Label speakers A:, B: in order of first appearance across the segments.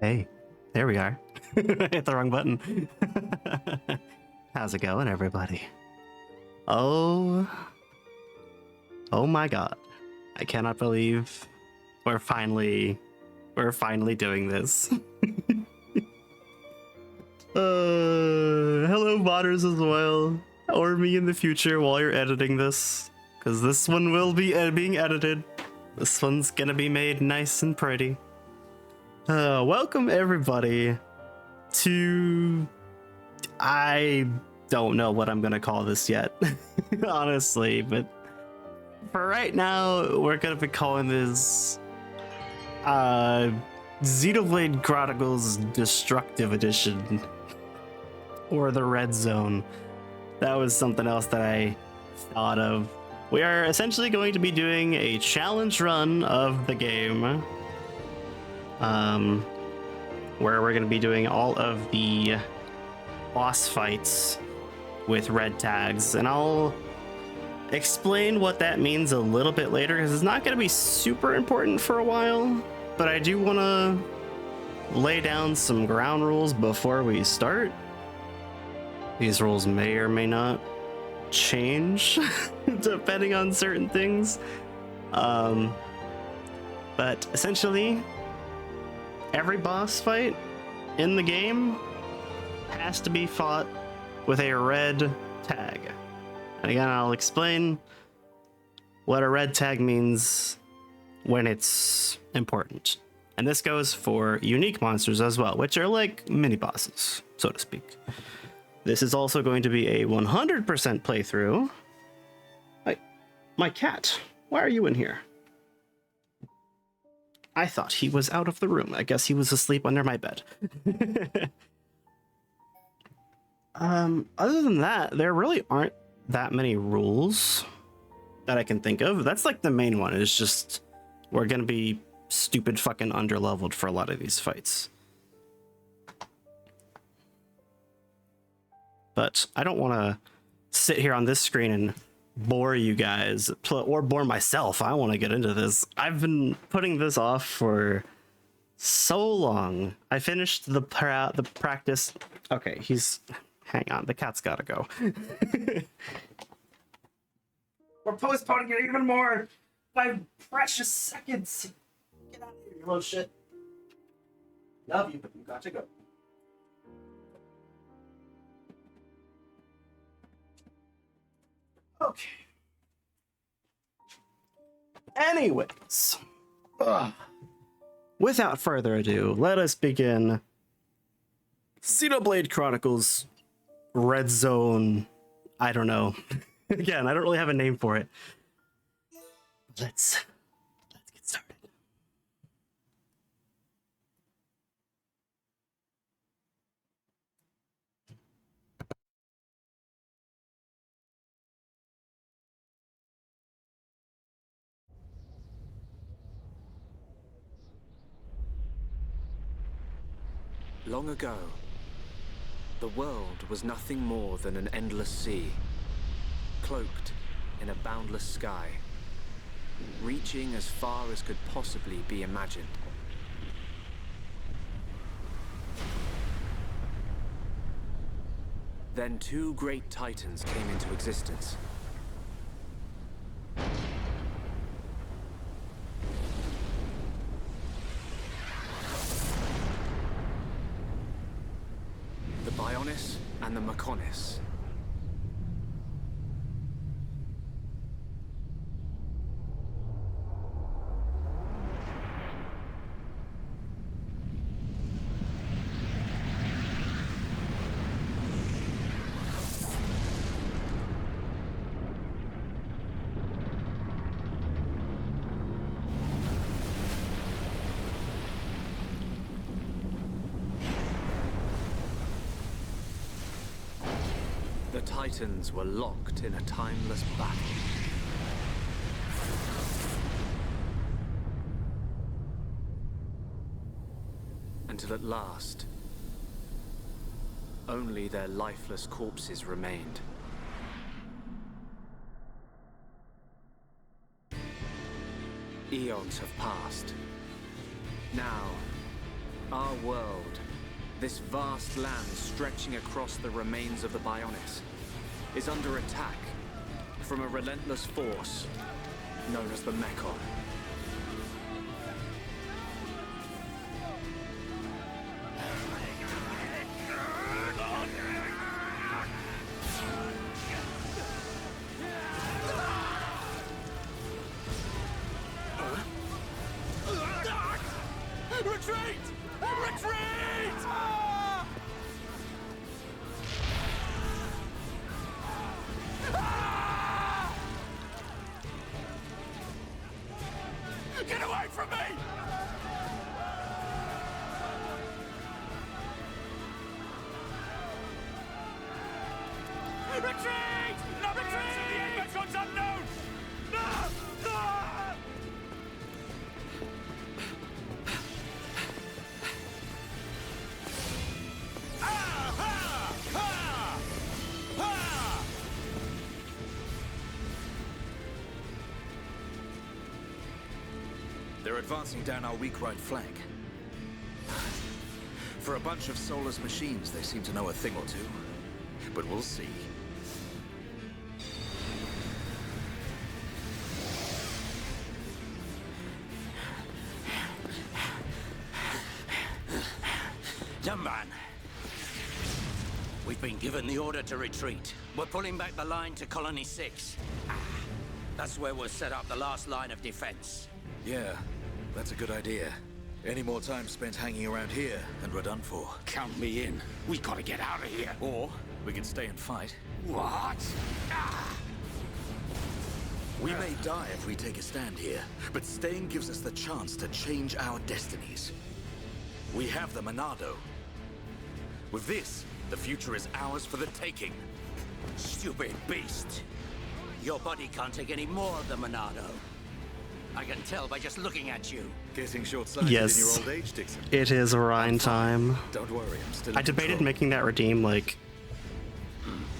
A: Hey, there we are. I hit the wrong button. How's it going, everybody? Oh, oh my God. I cannot believe we're finally doing this. Hello, modders as well, or me in the future while you're editing this, because this one will be being edited. This one's gonna be made nice and pretty. Welcome everybody to... I don't know what I'm gonna call this yet, honestly, but for right now, we're gonna be calling this Xenoblade Chronicles Destructive Edition, or the Red Zone. That was something else that I thought of. We are essentially going to be doing a challenge run of the game, where we're going to be doing all of the boss fights with red tags, and I'll explain what that means a little bit later because it's not going to be super important for a while, but I do want to lay down some ground rules before we start. These rules may or may not change depending on certain things, but essentially every boss fight in the game has to be fought with a red tag. And again, I'll explain what a red tag means when it's important. And this goes for unique monsters as well, which are like mini bosses, so to speak. This is also going to be a 100% playthrough. My cat, why are you in here? I thought he was out of the room. I guess he was asleep under my bed. Other than that, there really aren't that many rules that I can think of. That's like the main one. It's just we're gonna be stupid fucking underleveled for a lot of these fights. But I don't want to sit here on this screen and bore you guys, or bore myself. I want to get into this. I've been putting this off for so long. I finished the practice. Okay, hang on, the cat's gotta go. We're postponing it even more by precious seconds. Get out of here, you little shit. Love you, but you got to go. Okay. Anyways, without further ado, let us begin Xenoblade Chronicles Red Zone. I don't know. Again, I don't really have a name for it. Let's get started.
B: Long ago, the world was nothing more than an endless sea, cloaked in a boundless sky, reaching as far as could possibly be imagined. Then two great titans came into existence. The Bionis and the Mechonis. The Titans were locked in a timeless battle. Until at last, only their lifeless corpses remained. Eons have passed. Now, Our world, this vast land stretching across the remains of the Bionis, is under attack from a relentless force known as the Mechon.
C: Retreat! Retreat! Get away from me! Retreat! No, retreat! The Mecon's unknown! No! No!
D: They're advancing down our weak right flank. For a bunch of soulless machines, they seem to know a thing or two. But we'll see.
C: Young man, we've been given the order to retreat. We're pulling back the line to Colony 6. That's where we'll set up the last line of defense.
D: Yeah, that's a good idea. Any more time spent hanging around here, and we're done for.
C: Count me in. We gotta get out of here.
D: Or we can stay and fight.
C: What?
D: We may die if we take a stand here, but staying gives us the chance to change our destinies. We have the Monado. With this, the future is ours for the taking.
C: Stupid beast. Your body can't take any more of the Monado. I can tell by just looking at you.
D: Getting short-sighted
A: Yes.
D: in your old age, Dixon.
A: It is Orion time.
D: Don't worry, I'm still
A: I
D: in
A: debated
D: control.
A: making that redeem like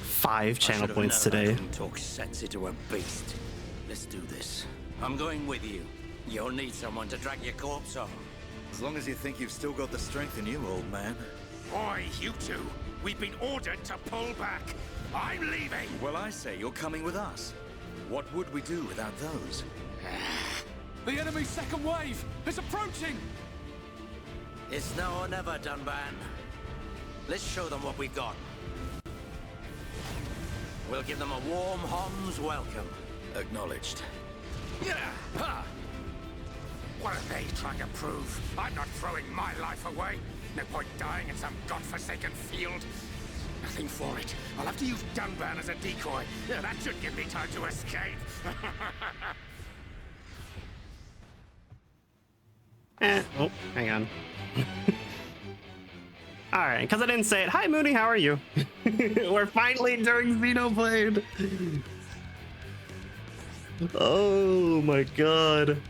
A: 5 channel points today.
C: Talk sense into a beast. Let's do this. I'm going with you. You'll need someone to drag your corpse on.
D: As long as you think you've still got the strength in you, old man.
C: Boy, you two. We've been ordered to pull back. I'm leaving.
D: Well, I say you're coming with us. What would we do without those?
E: The enemy's second wave is approaching!
C: It's now or never, Dunban. Let's show them what we've got. We'll give them a warm Hom's welcome.
D: Acknowledged.
C: Yeah! Ha! What are they trying to prove? I'm not throwing my life away. No point dying in some godforsaken field. Nothing for it. I'll have to use Dunban as a decoy. Yeah, that should give me time to escape.
A: Oh, hang on. Alright, because I didn't say it. Hi, Mooney, how are you? We're finally doing Xenoblade. Oh my god.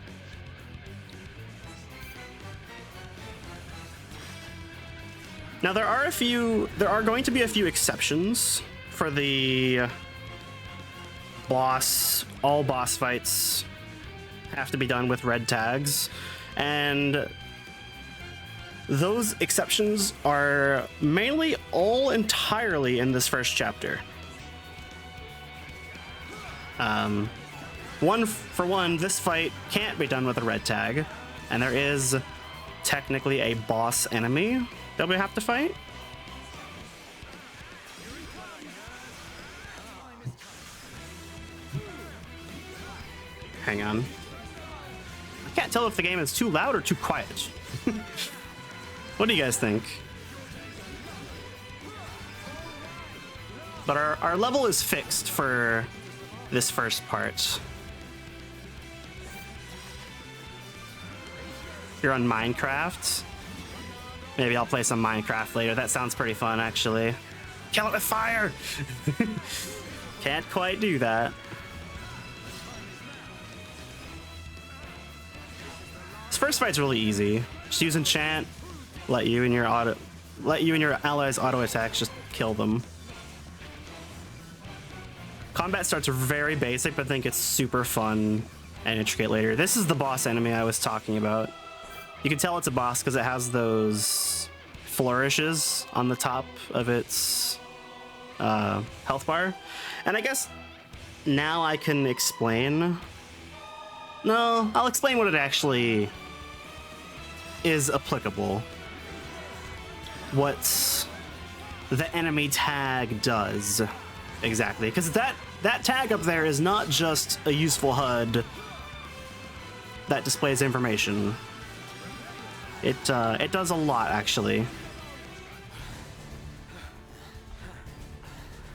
A: Now there are going to be a few exceptions for the all boss fights have to be done with red tags. And those exceptions are mainly all entirely in this first chapter. One, this fight can't be done with a red tag, and there is technically a boss enemy that we have to fight. Hang on. I can't tell if the game is too loud or too quiet. What do you guys think? But our level is fixed for this first part. You're on Minecraft. Maybe I'll play some Minecraft later. That sounds pretty fun, actually. Kill it with fire! Can't quite do that. This first fight's really easy. Just use enchant, let you and your allies auto attacks just kill them. Combat starts very basic, but I think it's super fun and intricate later. This is the boss enemy I was talking about. You can tell it's a boss because it has those flourishes on the top of its health bar. And I guess now I can explain. No, I'll explain what it actually is applicable. What the enemy tag does exactly. Because that tag up there is not just a useful HUD that displays information. It does a lot, actually.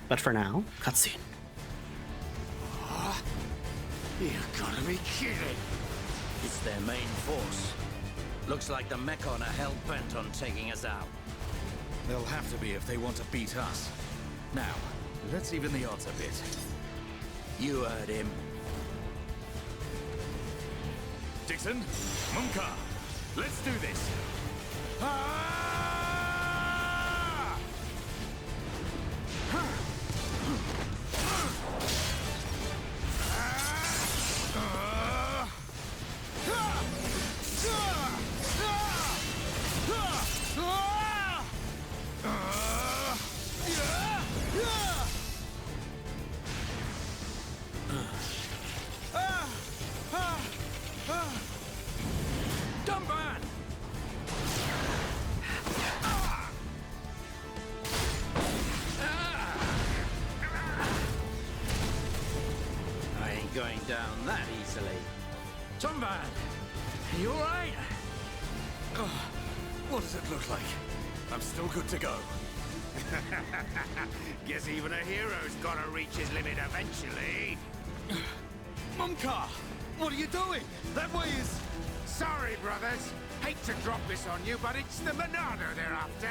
A: But for now, cutscene.
C: You gotta be kidding.
F: It's their main force. Looks like the Mechon are hell-bent on taking us out.
D: They'll have to be if they want to beat us. Now, let's even the odds a bit.
F: You heard him.
D: Dixon, Munka, let's do this.
F: Dumban! I ain't going down that easily. Dumban! You alright?
D: What does it look like? I'm still good to go.
C: Guess even a hero's gotta reach his limit eventually.
D: Munka, what are you doing? That way is...
C: Sorry, brothers. Hate to drop this on you, but it's the Monado they're after.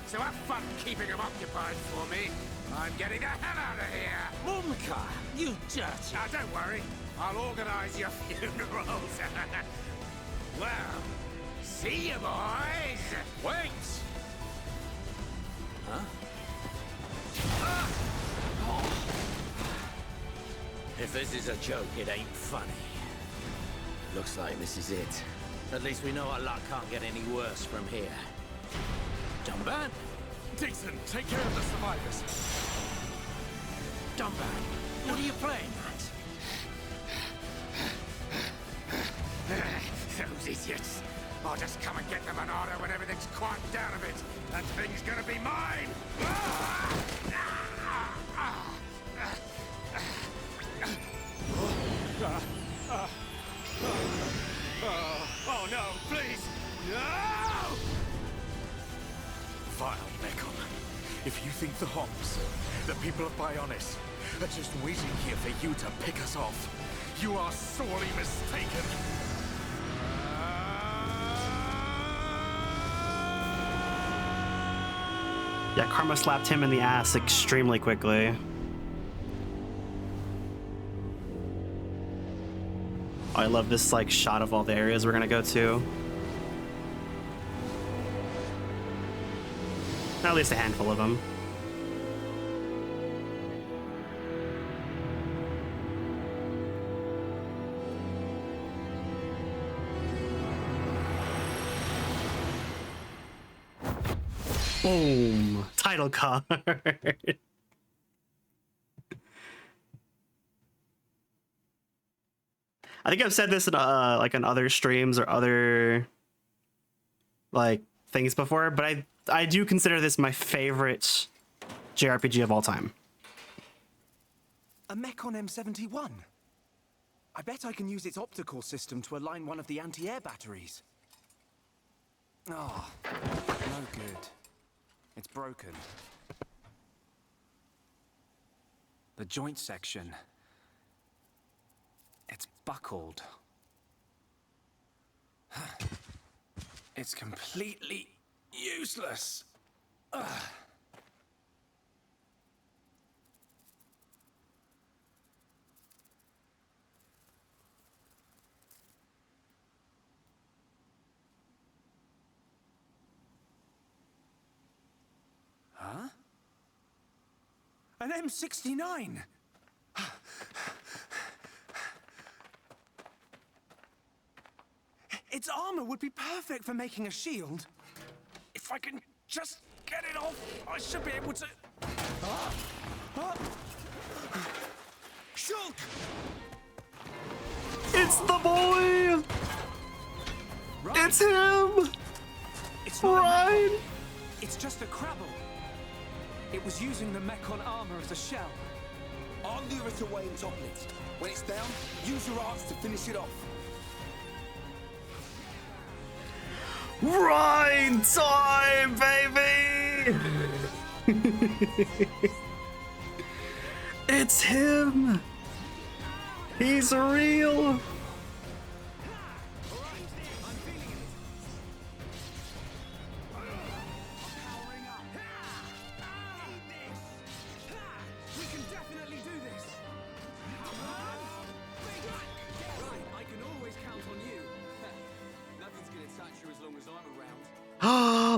C: So have fun keeping them occupied for me. I'm getting the hell out of here.
F: Mumka, you dirty...
C: Now, don't worry. I'll organize your funerals. Well, see you, boys.
F: Wait! Huh? If this is a joke, it ain't funny. Looks like this is it. At least we know our luck can't get any worse from here. Dumban?
D: Dixon, take care of the survivors.
F: Dumban, what are you playing at?
C: Those idiots. I'll just come and get the Monado when everything's quieted down a bit. That thing's gonna be mine! Oh no, please! No!
D: Vile Mechon. If you think the Homs, the people of Bionis, are just waiting here for you to pick us off, you are sorely mistaken.
A: Yeah, Karma slapped him in the ass extremely quickly. Oh, I love this like shot of all the areas we're gonna go to. At least a handful of them. Boom! Title card. I think I've said this in like on other streams or other like things before, but I do consider this my favorite JRPG of all time.
B: A Mechon M71. I bet I can use its optical system to align one of the anti-air batteries. Oh, no good. It's broken. The joint section. It's buckled. It's completely useless. Ugh. Huh? An M69!
C: Its armor would be perfect for making a shield. If I can just get it off, I should be able to... Shulk!
A: It's the boy! It's him!
C: It's not a
A: Ryan!
C: mech. It's just a Crabble. It was using the Mechon armor as a shell.
G: I'll lure it away and topple it. When it's down, use your arts to finish it off.
A: Ryan time, baby! It's him! He's real!
C: We can definitely do this. I can always count on you.
G: Nothing's gonna touch you as long as I'm around.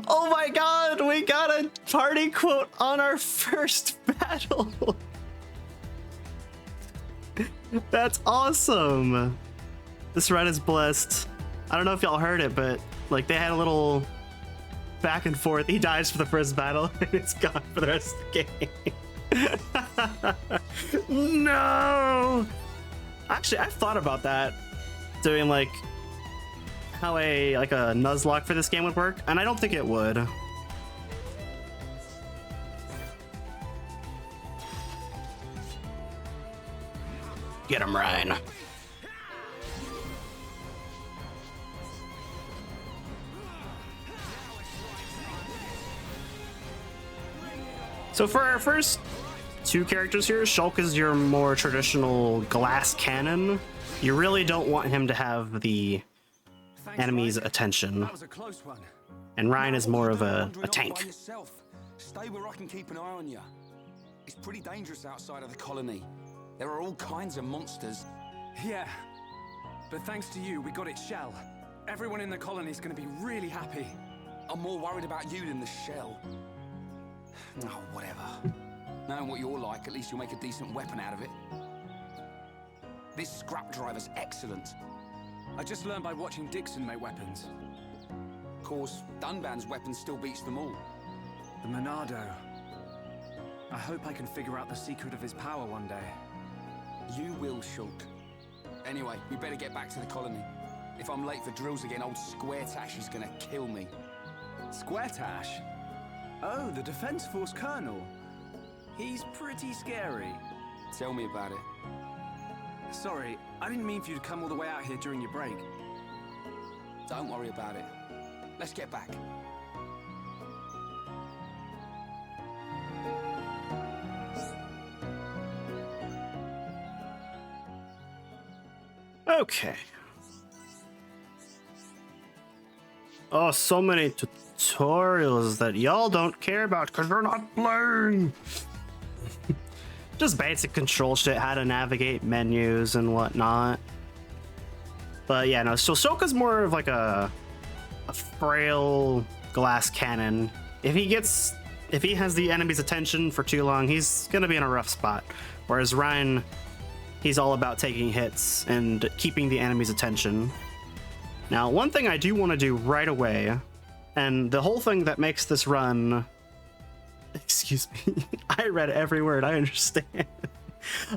A: Oh my god, we got a party quote on our first battle! That's awesome! This run is blessed. I don't know if y'all heard it, but like they had a little back and forth. He dies for the first battle and it's gone for the rest of the game. No! Actually, I've thought about that. Doing like how a Nuzlocke for this game would work, and I don't think it would. Get him, Ryan. So for our first two characters here, Shulk is your more traditional glass cannon. You really don't want him to have the
C: Thanks,
A: enemy's
C: Ryan.
A: attention.
C: That was a close one.
A: And Ryan is more of a
G: Wandering off
A: tank.
G: by yourself. Stay where I can keep an eye on you. It's pretty dangerous outside of the colony. There are all kinds of monsters.
C: Yeah. But thanks to you, we got its shell. Everyone in the colony's gonna be really happy.
G: I'm more worried about you than the shell. Oh, whatever. Knowing what you're like, at least you'll make a decent weapon out of it. This scrap driver's excellent.
C: I just learned by watching Dixon make weapons.
G: Of course, Dunban's weapon still beats them all.
C: The Monado. I hope I can figure out the secret of his power one day.
G: You will, Shulk. Anyway, we better get back to the colony. If I'm late for drills again, old Square Tash is gonna kill me.
C: Square Tash? Oh, the Defense Force Colonel. He's pretty scary.
G: Tell me about it.
C: Sorry, I didn't mean for you to come all the way out here during your break.
G: Don't worry about it. Let's get back.
A: Okay. Oh, so many tutorials that y'all don't care about because they're not playing. Just basic control shit, how to navigate menus and whatnot. But yeah, no, so Soka's more of like a frail glass cannon. If he has the enemy's attention for too long, he's gonna be in a rough spot. Whereas Ryan, he's all about taking hits and keeping the enemy's attention. Now, one thing I do want to do right away, and the whole thing that makes this run... Excuse me. I read every word. I understand.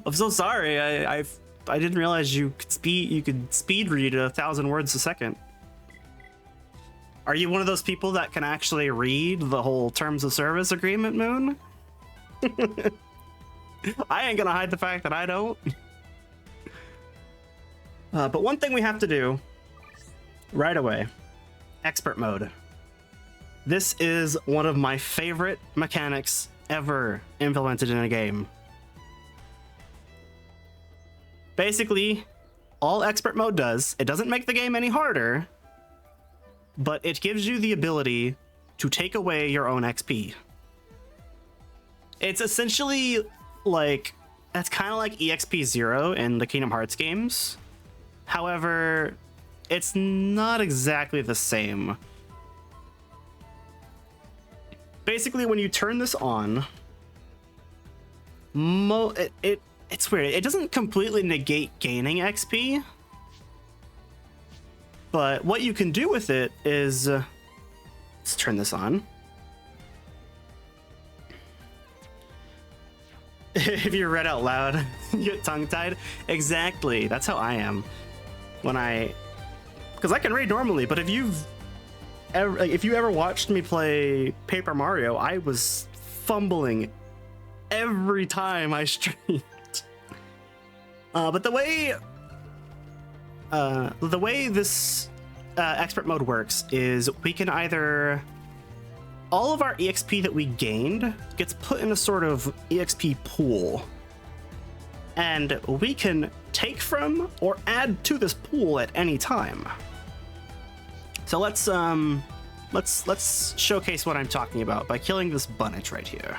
A: I'm so sorry. I didn't realize you could speed read 1,000 words a second. Are you one of those people that can actually read the whole terms of service agreement, Moon? I ain't gonna hide the fact that I don't. But one thing we have to do right away, expert mode. This is one of my favorite mechanics ever implemented in a game. Basically, all expert mode does, it doesn't make the game any harder, but it gives you the ability to take away your own XP. It's essentially like, that's kind of like EXP 0 in the Kingdom Hearts games. However, it's not exactly the same. Basically, when you turn this on, it's weird. It doesn't completely negate gaining XP, But what you can do with it is, let's turn this on. If you read out loud, you get tongue-tied. Exactly. That's how I am when because I can read normally, but if you ever watched me play Paper Mario, I was fumbling every time I streamed. But the way this expert mode works is we can either, all of our EXP that we gained gets put in a sort of EXP pool, and we can take from or add to this pool at any time. So let's showcase what I'm talking about by killing this bunnet right here.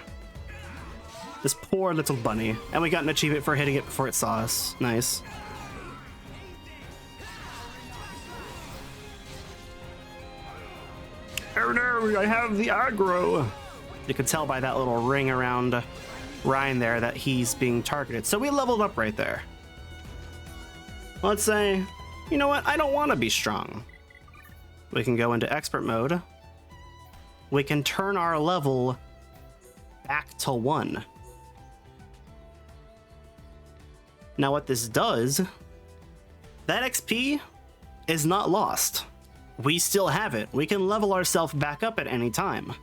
A: This poor little bunny. And we got an achievement for hitting it before it saw us. Nice. Oh no, I have the aggro. You can tell by that little ring around Ryan there that he's being targeted. So we leveled up right there. Let's say, you know what? I don't want to be strong. We can go into expert mode. We can turn our level back to 1. Now what this does, that XP is not lost. We still have it. We can level ourselves back up at any time.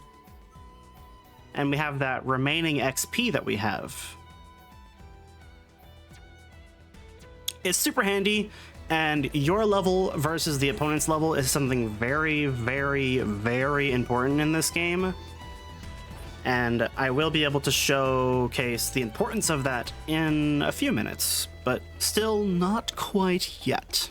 A: And we have that remaining XP that we have. It's super handy, and your level versus the opponent's level is something very, very, very important in this game. And I will be able to showcase the importance of that in a few minutes, but still not quite yet.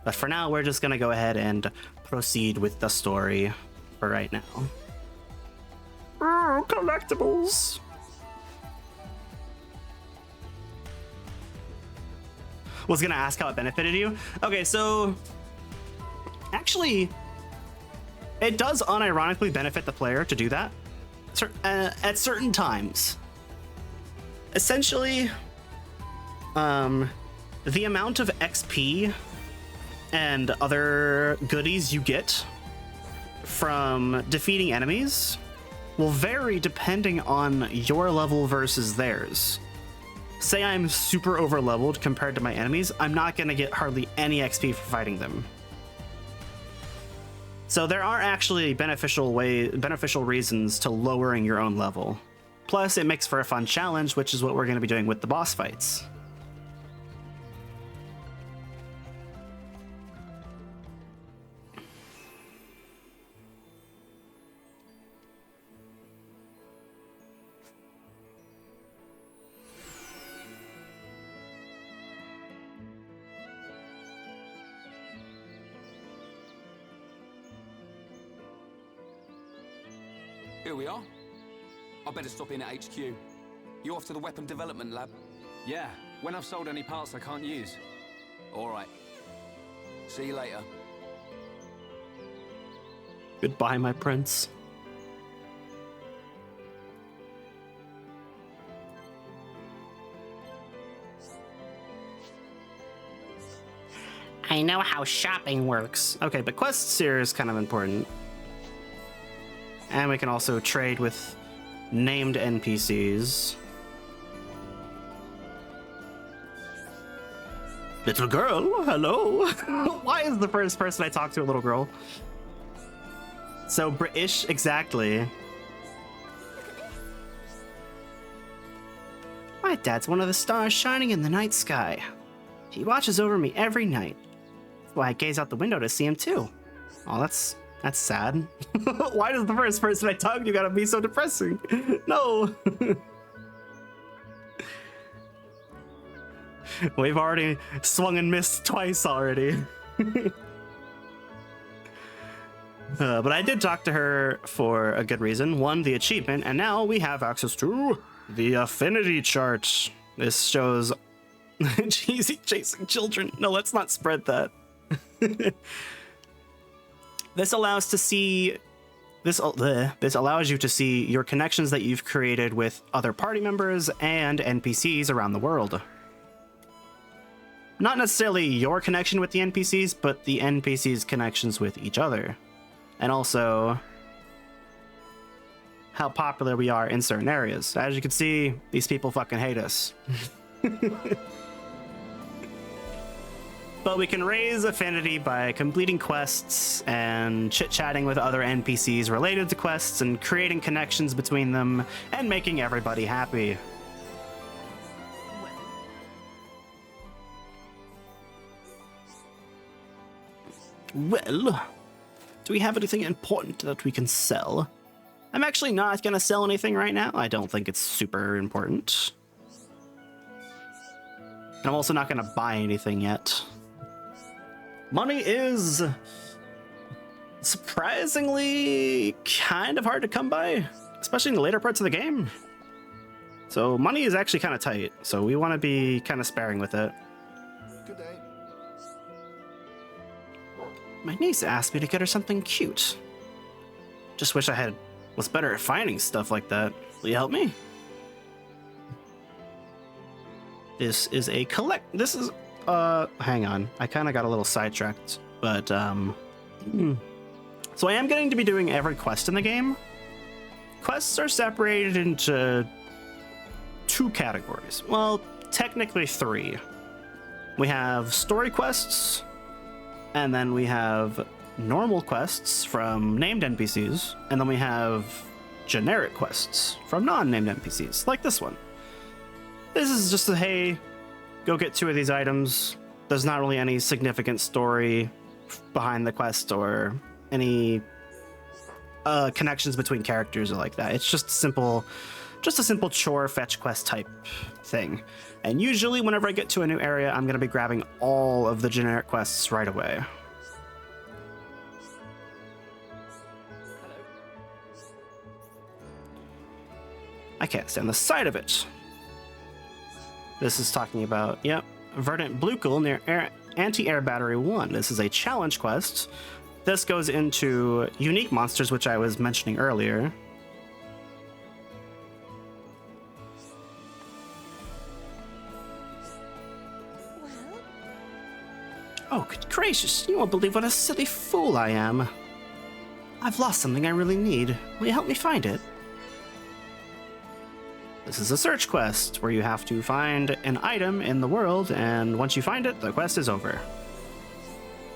A: But for now, we're just gonna go ahead and proceed with the story for right now. Oh, collectibles! Was gonna ask how it benefited you. Okay, so actually, it does unironically benefit the player to do that at certain times. Essentially, the amount of XP and other goodies you get from defeating enemies will vary depending on your level versus theirs. Say I'm super over leveled compared to my enemies, I'm not gonna get hardly any XP for fighting them. So there are actually beneficial reasons to lowering your own level. Plus, it makes for a fun challenge, which is what we're gonna be doing with the boss fights.
G: Here we are. I better stop in at HQ. You off to the weapon development lab?
E: Yeah, when I've sold any parts I can't use.
G: All right. See you later.
A: Goodbye, my prince. I know how shopping works. Okay, but quests here is kind of important. And we can also trade with named NPCs. Little girl, hello. Why is the first person I talk to a little girl? So British, exactly. My dad's one of the stars shining in the night sky. He watches over me every night. That's why I gaze out the window to see him too. Oh, that's sad. Why does the first person I talk to gotta be so depressing? No. We've already swung and missed twice already. But I did talk to her for a good reason. One, the achievement, and now we have access to the affinity chart. This shows cheesy chasing children. No, let's not spread that. This allows to see this allows you to see your connections that you've created with other party members and NPCs around the world. not necessarily your connection with the NPCs, but the NPCs' connections with each other. And also how popular we are in certain areas. As you can see, these people fucking hate us. But we can raise affinity by completing quests and chit-chatting with other NPCs related to quests and creating connections between them and making everybody happy. Well, do we have anything important that we can sell? I'm actually not going to sell anything right now. I don't think it's super important. And I'm also not going to buy anything yet. Money is surprisingly kind of hard to come by, especially in the later parts of the game. So money is actually kind of tight, so we want to be kind of sparing with it.
H: Good day.
A: My niece asked me to get her something cute. Just wish I was better at finding stuff like that. Will you help me? This is a This is hang on. I kind of got a little sidetracked, but so I am going to be doing every quest in the game. Quests are separated into 2 categories. Well, technically 3. We have story quests, and then we have normal quests from named NPCs, and then we have generic quests from non-named NPCs, like this one. This is just a, hey, go get 2 of these items. There's not really any significant story behind the quest or any connections between characters or like that. It's just a simple chore fetch quest type thing. And usually whenever I get to a new area, I'm going to be grabbing all of the generic quests right away. I can't stand the sight of it. This is talking about, yep, Verdant Bluecle near Anti-Air Battery 1. This is a challenge quest. This goes into unique monsters, which I was mentioning earlier. Oh, good gracious, you won't believe what a silly fool I am. I've lost something I really need. Will you help me find it? This is a search quest where you have to find an item in the world, and once you find it, the quest is over.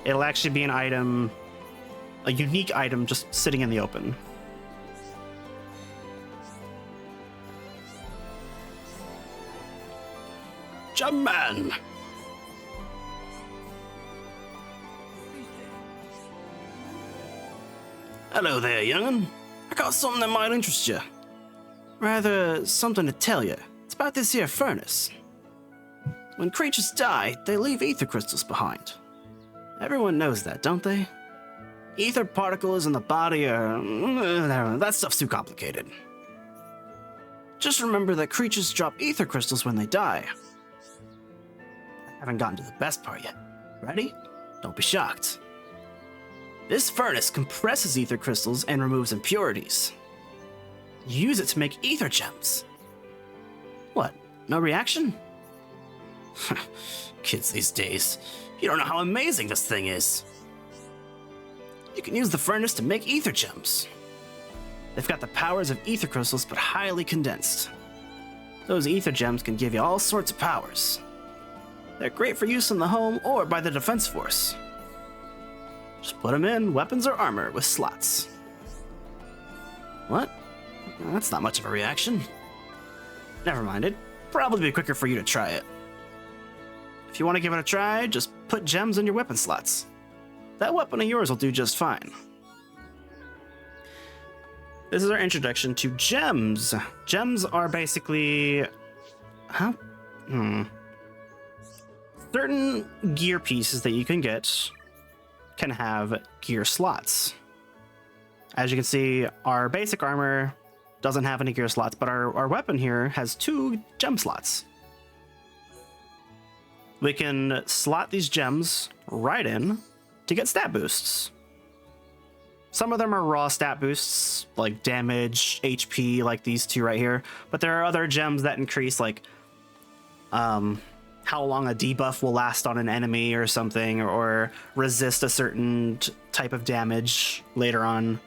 A: It'll actually be an item, a unique item just sitting in the open. Jumpman! Hello there, young'un. I got something that might interest you. Rather, something to tell you. It's about this here furnace. When creatures die, they leave ether crystals behind. Everyone knows that, don't they? Ether particles in the body are... that stuff's too complicated. Just remember that creatures drop ether crystals when they die. I haven't gotten to the best part yet. Ready? Don't be shocked. This furnace compresses ether crystals and removes impurities. Use it to make ether gems. What? No reaction? Kids these days, you don't know how amazing this thing is. You can use the furnace to make ether gems. They've got the powers of ether crystals, but highly condensed. Those ether gems can give you all sorts of powers. They're great for use in the home or by the defense force. Just put them in weapons or armor with slots. What? That's not much of a reaction. Never mind, it'd probably be quicker for you to try it. If you want to give it a try, just put gems in your weapon slots. That weapon of yours will do just fine. This is our introduction to gems. Gems are basically... Certain gear pieces that you can get can have gear slots. As you can see, our basic armor doesn't have any gear slots, but our weapon here has 2 gem slots. We can slot these gems right in to get stat boosts. Some of them are raw stat boosts, like damage, HP, like these 2 right here, but there are other gems that increase like how long a debuff will last on an enemy or something, or resist a certain type of damage later on.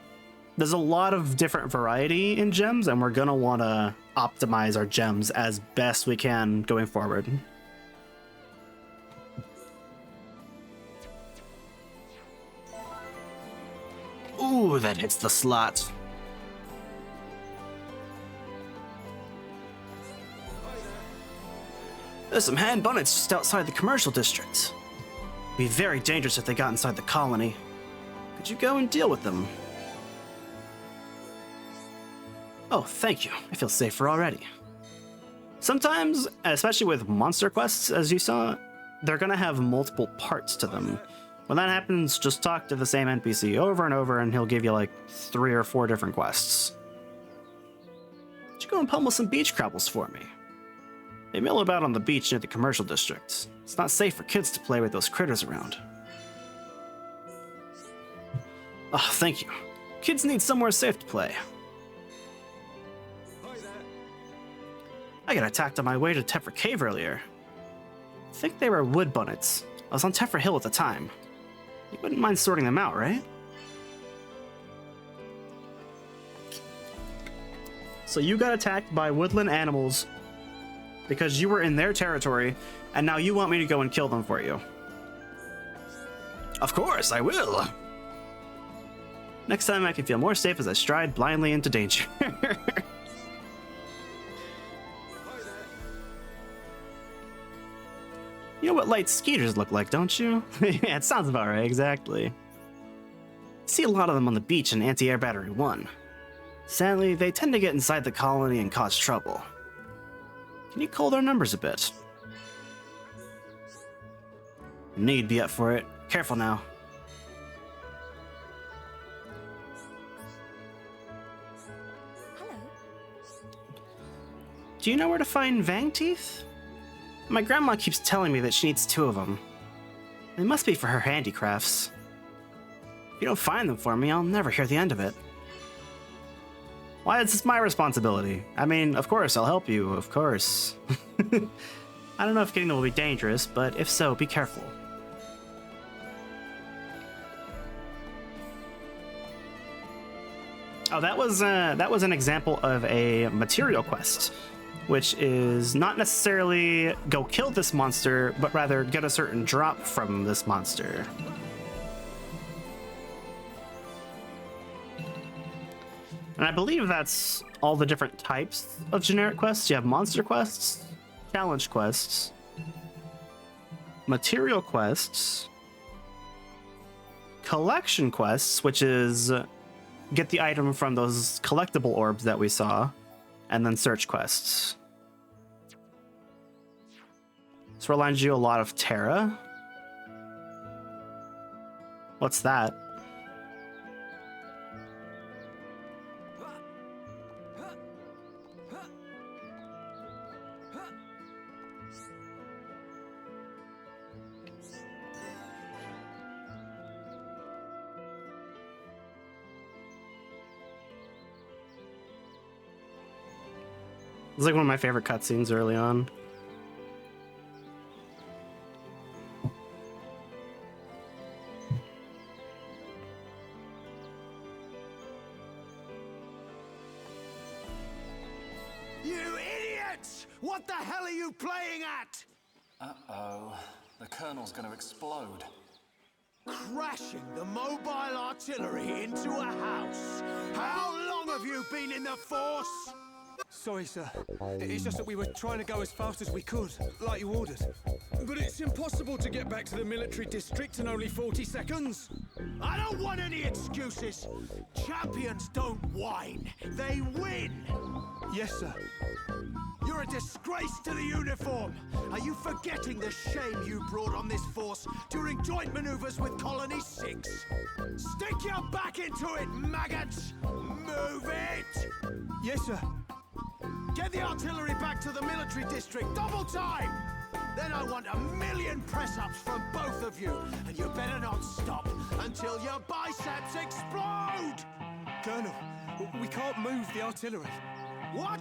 A: There's a lot of different variety in gems, and we're gonna want to optimize our gems as best we can going forward. Ooh, that hits the slot. There's some hand bunnets just outside the commercial district. It'd be very dangerous if they got inside the colony. Could you go and deal with them? Oh, thank you. I feel safer already. Sometimes, especially with monster quests, as you saw, they're gonna have multiple parts to them. When that happens, just talk to the same NPC over and over and he'll give you like 3 or 4 different quests. Would you go and pummel some beach crabbles for me? They mill about on the beach near the commercial district. It's not safe for kids to play with those critters around. Oh, thank you. Kids need somewhere safe to play. I got attacked on my way to Tefra Cave earlier. I think they were wood bunnets. I was on Tefra Hill at the time. You wouldn't mind sorting them out, right? So you got attacked by woodland animals because you were in their territory, and now you want me to go and kill them for you. Of course, I will. Next time I can feel more safe as I stride blindly into danger. You know what light skeeters look like, don't you? Yeah, it sounds about right, exactly. I see a lot of them on the beach in Anti-Air Battery 1. Sadly, they tend to get inside the colony and cause trouble. Can you cull their numbers a bit? Need be up for it. Careful now.
H: Hello.
A: Do you know where to find Vang Teeth? My grandma keeps telling me that she needs 2 of them. They must be for her handicrafts. If you don't find them for me, I'll never hear the end of it. Why is this my responsibility? I mean, of course, I'll help you, of course. I don't know if getting them will be dangerous, but if so, be careful. Oh, that was an example of a material quest, which is not necessarily go kill this monster, but rather get a certain drop from this monster. And I believe that's all the different types of generic quests. You have monster quests, challenge quests, material quests, collection quests, which is get the item from those collectible orbs that we saw, and then search quests. This reminds you a lot of Terra. What's that? It's like one of my favorite cutscenes early on.
C: You idiots! What the hell are you playing at?
E: Uh-oh. The Colonel's gonna explode.
C: Crashing the mobile artillery into a house. How long have you been in the Force?
I: Sorry, sir. It's just that we were trying to go as fast as we could, like you ordered. But it's impossible to get back to the military district in only 40 seconds.
C: I don't want any excuses. Champions don't whine, they win.
I: Yes, sir.
C: You're a disgrace to the uniform. Are you forgetting the shame you brought on this force during joint maneuvers with Colony 6? Stick your back into it, maggots! Move it!
I: Yes, sir.
C: Get the artillery back to the military district, double time! Then I want 1,000,000 press-ups from both of you, and you better not stop until your biceps explode!
I: Colonel, we can't move the artillery.
C: What?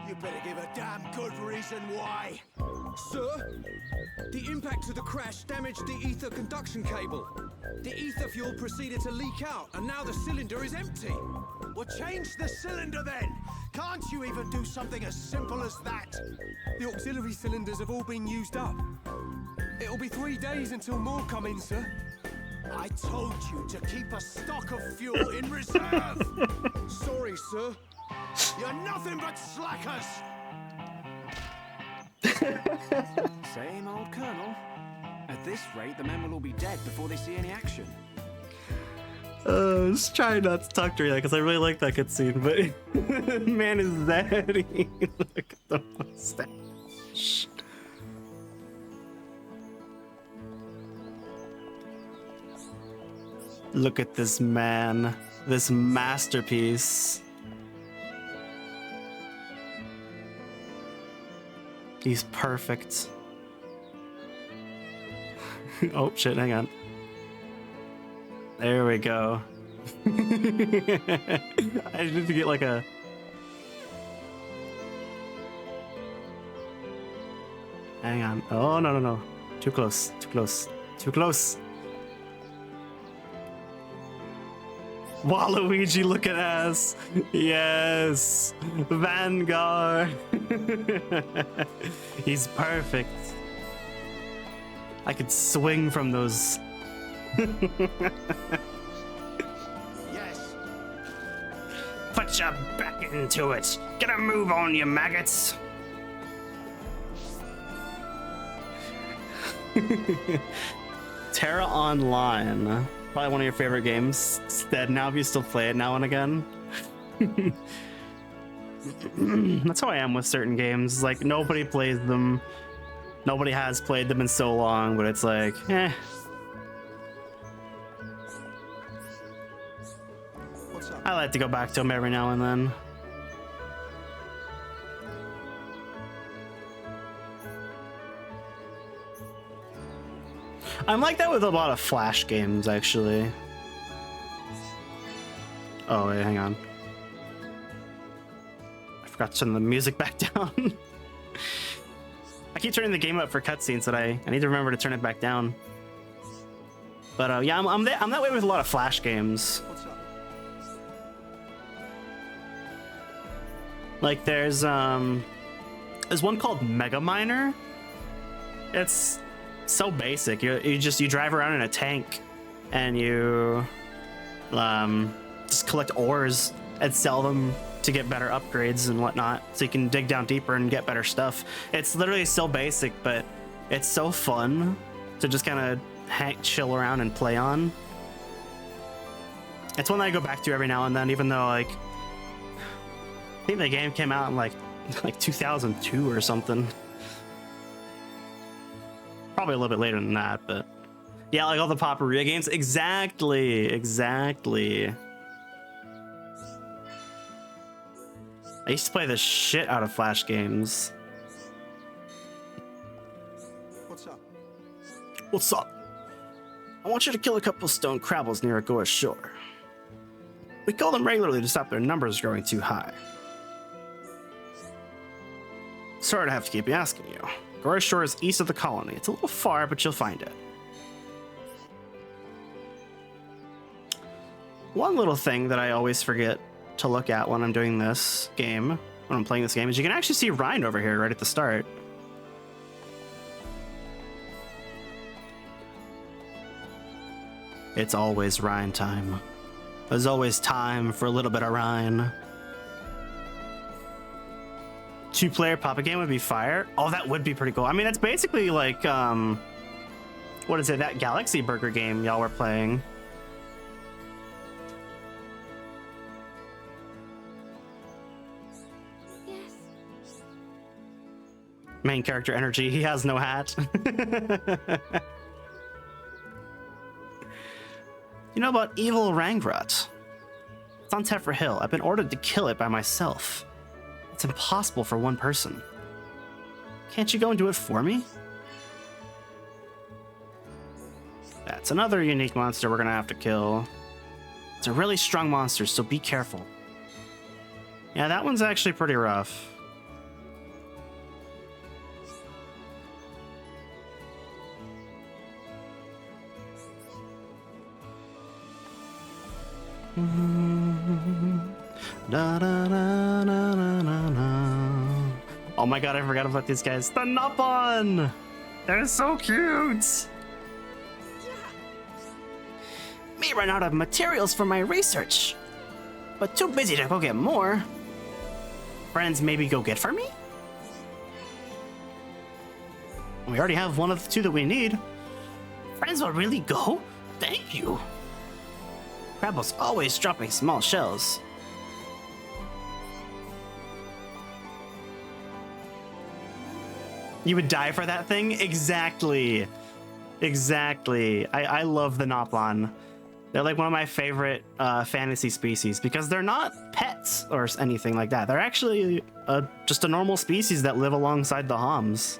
C: You better give a damn good reason why.
I: Sir, the impact of the crash damaged the ether conduction cable. The ether fuel proceeded to leak out, and now the cylinder is empty.
C: Well, change the cylinder then. Can't you even do something as simple as that?
I: The auxiliary cylinders have all been used up. It'll be 3 days until more come in, sir.
C: I told you to keep a stock of fuel in reserve.
I: Sorry, sir.
C: You're nothing but slackers.
G: Same old Colonel. At this rate, the men will all be dead before they see any action.
A: Just trying not to talk to her because I really like that cutscene, but man is that. Look at the mustache. Look at this man, this masterpiece. He's perfect. Oh shit, hang on. There we go. I need to get like a... Hang on. Oh, no, no, no. Too close, too close, too close. Waluigi looking ass. Yes. Vanguard. He's perfect. I could swing from those.
C: Yes.
A: Put your back into it. Get a move on, you maggots. Terra Online. Probably one of your favorite games. Dead now if you still play it now and again. That's how I am with certain games. Like, nobody plays them. Nobody has played them in so long, but it's like, eh. I like to go back to them every now and then. I'm like that with a lot of Flash games, actually. Oh, wait, hang on. I forgot to turn the music back down. I keep turning the game up for cutscenes that I need to remember to turn it back down. But yeah, I'm that way with a lot of Flash games. Like there's one called Mega Miner. It's so basic. You drive around in a tank and you just collect ores and sell them to get better upgrades and whatnot, so you can dig down deeper and get better stuff. It's literally so basic, but it's so fun to just kind of chill around and play on. It's one that I go back to every now and then, even though like I think the game came out in like 2002 or something. Probably a little bit later than that, but yeah, like all the Paparia games. Exactly. I used to play the shit out of Flash games.
I: What's up?
A: What's up? I want you to kill a couple stone crabbles near Agora Shore. We kill them regularly to stop their numbers growing too high. Sorry to have to keep asking you. Agora Shore is east of the colony. It's a little far, but you'll find it. One little thing that I always forget to look at when I'm doing this game, when I'm playing this game, is you can actually see Rhine over here right at the start. It's always Rhine time. There's always time for a little bit of Rhine. 2-player Papa game would be fire. Oh, that would be pretty cool. I mean, that's basically like, what is it? That Galaxy Burger game y'all were playing.
H: Yes.
A: Main character energy. He has no hat. You know about evil Rangrot? It's on Tefra Hill. I've been ordered to kill it by myself. It's impossible for one person. Can't you go and do it for me? That's another unique monster we're gonna have to kill. It's a really strong monster, so be careful. Yeah, that one's actually pretty rough. Da, da, da, da, da, da, da. Oh my god, I forgot about these guys. The Nopon! They're so cute!
J: Me run out of materials for my research, but too busy to go get more.
A: Friends, maybe go get for me? We already have one of the two that we need.
J: Friends will really go? Thank you. Crabble's always dropping small shells.
A: You would die for that thing? Exactly. Exactly. I love the Nopon. They're like one of my favorite fantasy species because they're not pets or anything like that. They're actually just a normal species that live alongside the Homs.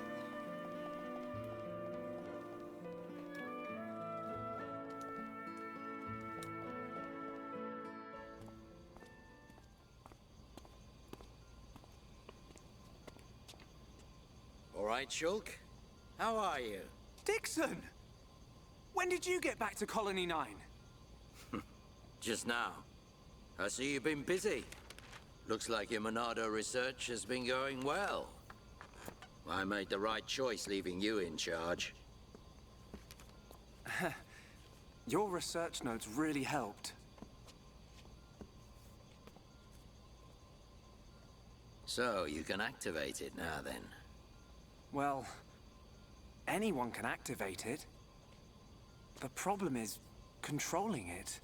F: All right, Shulk. How are you?
G: Dixon! When did you get back to Colony 9?
F: Just now. I see you've been busy. Looks like your Monado research has been going well. I made the right choice leaving you in charge.
G: Your research notes really helped.
F: So, you can activate it now then.
G: Well, anyone can activate it. The problem is controlling it.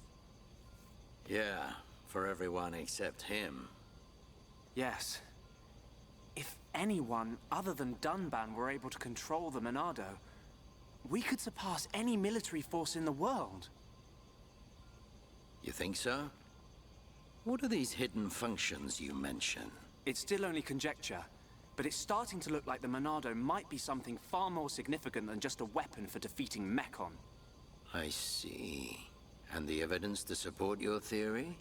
F: Yeah, for everyone except him.
G: Yes. If anyone other than Dunban were able to control the Monado, we could surpass any military force in the world.
F: You think so? What are these hidden functions you mention?
G: It's still only conjecture, but it's starting to look like the Monado might be something far more significant than just a weapon for defeating Mechon.
F: I see. And the evidence to support your theory?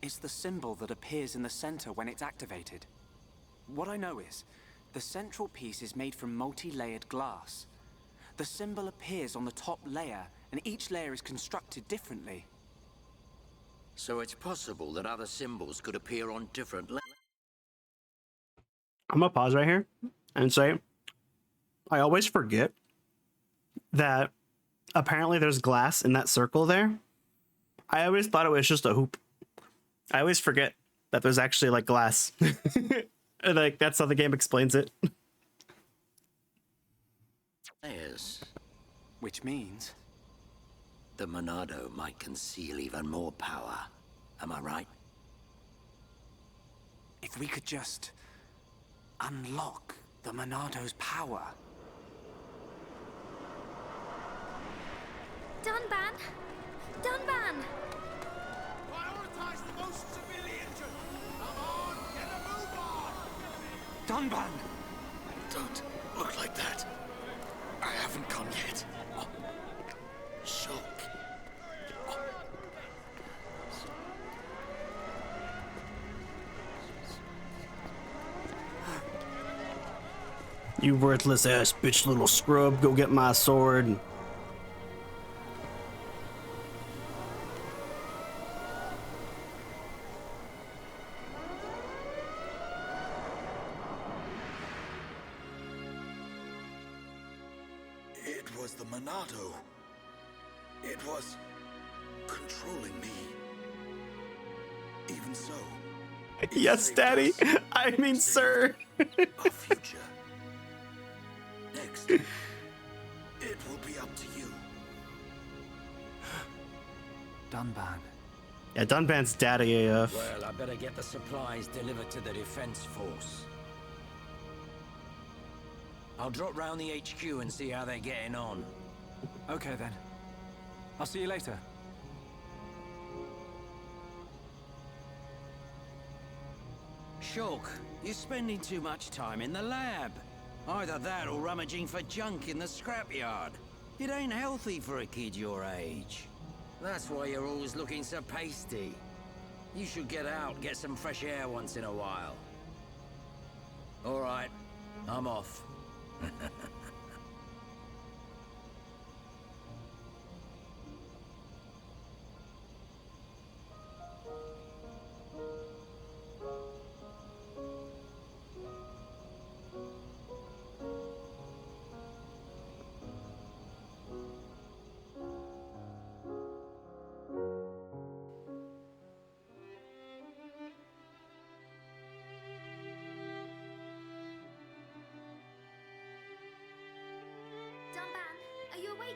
G: It's the symbol that appears in the center when it's activated. What I know is, the central piece is made from multi-layered glass. The symbol appears on the top layer, and each layer is constructed differently.
F: So it's possible that other symbols could appear on different layers?
A: I'm gonna pause right here and say, I always forget that apparently there's glass in that circle there. I always thought it was just a hoop. I always forget that there's actually like glass. Like that's how the game explains it.
F: Layers.
G: Which means?
F: The Monado might conceal even more power. Am I right?
G: If we could just unlock the Monado's power.
H: Dunban! Dunban!
C: Prioritize the most civilian. Come on, get a move on.
G: Dunban!
D: Don't look like that. I haven't come yet. Shulk.
A: You worthless ass bitch little scrub, go get my sword.
D: It was the Monado. It was controlling me. Even so.
A: Yes, Daddy. I mean, sir.
D: Our future. Next. It will be up to you.
G: Dunban.
A: Yeah, Dunban's daddy AF.
F: Well, I better get the supplies delivered to the defense force. I'll drop round the HQ and see how they're getting on.
G: Okay then. I'll see you later.
F: Shulk, you're spending too much time in the lab. Either that or rummaging for junk in the scrapyard. It ain't healthy for a kid your age. That's why you're always looking so pasty. You should get out, get some fresh air once in a while. All right, I'm off.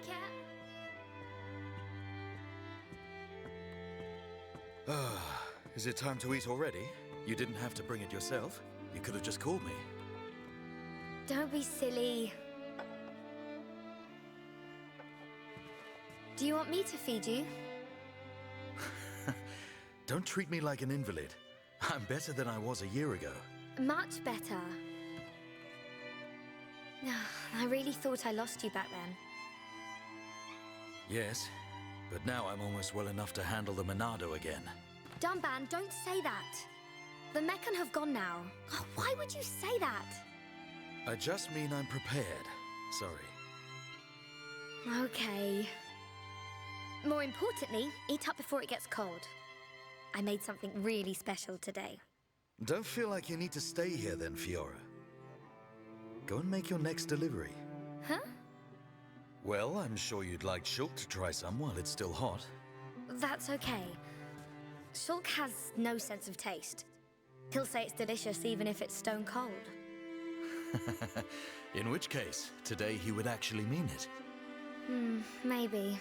H: it?
D: Is it time to eat already? You didn't have to bring it yourself. You could have just called me.
H: Don't be silly. Do you want me to feed you?
D: Don't treat me like an invalid. I'm better than I was a year ago.
H: Much better. I really thought I lost you back then.
D: Yes, but now I'm almost well enough to handle the Monado again.
H: Dunban, don't say that. The Meccan have gone now. Oh, why would you say that?
D: I just mean I'm prepared. Sorry.
H: Okay. More importantly, eat up before it gets cold. I made something really special today.
D: Don't feel like you need to stay here then, Fiora. Go and make your next delivery.
H: Huh?
D: Well, I'm sure you'd like Shulk to try some while it's still hot.
H: That's okay. Shulk has no sense of taste. He'll say it's delicious even if it's stone cold.
D: In which case, today he would actually mean it.
H: Maybe.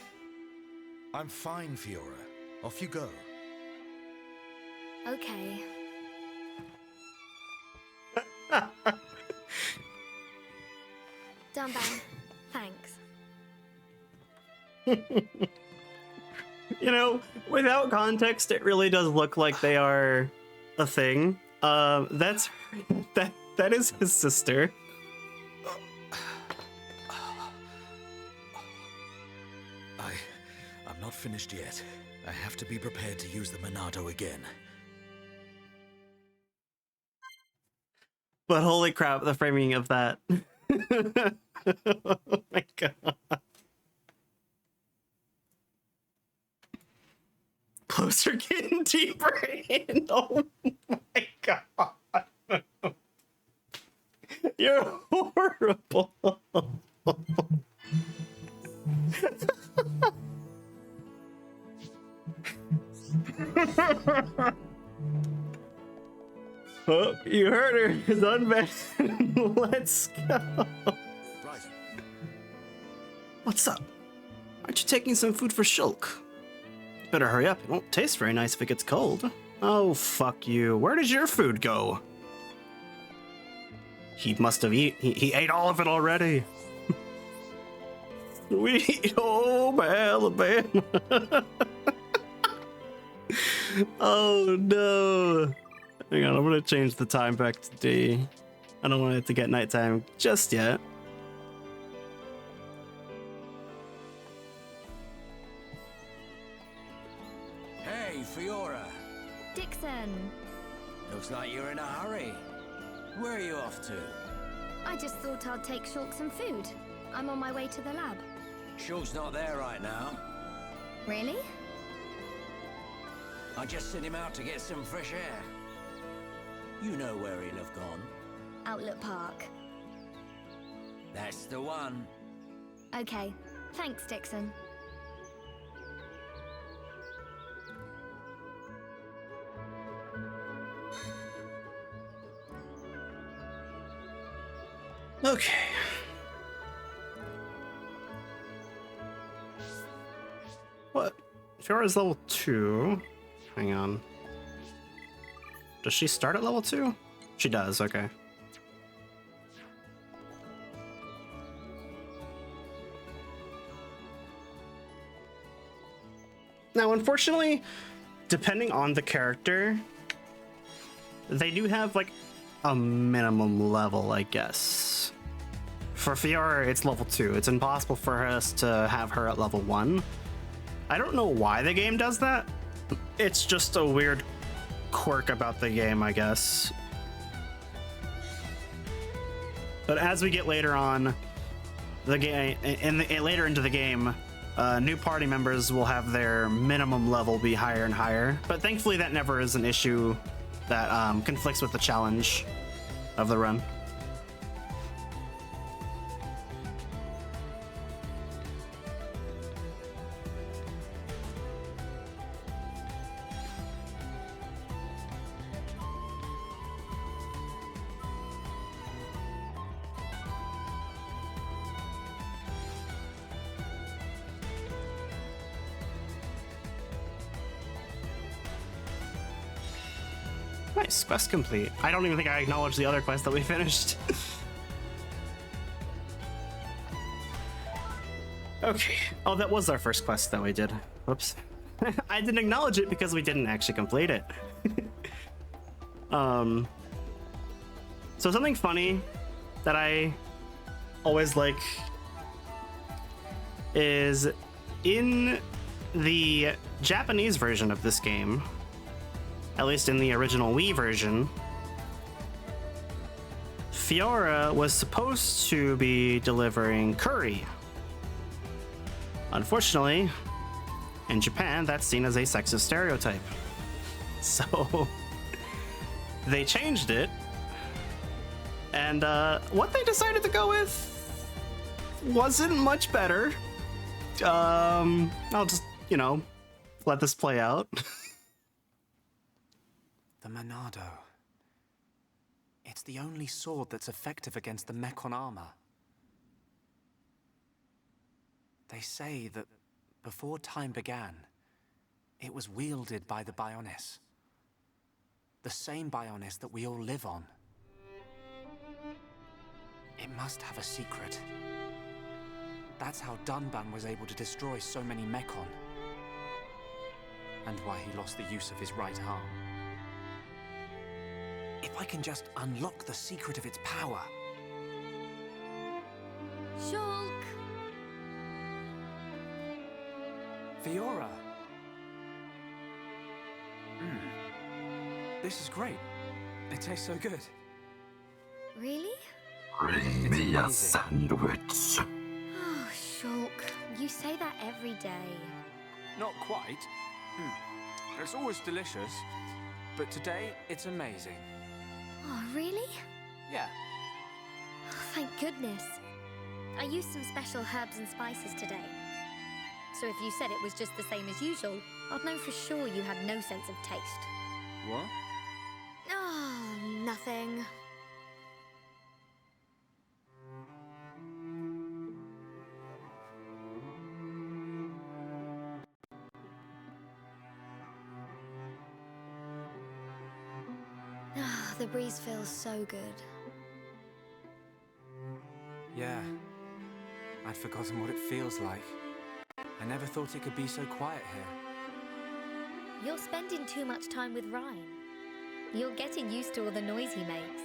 D: I'm fine, Fiora. Off you go.
H: Okay. Dunban, thanks.
A: You know, without context, it really does look like they are a thing. That is his sister.
D: I'm not finished yet. I have to be prepared to use the Monado again.
A: But holy crap, the framing of that. Oh my god. Closer, getting deeper in. Oh my god. You're horrible. Oh, you heard her. It's unbanned. Let's go.
D: Right.
J: What's up? Aren't you taking some food for Shulk? Better hurry up. It won't taste very nice if it gets cold.
A: Oh, fuck you. Where did your food go? He must have he ate all of it already. Sweet home Alabama. Oh no. Hang on, I'm gonna change the time back to D. I don't want it to get nighttime just yet.
F: Hey, Fiora.
H: Dixon,
F: Looks like you're in a hurry. Where are you off to?
H: I just thought I'd take Shulk some food. I'm on my way to the lab.
F: Shulk's not there right now.
H: Really?
F: I just sent him out to get some fresh air. You know where he'll have gone.
H: Outlook Park.
F: That's the one.
H: Okay. Thanks, Dixon.
A: Okay. What? Fiora's level 2. Hang on. Does she start at level 2? She does, okay. Now, unfortunately, depending on the character, they do have, like, a minimum level, I guess. For Fiora, it's level 2. It's impossible for us to have her at level 1. I don't know why the game does that. It's just a weird quirk about the game, I guess. But as we get later on, the game, later into the game, new party members will have their minimum level be higher and higher. But thankfully, that never is an issue that conflicts with the challenge of the run. Nice, quest complete. I don't even think I acknowledged the other quest that we finished. Okay. Oh, that was our first quest that we did. Whoops. I didn't acknowledge it because we didn't actually complete it. So something funny that I always like is in the Japanese version of this game, at least in the original Wii version, Fiora was supposed to be delivering curry. Unfortunately, in Japan, that's seen as a sexist stereotype. So they changed it, and what they decided to go with wasn't much better. I'll just, let this play out.
G: The Monado. It's the only sword that's effective against the Mechon armor. They say that before time began, it was wielded by the Bionis. The same Bionis that we all live on. It must have a secret. That's how Dunban was able to destroy so many Mechon. And why he lost the use of his right arm. If I can just unlock the secret of its power.
H: Shulk!
G: Fiora! This is great. It tastes so good.
H: Really?
K: Bring me a sandwich.
H: Oh, Shulk, you say that every day.
G: Not quite. It's always delicious, but today it's amazing.
H: Oh, really?
G: Yeah.
H: Oh, thank goodness. I used some special herbs and spices today. So if you said it was just the same as usual, I'd know for sure you had no sense of taste.
G: What?
H: Oh, nothing. Ah, the breeze feels so good.
G: Yeah. I'd forgotten what it feels like. I never thought it could be so quiet here.
H: You're spending too much time with Ryan. You're getting used to all the noise he makes.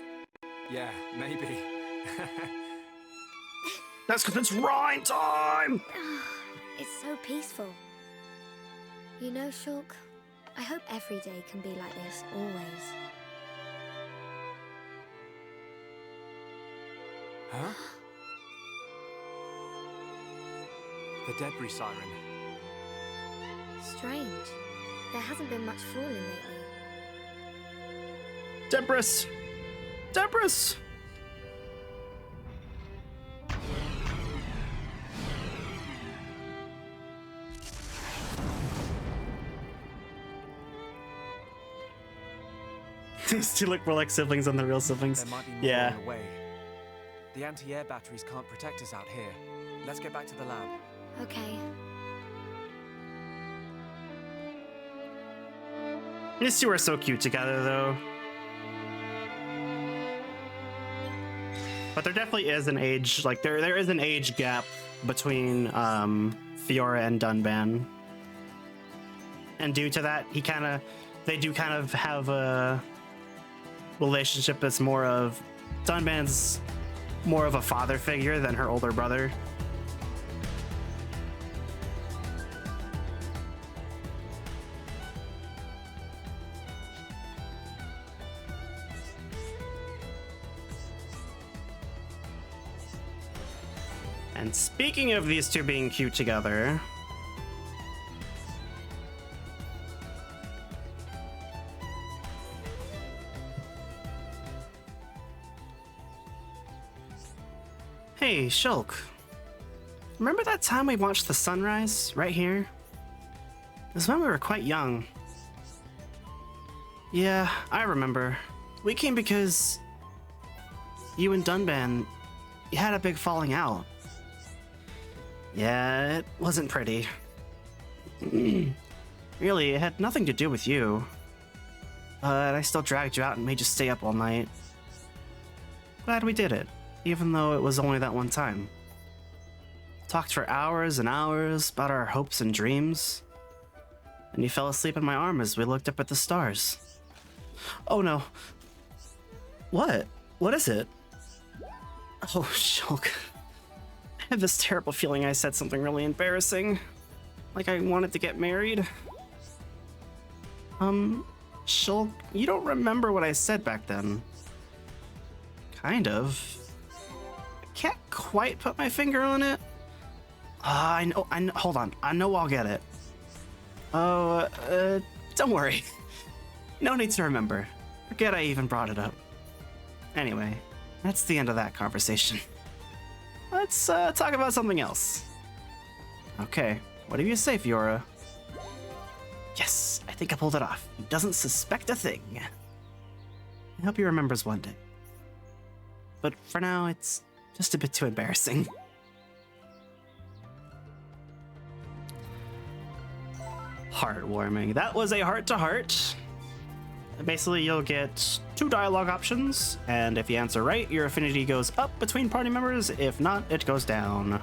G: Yeah, maybe.
A: That's because it's Rhine time!
H: It's so peaceful. You know, Shulk, I hope every day can be like this, always.
G: Huh? The debris siren.
H: Strange. There hasn't been much falling lately.
A: Debris! Debris! These two look more like siblings than the real siblings.
G: There might be more
A: Yeah.
G: on the way. The anti-air batteries can't protect us out here. Let's get back to the lab.
H: Okay.
A: These two are so cute together, though. But there definitely is an age, like there is an age gap between Fiora and Dunban. And due to that, they do kind of have a relationship that's more of, Dunban's more of a father figure than her older brother. And speaking of these two being cute together, hey, Shulk. Remember that time we watched the sunrise right here? It was when we were quite young. Yeah, I remember. We came because you and Dunban, you had a big falling out. Yeah, it wasn't pretty. Really, it had nothing to do with you.
J: but I still dragged you out and made you stay up all night. Glad we did it, even though it was only that one time. Talked for hours and hours about our hopes and dreams, and you fell asleep in my arm as we looked up at the stars. Oh no. What? What is it? Oh, Shulk. I have this terrible feeling I said something really embarrassing. Like I wanted to get married. Shulk, you don't remember what I said back then. Kind of. I can't quite put my finger on it. I know, hold on. I know I'll get it. Oh, don't worry. No need to remember. Forget I even brought it up. Anyway, that's the end of that conversation. Let's talk about something else. Okay, what do you say, Fiora? Yes, I think I pulled it off. He doesn't suspect a thing. I hope he remembers one day. But for now, it's just a bit too embarrassing. Heartwarming. That was a heart-to-heart. Basically, you'll get 2 dialogue options, and if you answer right, your affinity goes up between party members. If not, it goes down.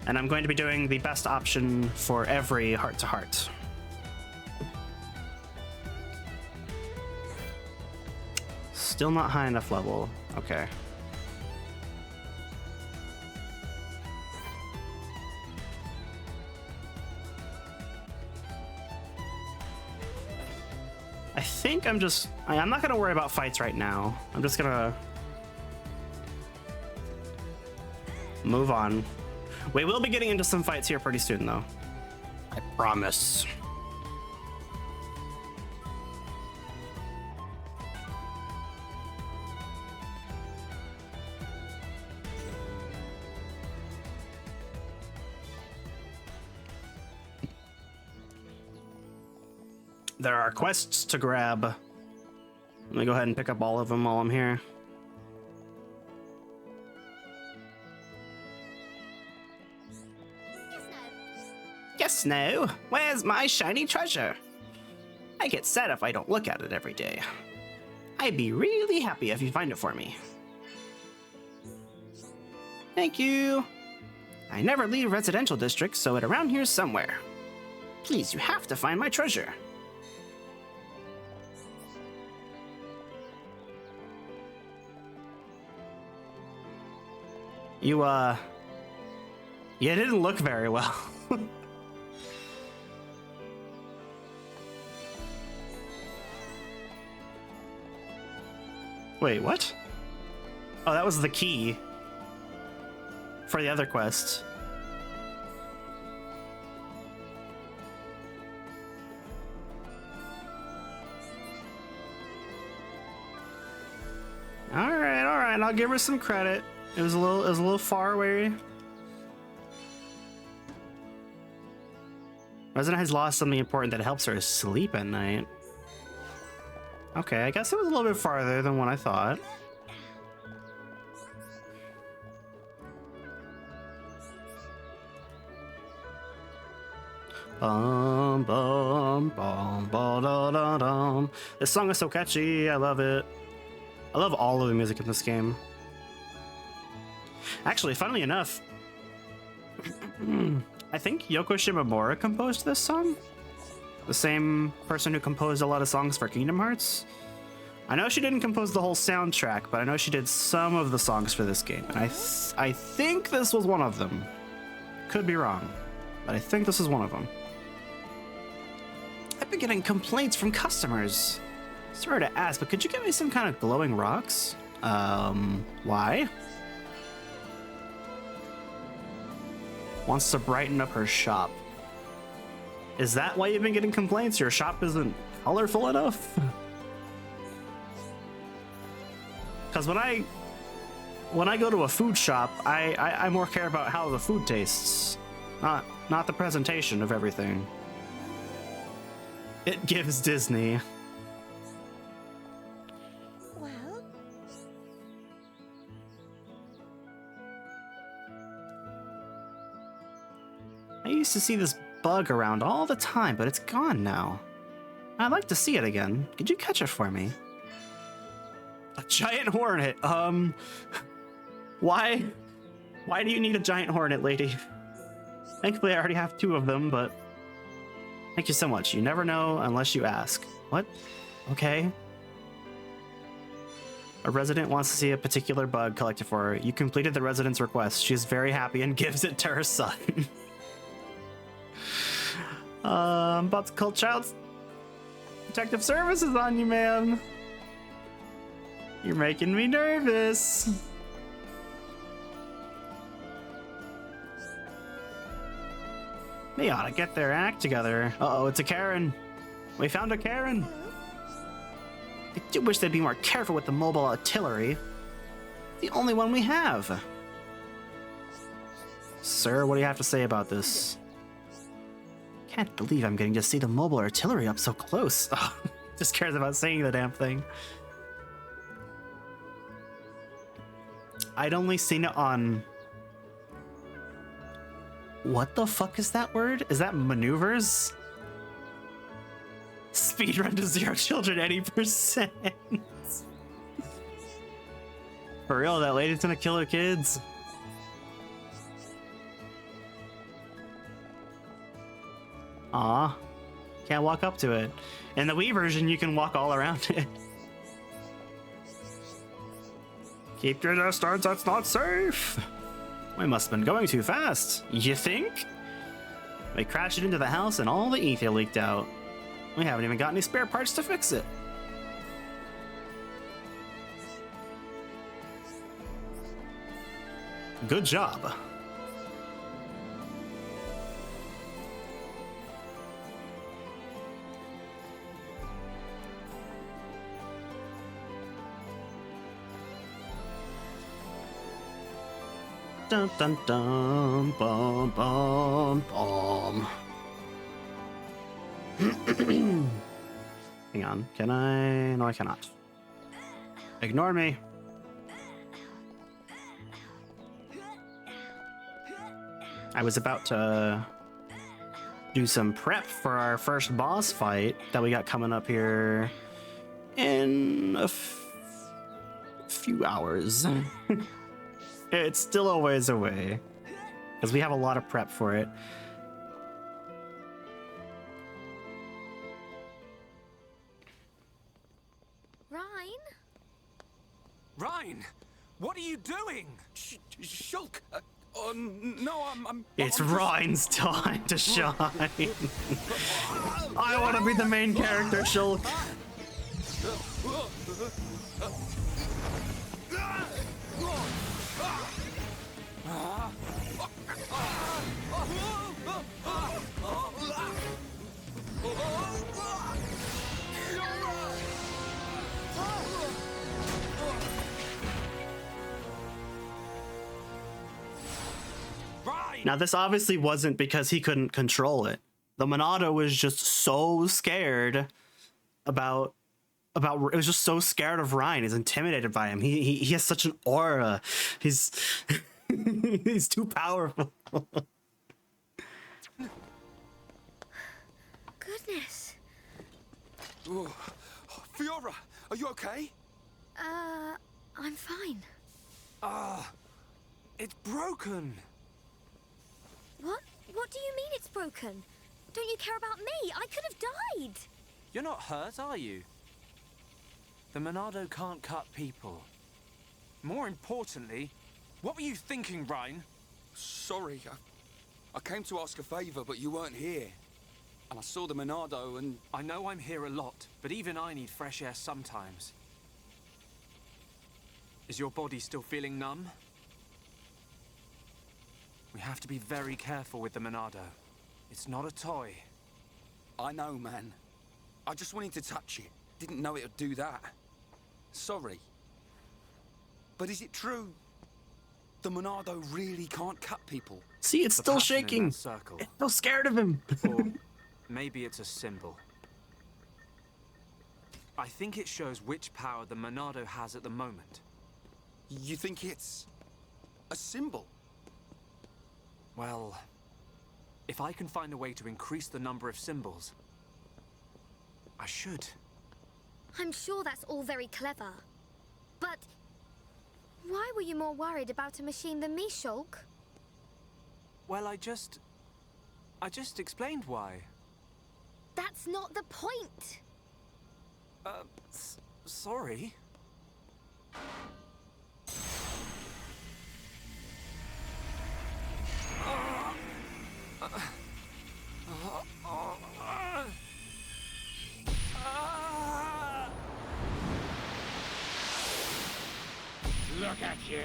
J: And I'm going to be doing the best option for every heart-to-heart. Still not high enough level. Okay. I think I'm not gonna worry about fights right now. I'm just gonna move on. We will be getting into some fights here pretty soon, though. I promise. There are quests to grab. Let me go ahead and pick up all of them while I'm here. Yes, no. Where's my shiny treasure? I get sad if I don't look at it every day. I'd be really happy if you find it for me. Thank you. I never leave residential districts, so it's around here somewhere. Please, you have to find my treasure. You didn't look very well. Wait, what? Oh, that was the key for the other quest. All right, I'll give her some credit. It was a little far away. Resident has lost something important that helps her sleep at night. Okay, I guess it was a little bit farther than what I thought. Bum bum bum ba da da dum. This song is so catchy. I love it. I love all of the music in this game. Actually, funnily enough, I think Yoko Shimomura composed this song. The same person who composed a lot of songs for Kingdom Hearts. I know she didn't compose the whole soundtrack, but I know she did some of the songs for this game. And I think this was one of them. Could be wrong, but I think this is one of them. I've been getting complaints from customers. Sorry to ask, but could you get me some kind of glowing rocks? Why? Wants to brighten up her shop. Is that why you've been getting complaints? Your shop isn't colorful enough? Because when I go to a food shop, I more care about how the food tastes, not the presentation of everything. It gives Disney.
H: Well,
J: I used to see this bug around all the time, but it's gone now. I'd like to see it again. Could you catch it for me? A giant hornet. Why? Why do you need a giant hornet, lady? Thankfully, I already have 2 of them, but thank you so much. You never know unless you ask. What? Okay. A resident wants to see a particular bug collected for her. You completed the resident's request. She is very happy and gives it to her son. I'm about to call Child Protective Services on you, man. You're making me nervous. They ought to get their act together. Uh-oh, it's a Karen. We found a Karen. I do wish they'd be more careful with the mobile artillery. The only one we have. Sir, what do you have to say about this? Can't believe I'm getting to see the mobile artillery up so close. Oh, just cares about saying the damn thing. I'd only seen it on... What the fuck is that word? Is that maneuvers? Speedrun to 0 children 80%. For real, that lady's gonna kill her kids. Aw. Can't walk up to it. In the Wii version, you can walk all around it. Keep your distance, that's not safe. We must have been going too fast. You think? We crashed it into the house and all the ether leaked out. We haven't even got any spare parts to fix it. Good job. Dun dun dun, bum bum bum. Hang on, can I? No, I cannot. Ignore me. I was about to do some prep for our first boss fight that we got coming up here in a few hours. It's still a ways away because we have a lot of prep for it.
G: Ryan, what are you doing?
I: Shulk! No, I'm
J: It's Ryan's time to shine. I want to be the main character, Shulk. Now, this obviously wasn't because he couldn't control it. The Monado was just so scared about it was just so scared of Ryan. He's intimidated by him. He has such an aura. He's he's too powerful.
H: Goodness.
I: Oh, Fiora, are you okay?
H: I'm fine.
G: It's broken.
H: What do you mean it's broken? Don't you care about me? I could have died.
G: You're not hurt, are you? The Monado can't cut people. More importantly, what were you thinking, Ryan?
I: Sorry, I came to ask a favor, but you weren't here. And I saw the Monado and...
G: I know I'm here a lot, but even I need fresh air sometimes. Is your body still feeling numb? We have to be very careful with the Monado. It's not a toy.
I: I know, man. I just wanted to touch it. Didn't know it would do that. Sorry. But is it true? The Monado really can't cut people?
J: See, it's still shaking. It's so scared of him.
G: Or maybe it's a symbol. I think it shows which power the Monado has at the moment.
I: You think it's a symbol?
G: Well, if I can find a way to increase the number of symbols, I should.
H: I'm sure that's all very clever. But why were you more worried about a machine than me, Shulk?
G: Well, I just explained why.
H: That's not the point!
G: Sorry.
C: Look at you,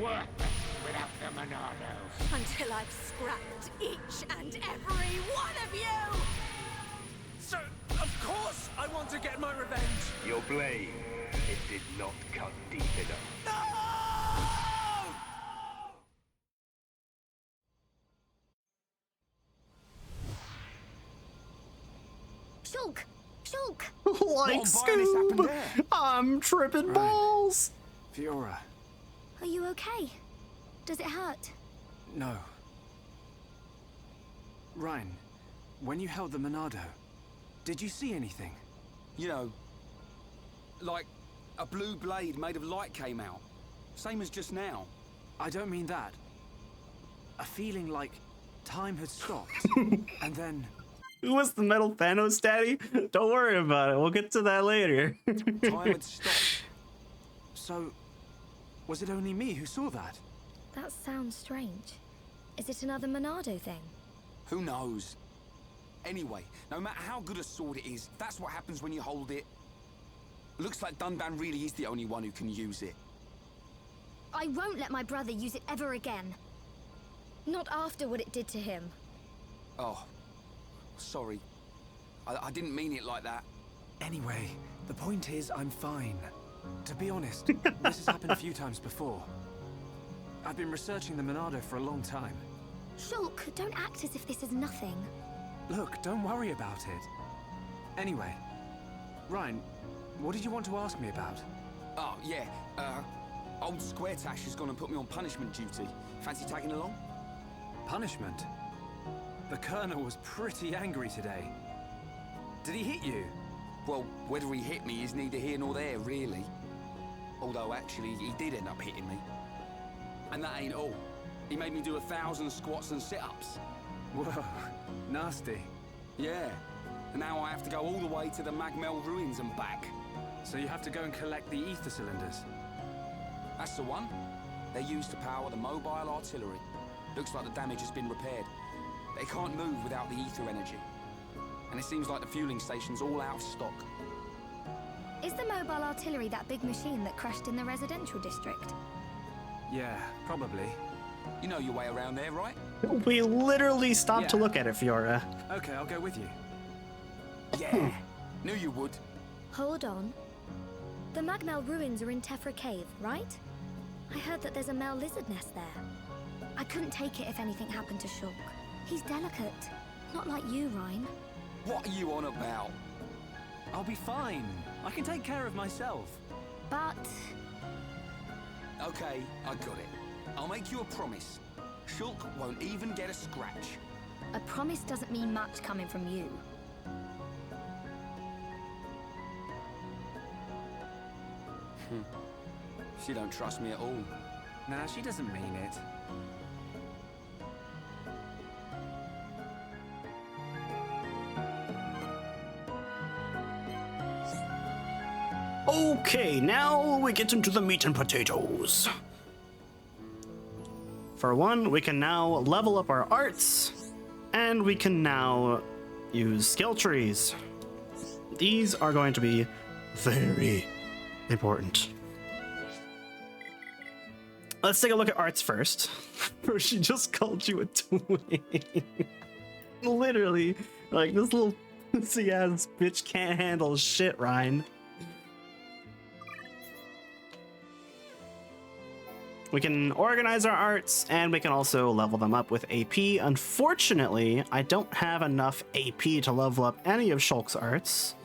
C: worthless without the Monado.
L: Until I've scrapped each and every one of you!
G: So, of course, I want to get my revenge.
M: Your blade, it did not cut deep enough.
H: Shulk! Shulk!
A: Like
G: What violence happened
A: Scoob!
G: there?
A: I'm tripping balls!
G: Fiora.
H: Are you okay? Does it hurt?
G: No. Ryan, when you held the Monado, did you see anything?
I: You know, like a blue blade made of light came out. Same as just now.
G: I don't mean that. A feeling like time had stopped. And then...
A: Who was the metal Thanos daddy? Don't worry about it. We'll get to that later.
I: Time had stopped.
G: So, was it only me who saw that?
H: That sounds strange. Is it another Monado thing?
I: Who knows? Anyway, no matter how good a sword it is, that's what happens when you hold it. Looks like Dunban really is the only one who can use it.
H: I won't let my brother use it ever again. Not after what it did to him.
I: Oh, sorry. I didn't mean it like that.
G: Anyway, the point is I'm fine. To be honest, this has happened a few times before. I've been researching the Monado for a long time.
H: Shulk, don't act as if this is nothing.
G: Look, don't worry about it. Anyway, Ryan, what did you want to ask me about?
I: Oh, yeah. Old Square Tash has gone and put me on punishment duty. Fancy tagging along?
G: Punishment? The Colonel was pretty angry today. Did he hit you?
I: Well, whether he hit me is neither here nor there, really. Although, actually, he did end up hitting me. And that ain't all. He made me do 1,000 squats and sit-ups.
G: Whoa, nasty.
I: Yeah. And now I have to go all the way to the Magmel ruins and back.
G: So you have to go and collect the ether cylinders?
I: That's the one. They're used to power the mobile artillery. Looks like the damage has been repaired. They can't move without the ether energy. And it seems like the fueling station's all out of stock.
H: Is the mobile artillery that big machine that crashed in the residential district?
G: Yeah, probably.
I: You know your way around there, right?
A: We literally stopped to
G: Yeah.
A: look at it, Fiora.
G: Okay, I'll go with you.
I: Yeah. Knew you would.
H: Hold on. The Magmel ruins are in Tephra Cave, right? I heard that there's a Mel lizard nest there. I couldn't take it if anything happened to Shulk. He's delicate. Not like you, Ryan.
I: What are you on about?
G: I'll be fine. I can take care of myself.
H: But...
I: Okay, I got it. I'll make you a promise. Shulk won't even get a scratch.
H: a promise doesn't mean much coming from you.
I: She don't trust me at all.
G: Nah, she doesn't mean it.
A: Okay, now we get into the meat and potatoes. For one, we can now level up our arts, and we can now use skill trees. These are going to be very important. Let's take a look at arts first. She just called you a twin. Literally, like this little pussy ass bitch can't handle shit, Ryan. We can organize our arts, and we can also level them up with AP. Unfortunately, I don't have enough AP to level up any of Shulk's arts.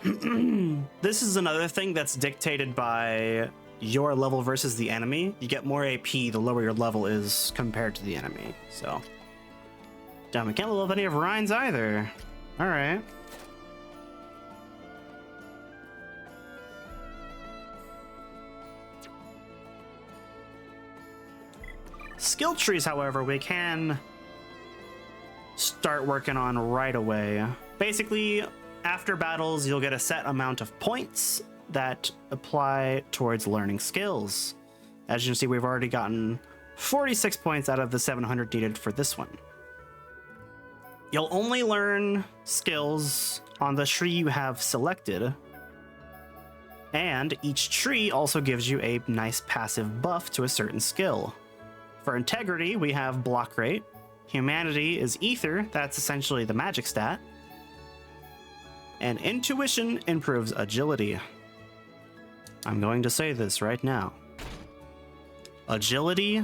A: This is another thing that's dictated by your level versus the enemy. You get more AP the lower your level is compared to the enemy. So, damn, we can't level up any of Ryan's either. All right.
J: skill trees, however, we can start working on right away. Basically, after battles, you'll get a set amount of points that apply towards learning skills. As you can see, we've already gotten 46 points out of the 700 needed for this one. You'll only learn skills on the tree you have selected, and each tree also gives you a nice passive buff to a certain skill. For integrity, we have block rate. Humanity is ether, that's essentially the magic stat. And intuition improves agility. I'm going to say this right now. Agility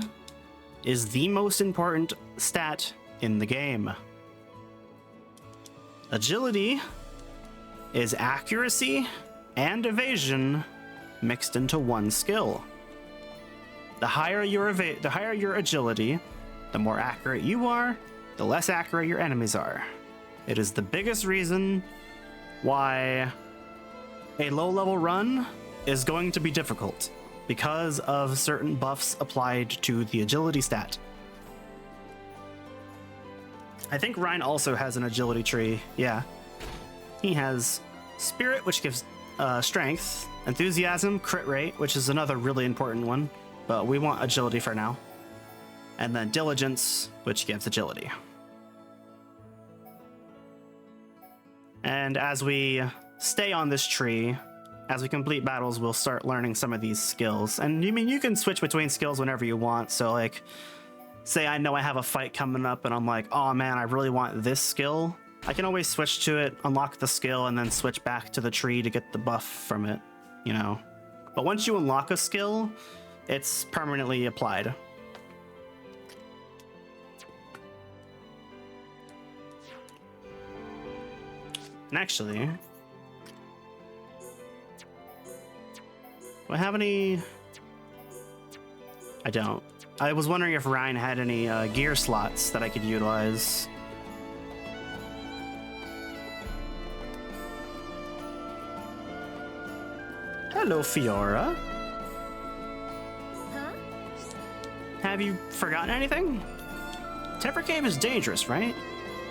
J: is the most important stat in the game. Agility is accuracy and evasion mixed into one skill. The higher your agility, the more accurate you are, the less accurate your enemies are. It is the biggest reason why a low-level run is going to be difficult, because of certain buffs applied to the agility stat. I think Ryan also has an agility tree. Yeah. He has spirit, which gives strength, enthusiasm, crit rate, which is another really important one, but we want agility for now. And then diligence, which gives agility. And as we stay on this tree, as we complete battles, we'll start learning some of these skills. And you can switch between skills whenever you want. So like, say I know I have a fight coming up and I'm like, oh man, I really want this skill. I can always switch to it, unlock the skill, and then switch back to the tree to get the buff from it, you know. But once you unlock a skill, it's permanently applied. And actually, do I have any? I don't. I was wondering if Ryan had any gear slots that I could utilize. Hello, Fiora.
H: Huh?
J: Have you forgotten anything? Temper Cave is dangerous, right?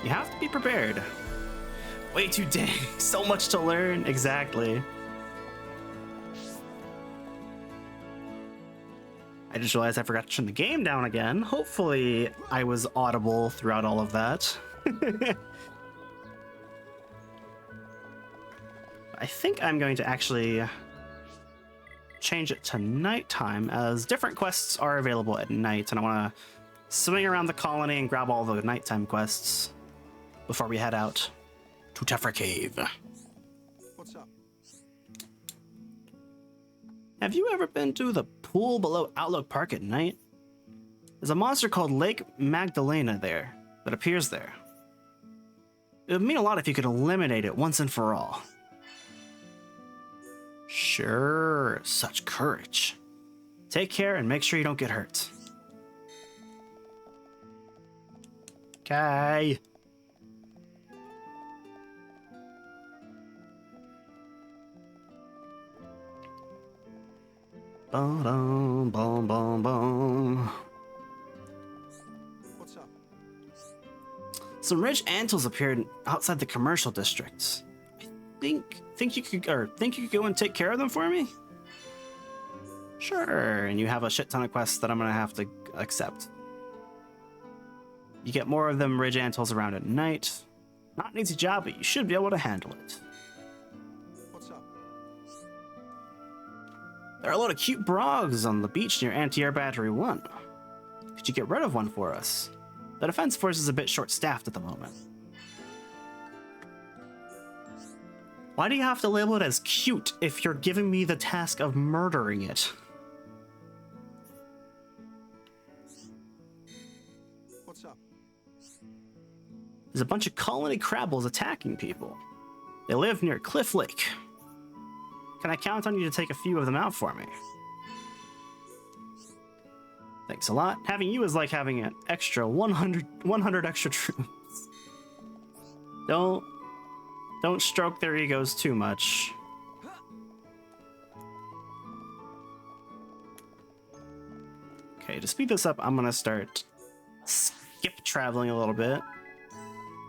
J: You have to be prepared. Way too dang. So much to learn. Exactly. I just realized I forgot to turn the game down again. Hopefully I was audible throughout all of that. I think I'm going to actually change it to nighttime, as different quests are available at night, and I want to swing around the colony and grab all the nighttime quests before we head out to Tephra Cave.
I: What's up?
J: Have you ever been to the pool below Outlook Park at night? There's a monster called Lake Magdalena there that appears there. It would mean a lot if you could eliminate it once and for all. Sure, such courage. Take care and make sure you don't get hurt. Okay. Boom, boom, boom, boom.
I: What's up?
J: Some rich antles appeared outside the commercial districts. I think you could go and take care of them for me? Sure, and you have a shit ton of quests that I'm gonna have to accept. You get more of them ridge antles around at night. Not an easy job, but you should be able to handle it.
I: What's up?
J: There are a lot of cute brogs on the beach near Anti-Air Battery 1. Could you get rid of one for us? The defense force is a bit short-staffed at the moment. Why do you have to label it as cute if you're giving me the task of murdering it?
I: What's up?
J: There's a bunch of colony crabbles attacking people. They live near Cliff Lake. Can I count on you to take a few of them out for me? Thanks a lot. Having you is like having an extra 100 extra troops. Don't stroke their egos too much. Okay, to speed this up, I'm gonna start skip traveling a little bit.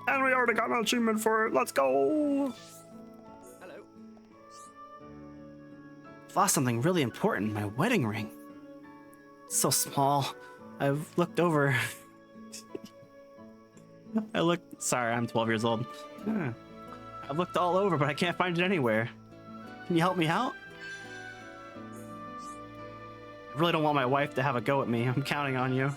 J: And we already got an achievement for it. Let's go.
B: Hello.
J: I've lost something really important, my wedding ring. It's so small. I've looked over. Sorry, I'm 12 years old. I've looked all over, but I can't find it anywhere. Can you help me out? I really don't want my wife to have a go at me. I'm counting on you.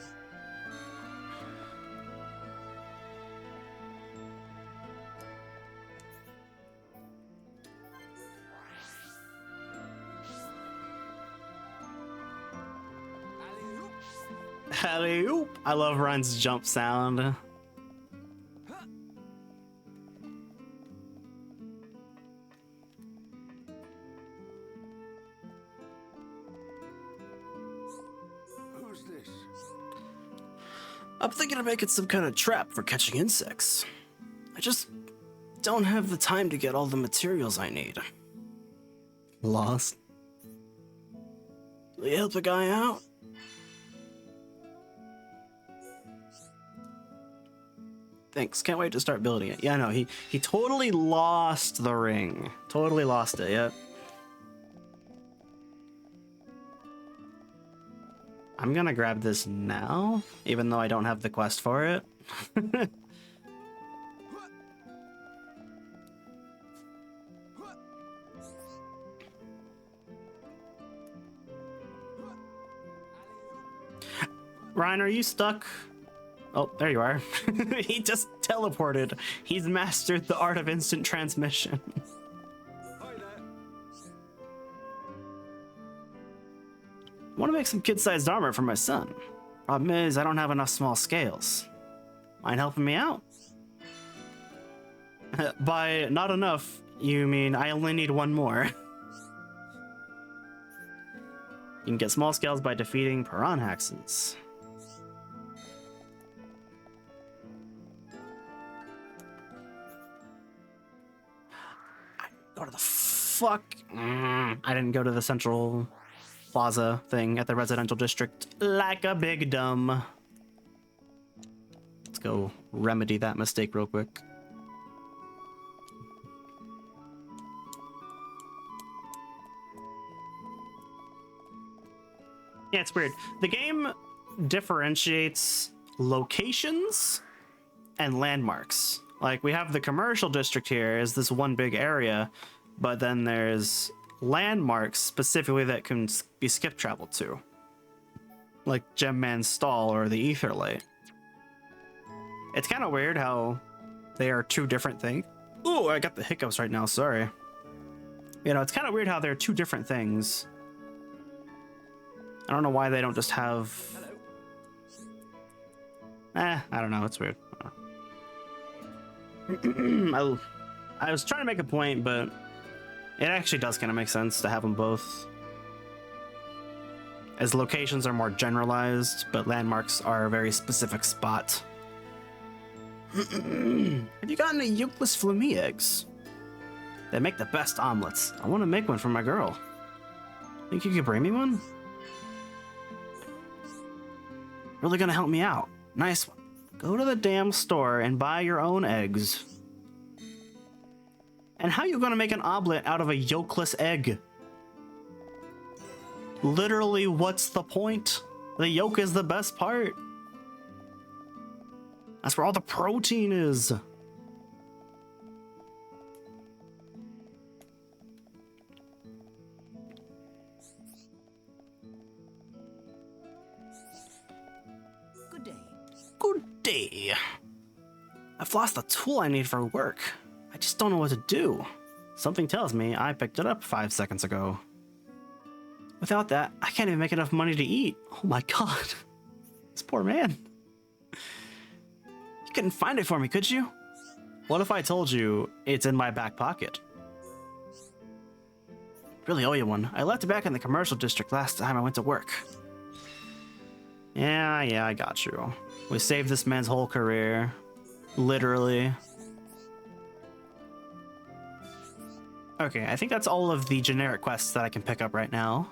J: Alley-oop. I love Ryan's jump sound.
I: Who's this?
J: I'm thinking of making some kind of trap for catching insects. I just don't have the time to get all the materials I need. Lost. Will you help a guy out? Thanks. Can't wait to start building it. Yeah, no, he totally lost the ring. Totally lost it, yep. I'm gonna grab this now, even though I don't have the quest for it. Ryan, are you stuck? Oh, there you are. He just teleported. He's mastered the art of instant transmission. I want to make some kid-sized armor for my son. Problem is, I don't have enough small scales. Mind helping me out? By not enough, you mean I only need one more. You can get small scales by defeating Piranhaxes. Go to the fuck. I didn't go to the central plaza thing at the residential district like a big dumb. Let's go remedy that mistake real quick. Yeah, it's weird. The game differentiates locations and landmarks. Like, we have the commercial district here is this one big area, but then there's landmarks specifically that can be skip traveled to. Like Gemman's Stall or the Ether Light. It's kind of weird how they are two different things. Ooh, I got the hiccups right now, sorry. You know, it's kind of weird how they're two different things. I don't know why they don't just have... I don't know, it's weird. I was trying to make a point, but it actually does kind of make sense to have them both. As locations are more generalized, but landmarks are a very specific spot. Have you gotten any yolkless flummy eggs? They make the best omelets. I want to make one for my girl. Think you could bring me one? Really gonna help me out. Nice one. Go to the damn store and buy your own eggs. And how you gonna make an omelet out of a yolkless egg? Literally, what's the point? The yolk is the best part. That's where all the protein is.
F: Good day.
J: Good day. I've lost the tool I need for work. I just don't know what to do. Something tells me I picked it up 5 seconds ago. Without that, I can't even make enough money to eat. Oh my god. This poor man. You couldn't find it for me, could you? What if I told you it's in my back pocket? Really owe you one. I left it back in the commercial district last time I went to work. Yeah, I got you. We saved this man's whole career. Literally. Okay, I think that's all of the generic quests that I can pick up right now.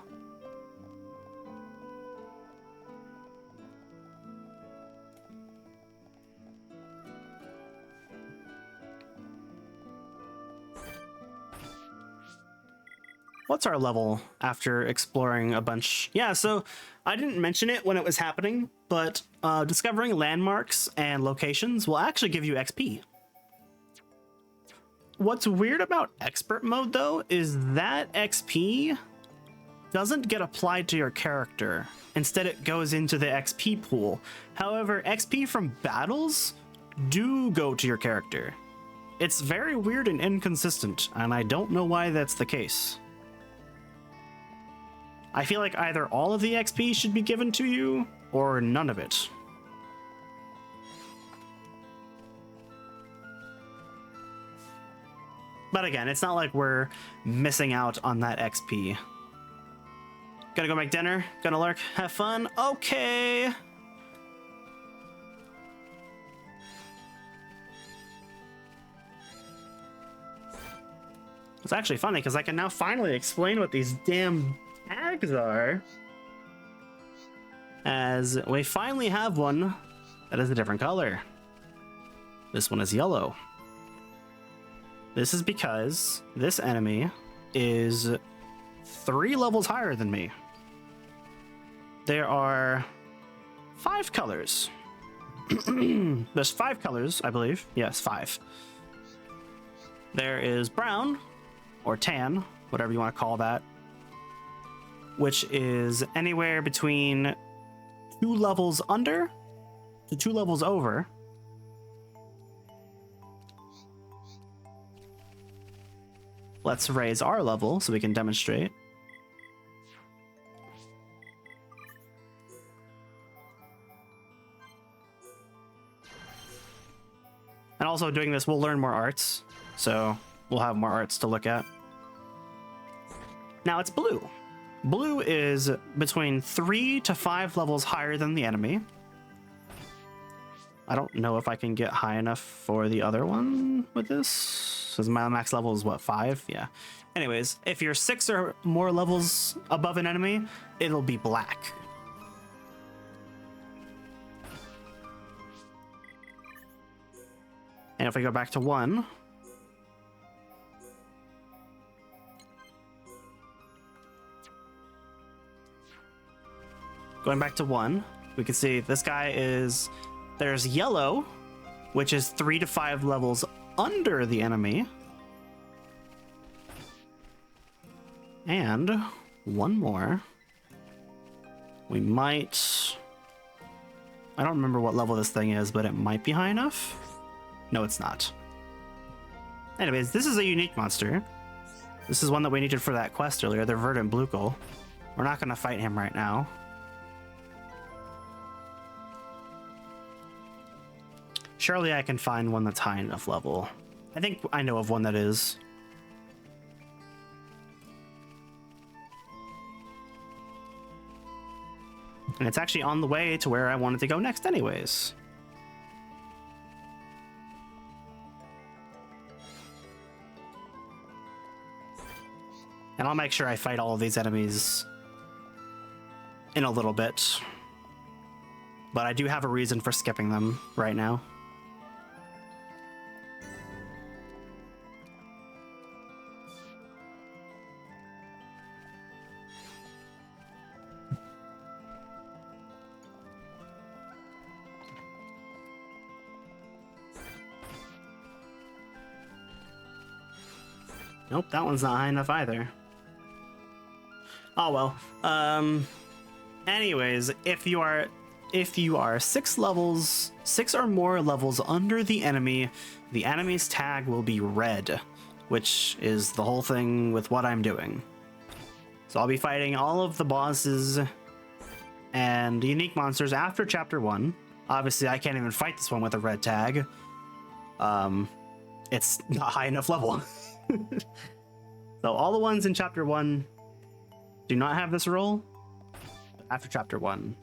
J: what's our level after exploring a bunch? Yeah, so I didn't mention it when it was happening, but discovering landmarks and locations will actually give you XP. What's weird about expert mode though is that XP doesn't get applied to your character. Instead, it goes into the XP pool. However, XP from battles do go to your character. It's very weird and inconsistent, and I don't know why that's the case. I feel like either all of the XP should be given to you, or none of it. But again, it's not like we're missing out on that XP. Gonna go make dinner, gonna lurk, have fun, okay. It's actually funny because I can now finally explain what these damn tags are, as we finally have one that is a different color. This one is yellow. This is because this enemy is 3 levels higher than me. There are 5 colors. There's 5 colors, I believe. Yes, 5. There is brown, or tan, whatever you want to call that, which is anywhere between 2 levels under to 2 levels over. Let's raise our level so we can demonstrate. And also doing this, we'll learn more arts, so we'll have more arts to look at. Now it's blue. Blue is between 3 to 5 levels higher than the enemy. I don't know if I can get high enough for the other one with this. Because my max level is what, 5? Yeah. Anyways, if you're 6 or more levels above an enemy, it'll be black. And if we go back to 1, going back to 1, we can see this guy is, there's yellow, which is 3 to 5 levels under the enemy. And one more. We might, I don't remember what level this thing is, but it might be high enough. No, it's not. Anyways, this is a unique monster. This is one that we needed for that quest earlier, the Verdant Bluegill. We're not going to fight him right now. Surely I can find one that's high enough level. I think I know of one that is. And it's actually on the way to where I wanted to go next anyways. And I'll make sure I fight all of these enemies in a little bit. But I do have a reason for skipping them right now. Nope, that one's not high enough either. Oh well. Anyways, if you are 6 or more levels under the enemy's tag will be red, which is the whole thing with what I'm doing. So I'll be fighting all of the bosses and unique monsters after chapter 1. Obviously, I can't even fight this one with a red tag. It's not high enough level. So all the ones in chapter 1 do not have this role. After chapter 1,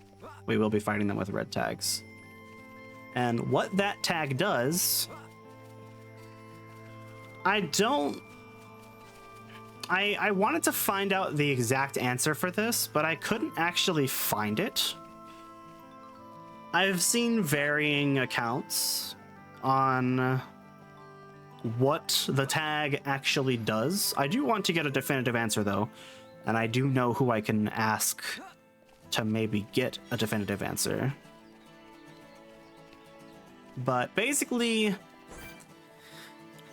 J: we will be fighting them with red tags. And what that tag does, I wanted to find out the exact answer for this, but I couldn't actually find it. I've seen varying accounts on what the tag actually does. I do want to get a definitive answer though, and I do know who I can ask to maybe get a definitive answer. But basically,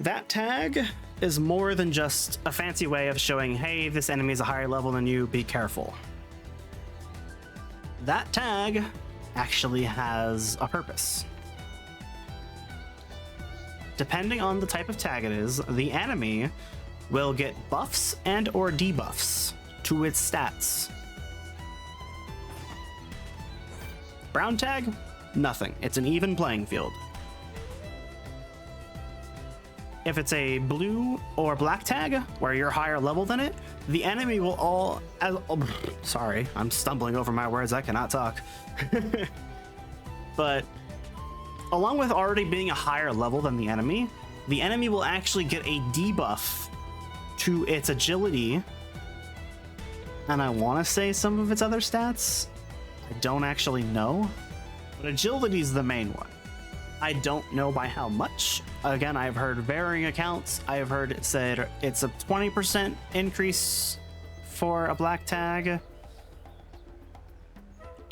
J: that tag is more than just a fancy way of showing, hey, this enemy is a higher level than you, be careful. That tag actually has a purpose. Depending on the type of tag it is, the enemy will get buffs and or debuffs to its stats. Brown tag, nothing. It's an even playing field. If it's a blue or black tag, where you're higher level than it, the enemy will all... sorry, I'm stumbling over my words, I cannot talk. But along with already being a higher level than the enemy will actually get a debuff to its agility. And I want to say some of its other stats. I don't actually know. But agility is the main one. I don't know by how much. Again, I've heard varying accounts. I've heard it said it's a 20% increase for a black tag.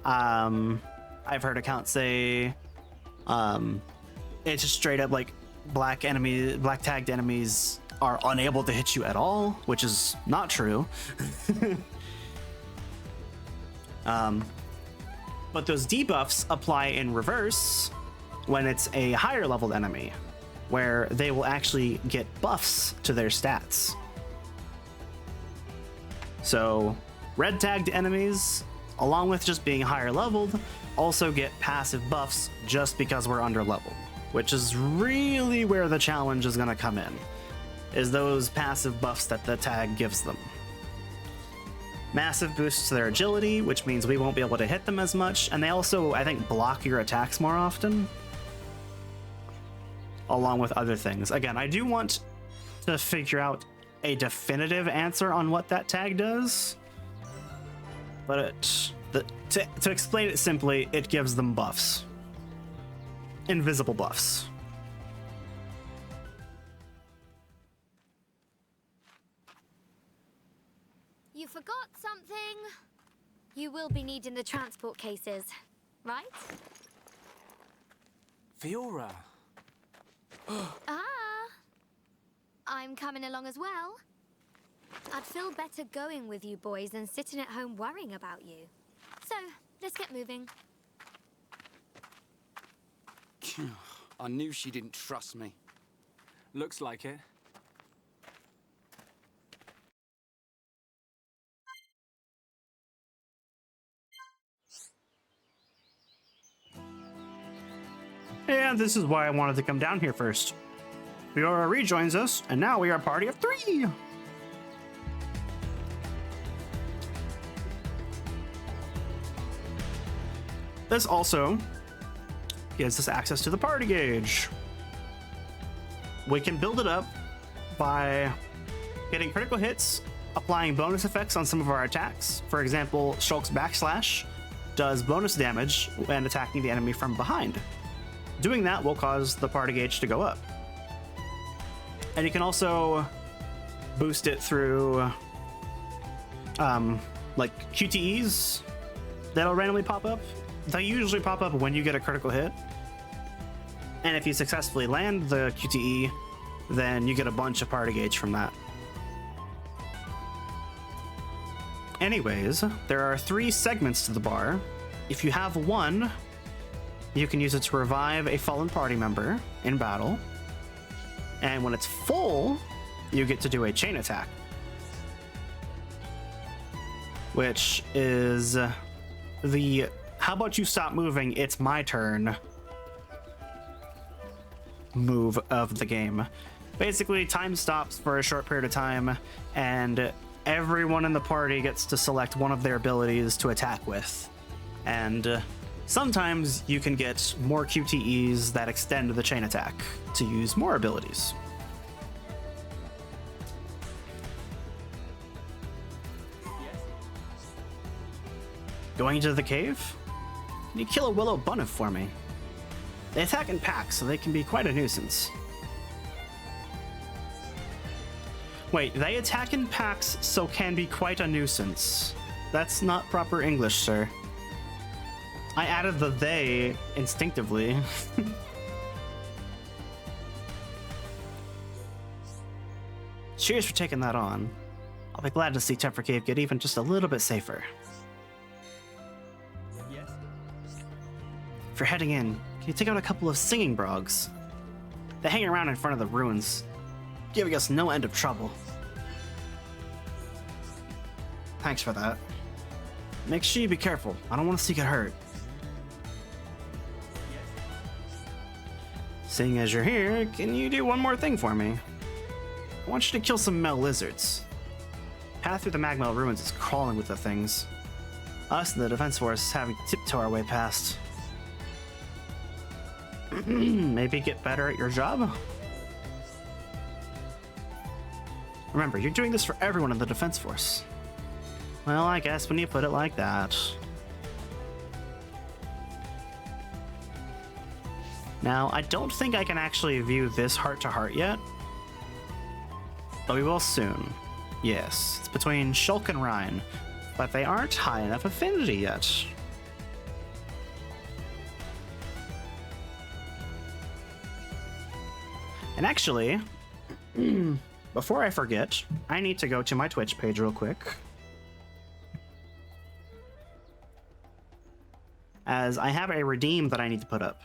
J: I've heard accounts say it's just straight up like black tagged enemies are unable to hit you at all, which is not true. But those debuffs apply in reverse when it's a higher leveled enemy, where they will actually get buffs to their stats. So red tagged enemies, along with just being higher leveled, also get passive buffs just because we're under leveled, which is really where the challenge is going to come in, is those passive buffs that the tag gives them. Massive boosts to their agility, which means we won't be able to hit them as much, and they also, I think, block your attacks more often, along with other things. Again, I do want to figure out a definitive answer on what that tag does, but to explain it simply, it gives them buffs. Invisible buffs.
H: You forgot something. You will be needing the transport cases, right?
G: Fiora.
H: I'm coming along as well. I'd feel better going with you boys than sitting at home worrying about you. So, let's get moving.
I: I knew she didn't trust me.
G: Looks like it.
J: And this is why I wanted to come down here first. Fiora rejoins us, and now we are a party of 3! This also gives us access to the party gauge. We can build it up by getting critical hits, applying bonus effects on some of our attacks. For example, Shulk's Backslash does bonus damage when attacking the enemy from behind. Doing that will cause the party gauge to go up. And you can also boost it through like QTEs that'll randomly pop up. They usually pop up when you get a critical hit. And if you successfully land the QTE, then you get a bunch of party gauge from that. Anyways, there are 3 segments to the bar. If you have one, you can use it to revive a fallen party member in battle. And when it's full, you get to do a chain attack, which is the how about you stop moving, it's my turn move of the game. Basically, time stops for a short period of time, and everyone in the party gets to select one of their abilities to attack with. And sometimes you can get more QTEs that extend the chain attack to use more abilities. Going into the cave? Can you kill a willow bunniff for me? They attack in packs, so they can be quite a nuisance. Wait, they attack in packs, so can be quite a nuisance. That's not proper English, sir. I added the they instinctively. Cheers for taking that on. I'll be glad to see Tefra Cave get even just a little bit safer.
N: Yes.
J: If you're heading in, can you take out a couple of singing brogs? They hang around in front of the ruins, giving us no end of trouble. Thanks for that. Make sure you be careful. I don't want to see you get hurt. Seeing as you're here, can you do one more thing for me? I want you to kill some Mel lizards. Path through the Magmel ruins is crawling with the things. Us and the defense force having to tiptoe our way past. Maybe get better at your job? Remember, you're doing this for everyone in the defense force. Well, I guess when you put it like that. Now, I don't think I can actually view this heart-to-heart yet, but we will soon. Yes, it's between Shulk and Rhine, but they aren't high enough affinity yet. And actually, before I forget, I need to go to my Twitch page real quick, as I have a redeem that I need to put up.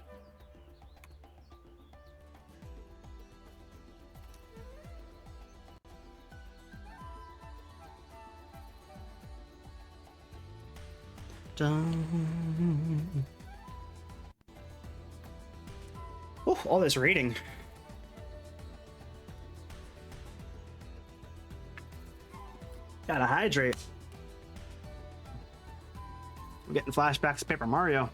J: Dun. Oh, all this reading. Gotta hydrate. I'm getting flashbacks to Paper Mario.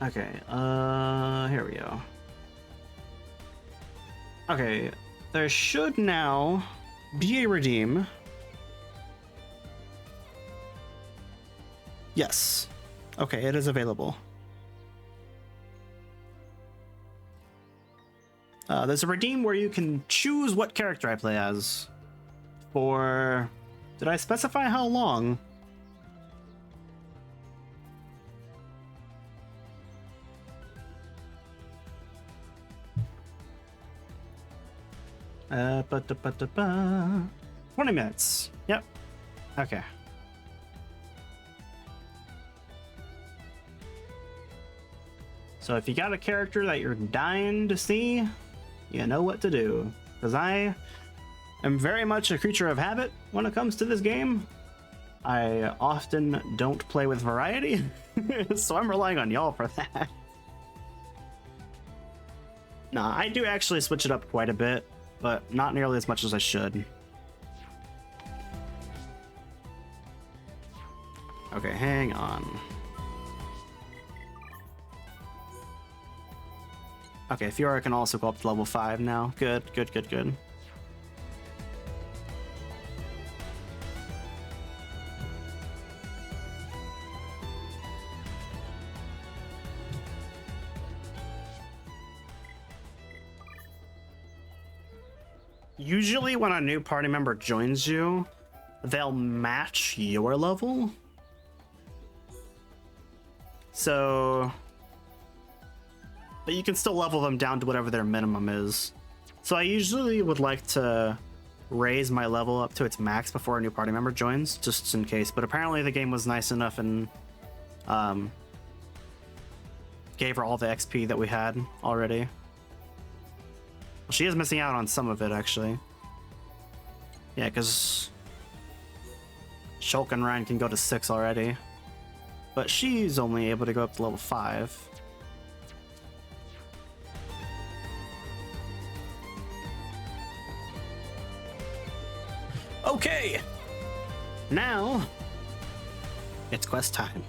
J: Okay, here we go. Okay, there should now be a redeem. Yes. Okay, it is available. There's a redeem where you can choose what character I play as. For... Did I specify how long? Ba-da-ba-da-ba. 20 minutes. Yep. Okay. So if you got a character that you're dying to see, you know what to do. Because I am very much a creature of habit when it comes to this game. I often don't play with variety, so I'm relying on y'all for that. Nah, I do actually switch it up quite a bit, but not nearly as much as I should. Okay, hang on. Okay, Fiora can also go up to level 5 now. Good, good, good, good. Usually when a new party member joins you, they'll match your level. So... But you can still level them down to whatever their minimum is. So I usually would like to raise my level up to its max before a new party member joins, just in case. But apparently the game was nice enough and gave her all the XP that we had already. Well, she is missing out on some of it, actually. Yeah, because Shulk and Ryan can go to 6 already. But she's only able to go up to level 5. Okay! Now, it's quest time.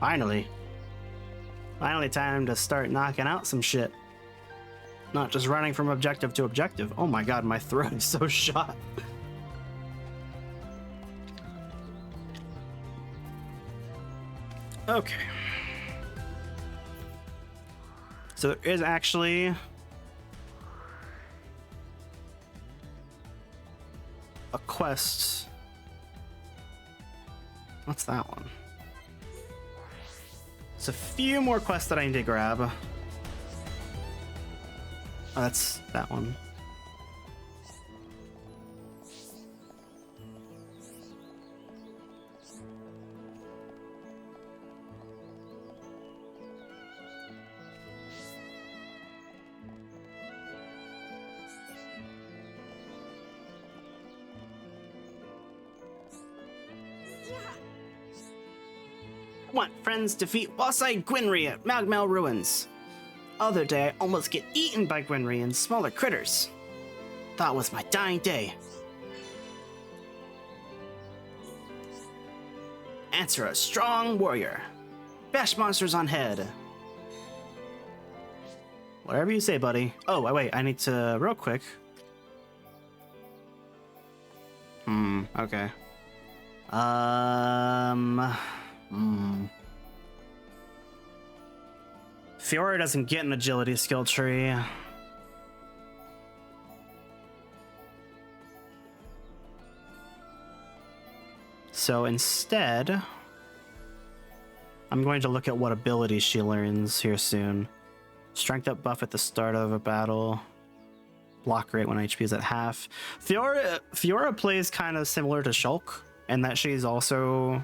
J: Finally. Finally time to start knocking out some shit. Not just running from objective to objective. Oh my god, my throat is so shot. Okay.
A: So there is actually a quest. What's that one? It's a few more quests that I need to grab. Oh, that's that one. Want friends defeat Wasai Gwynri at Magmel Ruins. Other day I almost get eaten by Gwynri and smaller critters. That was my dying day. Answer a strong warrior. Bash monsters on head. Whatever you say, buddy. Oh, wait, I need to real quick. Okay. Fiora doesn't get an agility skill tree. So instead, I'm going to look at what abilities she learns here soon. Strength up buff at the start of a battle. Block rate when HP is at half. Fiora plays kind of similar to Shulk in that she's also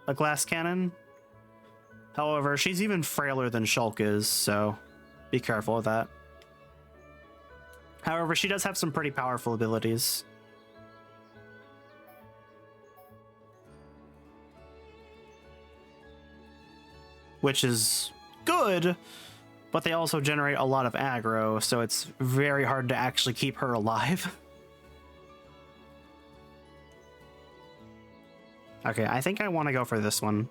A: a glass cannon. However, she's even frailer than Shulk is, so be careful of that. However, she does have some pretty powerful abilities. Which is good, but they also generate a lot of aggro, so it's very hard to actually keep her alive. Okay, I think I want to go for this one.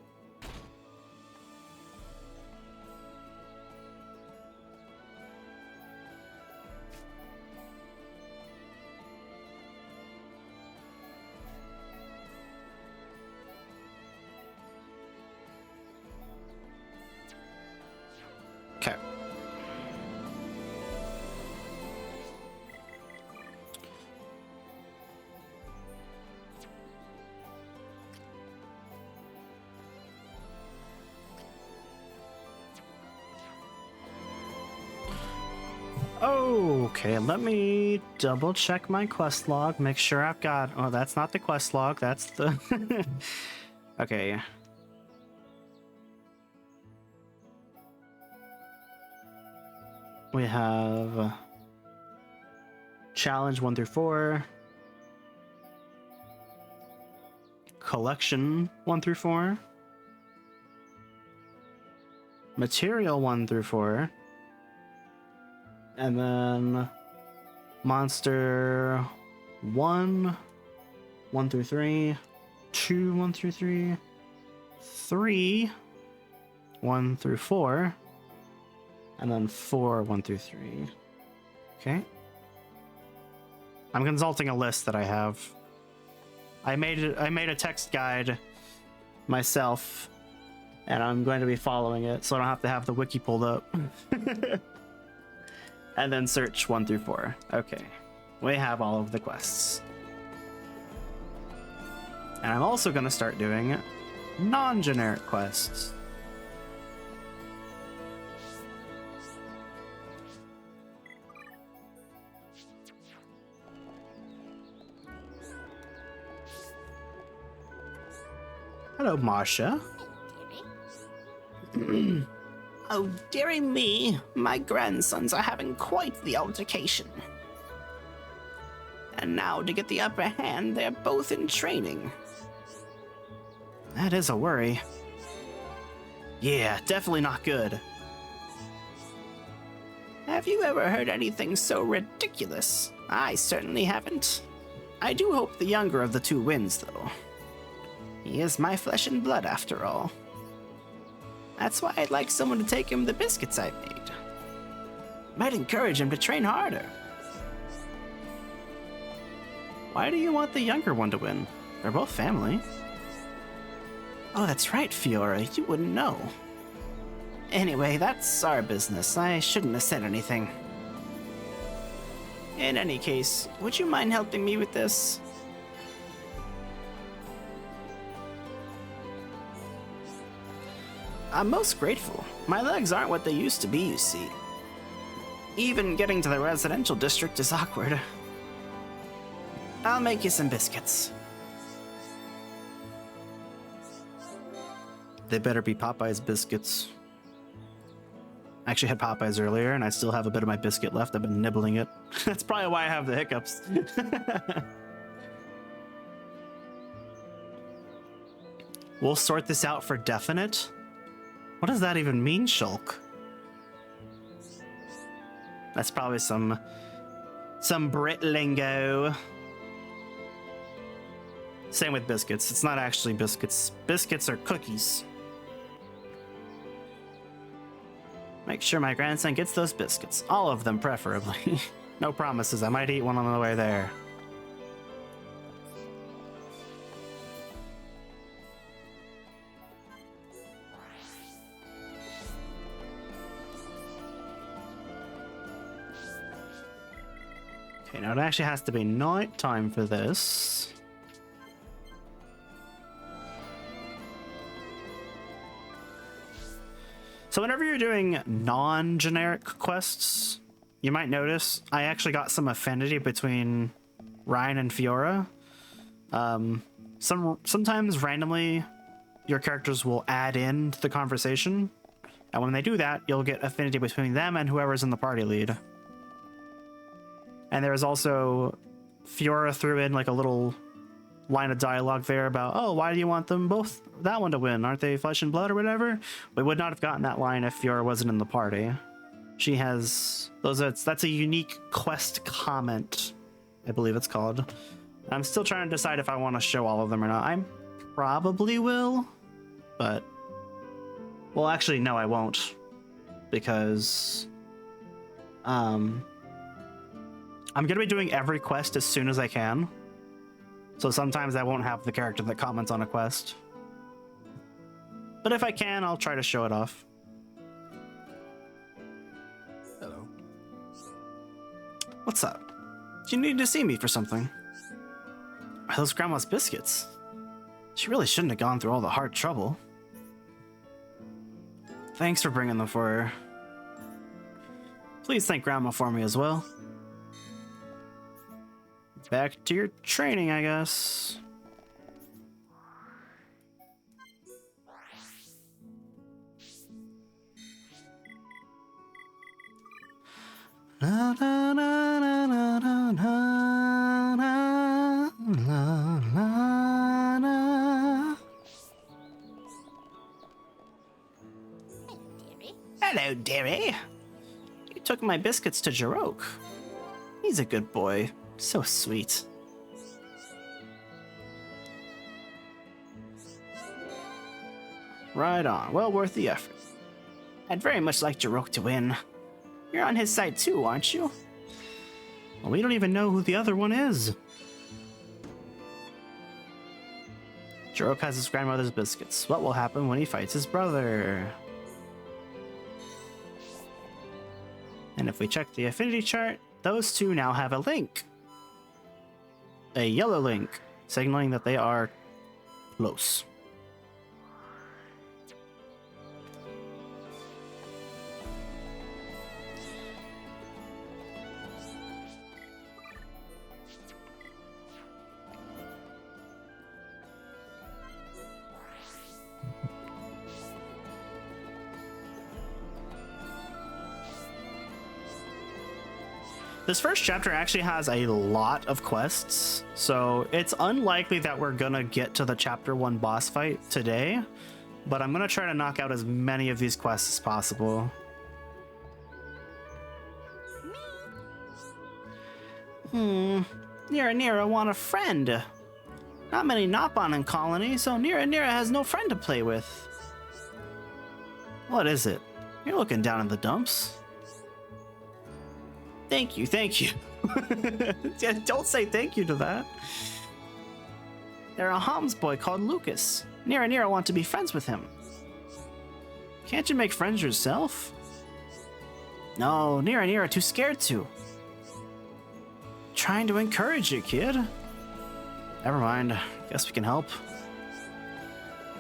A: Okay. Okay, let me double check my quest log, make sure I've got... Oh, that's not the quest log, that's the... Okay. We have challenge 1 through 4, collection 1 through 4, material 1 through 4, and then monster 1 through 3, 2 1 through 3, 3 1 through 4, and then 4 1 through 3. Okay. I'm consulting a list that I have. I made a text guide myself, and I'm going to be following it, so I don't have to have the wiki pulled up. And then search 1 through 4. Okay. We have all of the quests. And I'm also going to start doing non-generic quests. Hello, Marcia. Oh, dearie me, my grandsons are having quite the altercation. And now to get the upper hand, they're both in training. That is a worry. Yeah, definitely not good. Have you ever heard anything so ridiculous? I certainly haven't. I do hope the younger of the two wins, though. He is my flesh and blood, after all. That's why I'd like someone to take him the biscuits I made. Might encourage him to train harder. Why do you want the younger one to win? They're both family. Oh, that's right, Fiora. You wouldn't know.
J: Anyway, that's our business. I shouldn't have said anything. In any case, would you mind helping me with this? I'm most grateful. My legs aren't what they used to be, you see. Even getting to the residential district is awkward. I'll make you some biscuits. They better be Popeye's biscuits. I actually had Popeye's earlier, and I still have a bit of my biscuit left. I've been nibbling it. That's probably why I have the hiccups. We'll sort this out for definite. What does that even mean, Shulk? That's probably some Brit lingo. Same with biscuits. It's not actually biscuits. Biscuits are cookies. Make sure my grandson gets those biscuits. All of them, preferably. No promises. I might eat one on the way there. Okay, now it actually has to be night time for this. So whenever you're doing non-generic quests, you might notice I actually got some affinity between Ryan and Fiora. Sometimes randomly your characters will add in to the conversation, and when they do that, you'll get affinity between them and whoever's in the party lead. And there was also Fiora threw in like a little line of dialogue there about, oh, why do you want them both, that one to win? Aren't they flesh and blood or whatever? We would not have gotten that line if Fiora wasn't in the party. She has those. That's a unique quest comment, I believe it's called. I'm still trying to decide if I want to show all of them or not. I probably will, but well, actually, no, I won't, because I'm gonna be doing every quest as soon as I can. So sometimes I won't have the character that comments on a quest. But if I can, I'll try to show it off.
I: Hello.
J: What's up? Do you need to see me for something? Are those Grandma's biscuits? She really shouldn't have gone through all the hard trouble. Thanks for bringing them for her. Please thank Grandma for me as well. Back to your training, I guess. La, la, la, la, la, la, la, la, la, la. Hello, dearie. You took my biscuits to Jarok. He's a good boy. So sweet. Right on. Well worth the effort. I'd very much like Jarok to win. You're on his side too, aren't you? Well, we don't even know who the other one is. Jarok has his grandmother's biscuits. What will happen when he fights his brother? And if we check the affinity chart, those two now have a link. A yellow link, signaling that they are close. This first chapter actually has a lot of quests, so it's unlikely that we're gonna get to the chapter 1 boss fight today, but I'm gonna try to knock out as many of these quests as possible. Nira want a friend. Not many Nopon in colony, so Nira has no friend to play with. What is it? You're looking down in the dumps. Thank you. Yeah, don't say thank you to that. There's a Homs boy called Lucas. Nira want to be friends with him. Can't you make friends yourself? No, Nira and Nira are too scared to. Trying to encourage you, kid. Never mind. Guess we can help.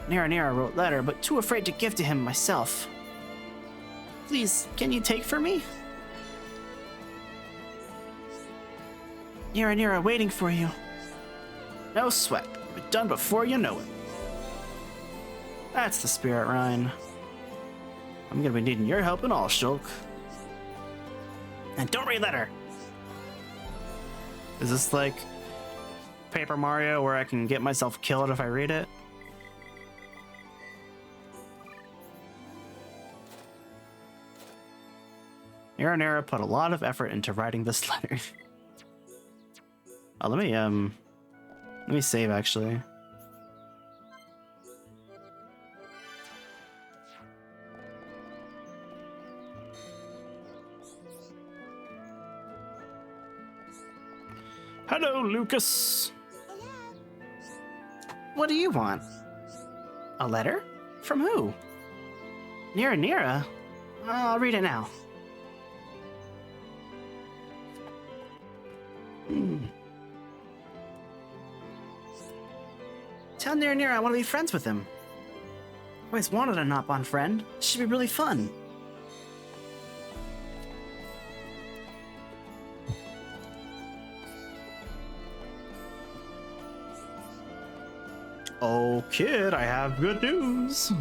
J: Nira Nira wrote letter, but too afraid to give to him myself. Please, can you take for me? Nira Nira waiting for you. No sweat. We'll be done before you know it. That's the spirit, Ryan. I'm gonna be needing your help and all, Shulk. And don't read letter! Is this like Paper Mario where I can get myself killed if I read it? Nira put a lot of effort into writing this letter. Oh, let me save actually. Hello, Lucas. What do you want? A letter? From who? Nira? I'll read it now. Tell Nira I want to be friends with him. Always wanted a Nopon friend. Should be really fun. Oh, kid, I have good news.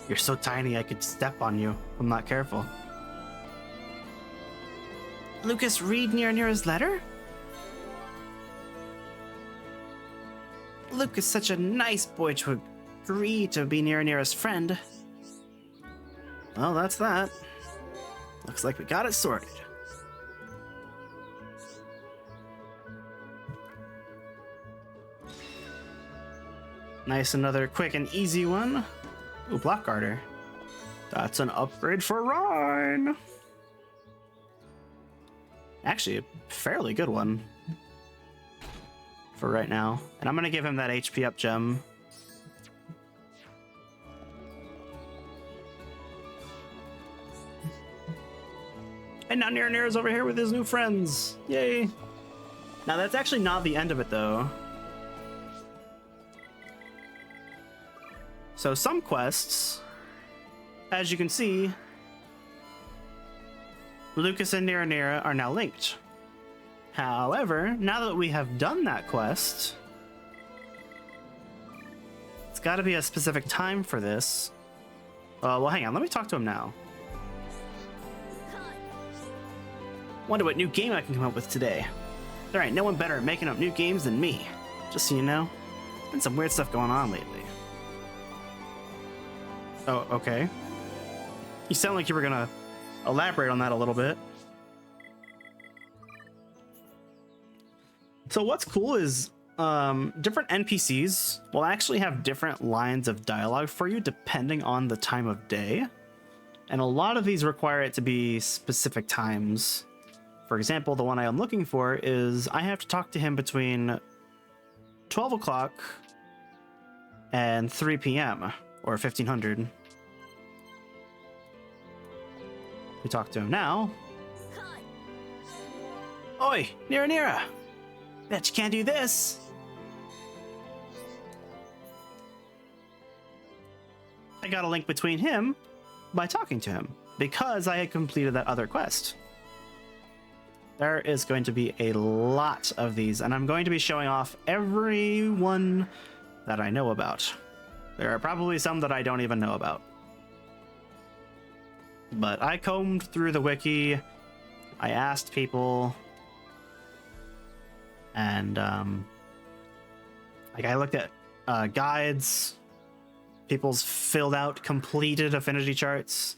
J: You're so tiny I could step on you if I'm not careful. Lucas, read Nira's letter? Luke is such a nice boy to agree to be Nira's friend. Well, that's that. Looks like we got it sorted. Nice, another quick and easy one. Ooh, Block Garter. That's an upgrade for Ryan. Actually, a fairly good one for right now. And I'm gonna give him that HP up gem. And now Nira's over here with his new friends. Yay. Now that's actually not the end of it though. So some quests, as you can see, Lucas and Nira are now linked. However, now that we have done that quest, it's got to be a specific time for this. Well, hang on. Let me talk to him now. Wonder what new game I can come up with today. There ain't no one better at making up new games than me. Just so you know, been some weird stuff going on lately. Oh, okay. You sound like you were gonna elaborate on that a little bit. So what's cool is different NPCs will actually have different lines of dialogue for you depending on the time of day. And a lot of these require it to be specific times. For example, the one I am looking for is I have to talk to him between 12 o'clock and 3 p.m. or 1500. We talk to him now. Oi, Nira! Bet you can't do this. I got a link between him by talking to him because I had completed that other quest. There is going to be a lot of these, and I'm going to be showing off every one that I know about. There are probably some that I don't even know about. But I combed through the wiki, I asked people, and like I looked at guides, people's filled out, completed affinity charts,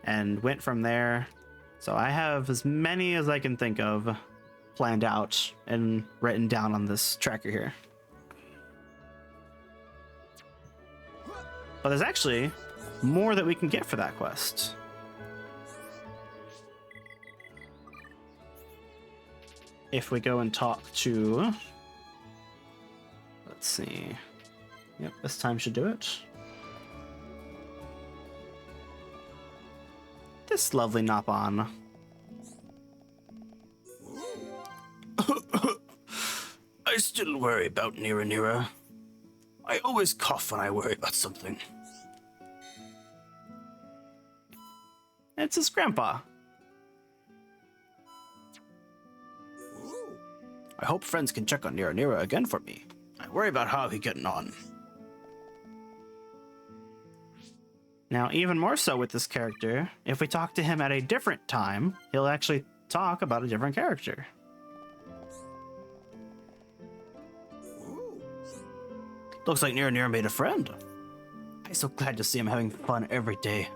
J: and went from there. So I have as many as I can think of planned out and written down on this tracker here. But there's actually more that we can get for that quest. If we go and talk to, let's see. Yep, this time should do it. this lovely Napon? I still worry about Nira. I always cough when I worry about something. It's his grandpa. I hope friends can check on Nira again for me. I worry about how he's getting on. Now, even more so with this character, if we talk to him at a different time, he'll actually talk about a different character. Looks like Nira made a friend. I'm so glad to see him having fun every day.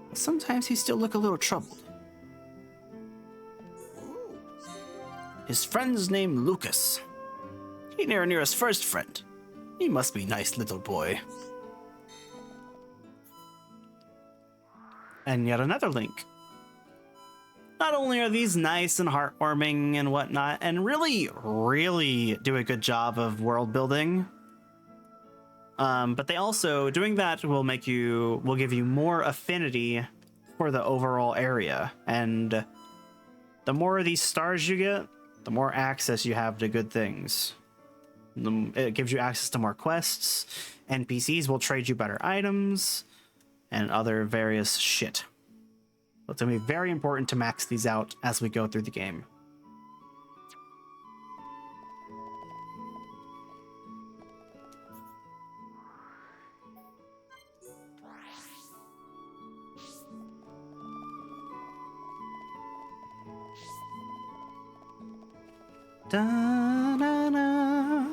J: But sometimes he still look a little troubled. His friend's named Lucas. He Nira's first friend. He must be a nice little boy. And yet another link. Not only are these nice and heartwarming and whatnot, and really do a good job of world building, but they also, doing that will give you more affinity for the overall area. And the more of these stars you get, the more access you have to good things. It gives you access to more quests. NPCs will trade you better items and other various shit. So it's going to be very important to max these out as we go through the game. Da-na-na.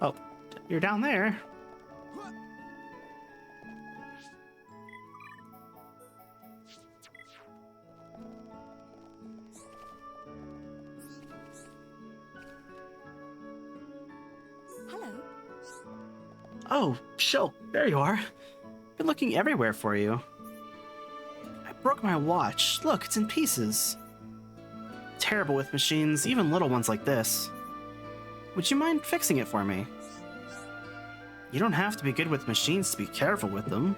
J: Oh, you're down there.
L: Hello.
J: Oh, Shulk, there you are. Been looking everywhere for you. I broke my watch. Look, it's in pieces. Terrible with machines, even little ones like this. Would you mind fixing it for me? You don't have to be good with machines to be careful with them.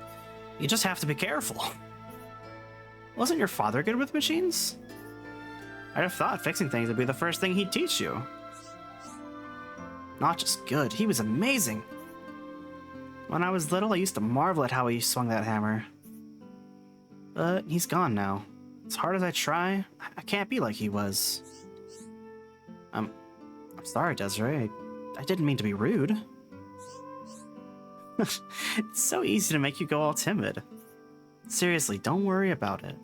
J: You just have to be careful. Wasn't your father good with machines? I'd have thought fixing things would be the first thing he'd teach you. Not just good, he was amazing. When I was little, I used to marvel at how he swung that hammer. But he's gone now. As hard as I try, I can't be like he was. I'm sorry, Desiree. I didn't mean to be rude. It's so easy to make you go all timid. Seriously, don't worry about it.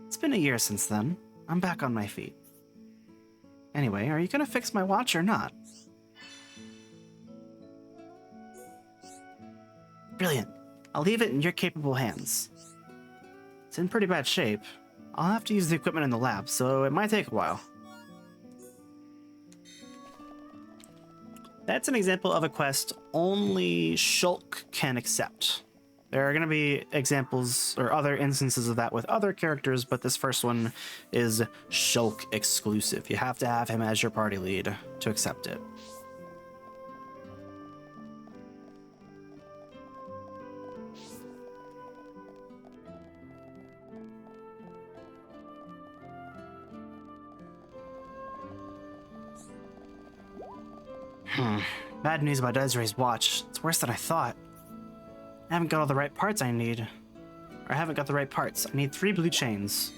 J: It's been a year since then. I'm back on my feet. Anyway, are you gonna fix my watch or not? Brilliant. I'll leave it in your capable hands. It's in pretty bad shape. I'll have to use the equipment in the lab, so it might take a while. That's an example of a quest only Shulk can accept. There are going to be examples or other instances of that with other characters, but this first one is Shulk exclusive. You have to have him as your party lead to accept it. Bad news about Desiree's watch. It's worse than I thought. I haven't got all the right parts I need. Or I haven't got the right parts. I need 3 blue chains.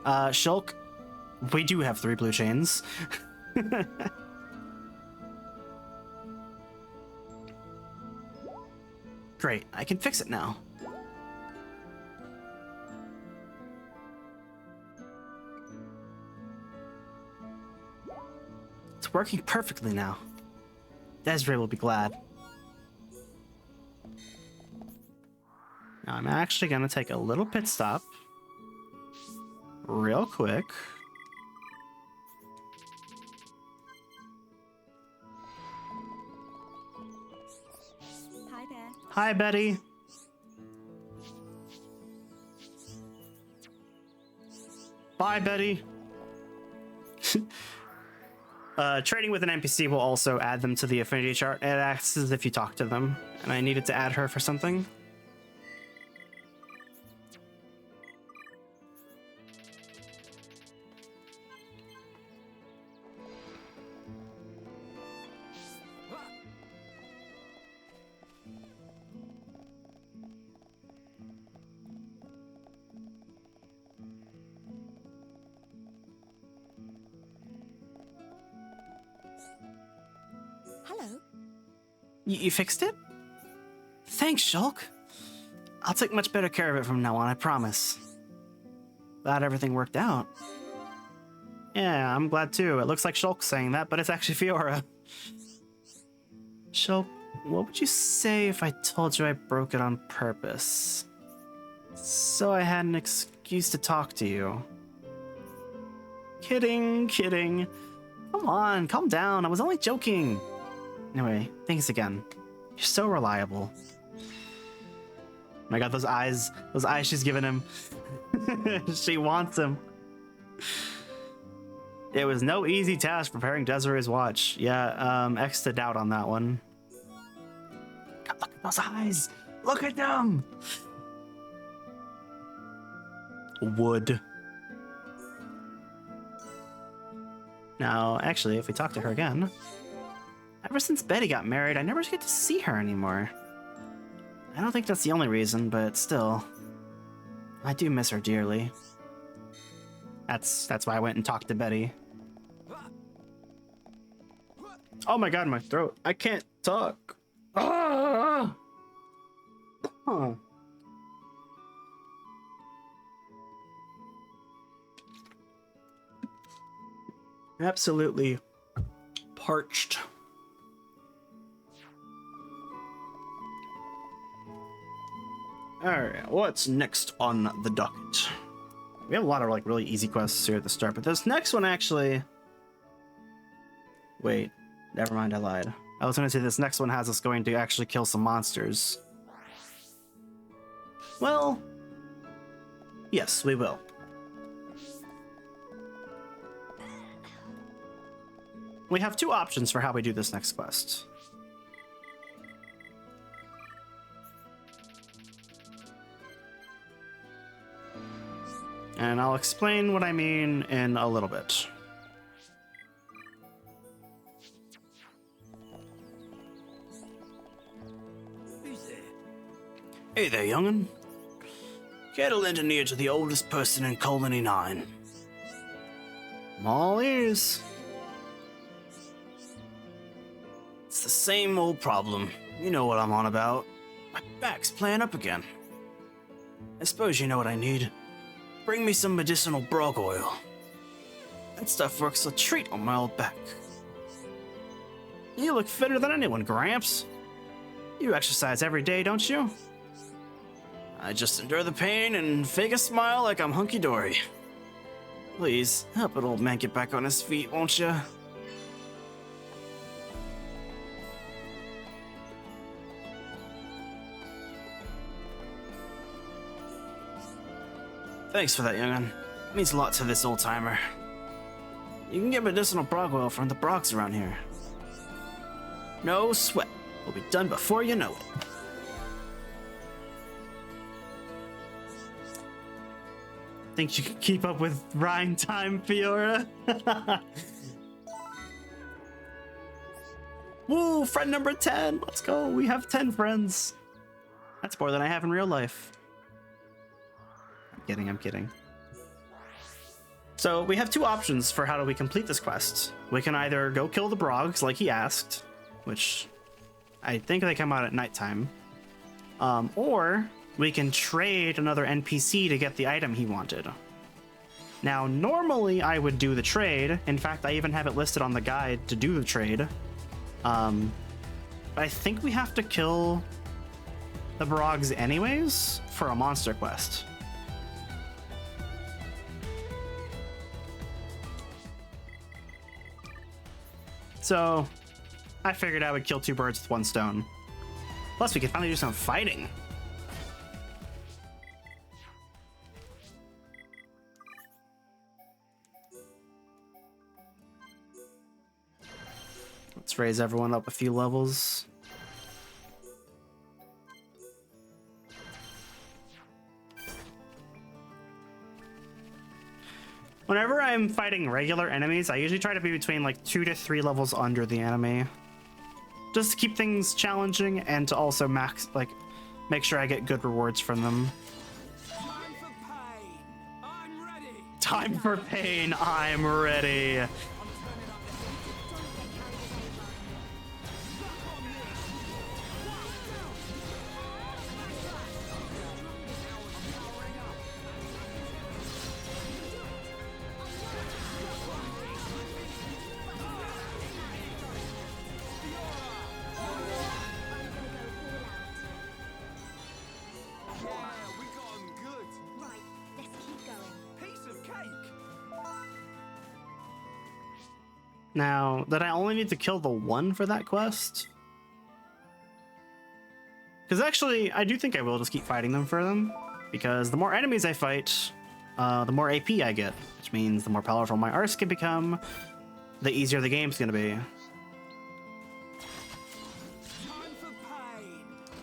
J: Shulk, we do have 3 blue chains. Great, I can fix it now. It's working perfectly now. Desiree will be glad. Now I'm actually gonna take a little pit stop. Real quick.
L: Hi there.
J: Hi, Betty. Bye, Betty. Trading with an NPC will also add them to the affinity chart. It acts as if you talk to them, and I needed to add her for something. You fixed it? Thanks, Shulk. I'll take much better care of it from now on, I promise. Glad everything worked out. Yeah, I'm glad too. It looks like Shulk's saying that, but it's actually Fiora. Shulk, what would you say if I told you I broke it on purpose? So I had an excuse to talk to you. Kidding, kidding. Come on, calm down. I was only joking. Anyway, thanks again. You're so reliable. Oh my god, those eyes she's giving him. She wants him. It was no easy task preparing Desiree's watch. Yeah, X to doubt on that one. God, look at those eyes. Look at them. Wood. Now, actually, if we talk to her again, ever since Betty got married, I never get to see her anymore. I don't think that's the only reason, but still, I do miss her dearly. That's why I went and talked to Betty. Oh my god, my throat. I can't talk. Ah! Huh. Absolutely parched. Alright, what's next on the docket? We have a lot of like really easy quests here at the start, but this next one actually... Wait, never mind, I lied. I was going to say this next one has us going to actually kill some monsters. Well, yes, we will. We have two options for how we do this next quest. And I'll explain what I mean in a little bit.
F: Who's there?
J: Hey there, young'un. Care to lend an ear to the oldest person in Colony 9? I'm all ears. It's the same old problem. You know what I'm on about. My back's playing up again. I suppose you know what I need. Bring me some medicinal brog oil. That stuff works a treat on my old back. You look fitter than anyone, Gramps. You exercise every day, don't you? I just endure the pain and fake a smile like I'm hunky-dory. Please, help an old man get back on his feet, won't you? Thanks for that, young'un. It means a lot to this old-timer. You can get medicinal brog oil from the brogs around here. No sweat. We'll be done before you know it. Think you can keep up with rhyme time, Fiora? Woo, friend number 10. Let's go. We have 10 friends. That's more than I have in real life. I'm kidding. So we have two options for how do we complete this quest. We can either go kill the brogs like he asked, which I think they come out at nighttime, or we can trade another NPC to get the item he wanted. Now, normally I would do the trade. In fact, I even have it listed on the guide to do the trade. But I think we have to kill the brogs anyways for a monster quest. So, I figured I would kill two birds with one stone. Plus, we can finally do some fighting. Let's raise everyone up a few levels. Whenever I'm fighting regular enemies, I usually try to be between like 2 to 3 levels under the enemy. Just to keep things challenging and to also make sure I get good rewards from them. Time for pain, I'm ready.
A: Now, did I only need to kill the one for that quest? Because actually, I do think I will just keep fighting them for them. Because the more enemies I fight, the more AP I get. Which means the more powerful my arts can become, the easier the game's going to be.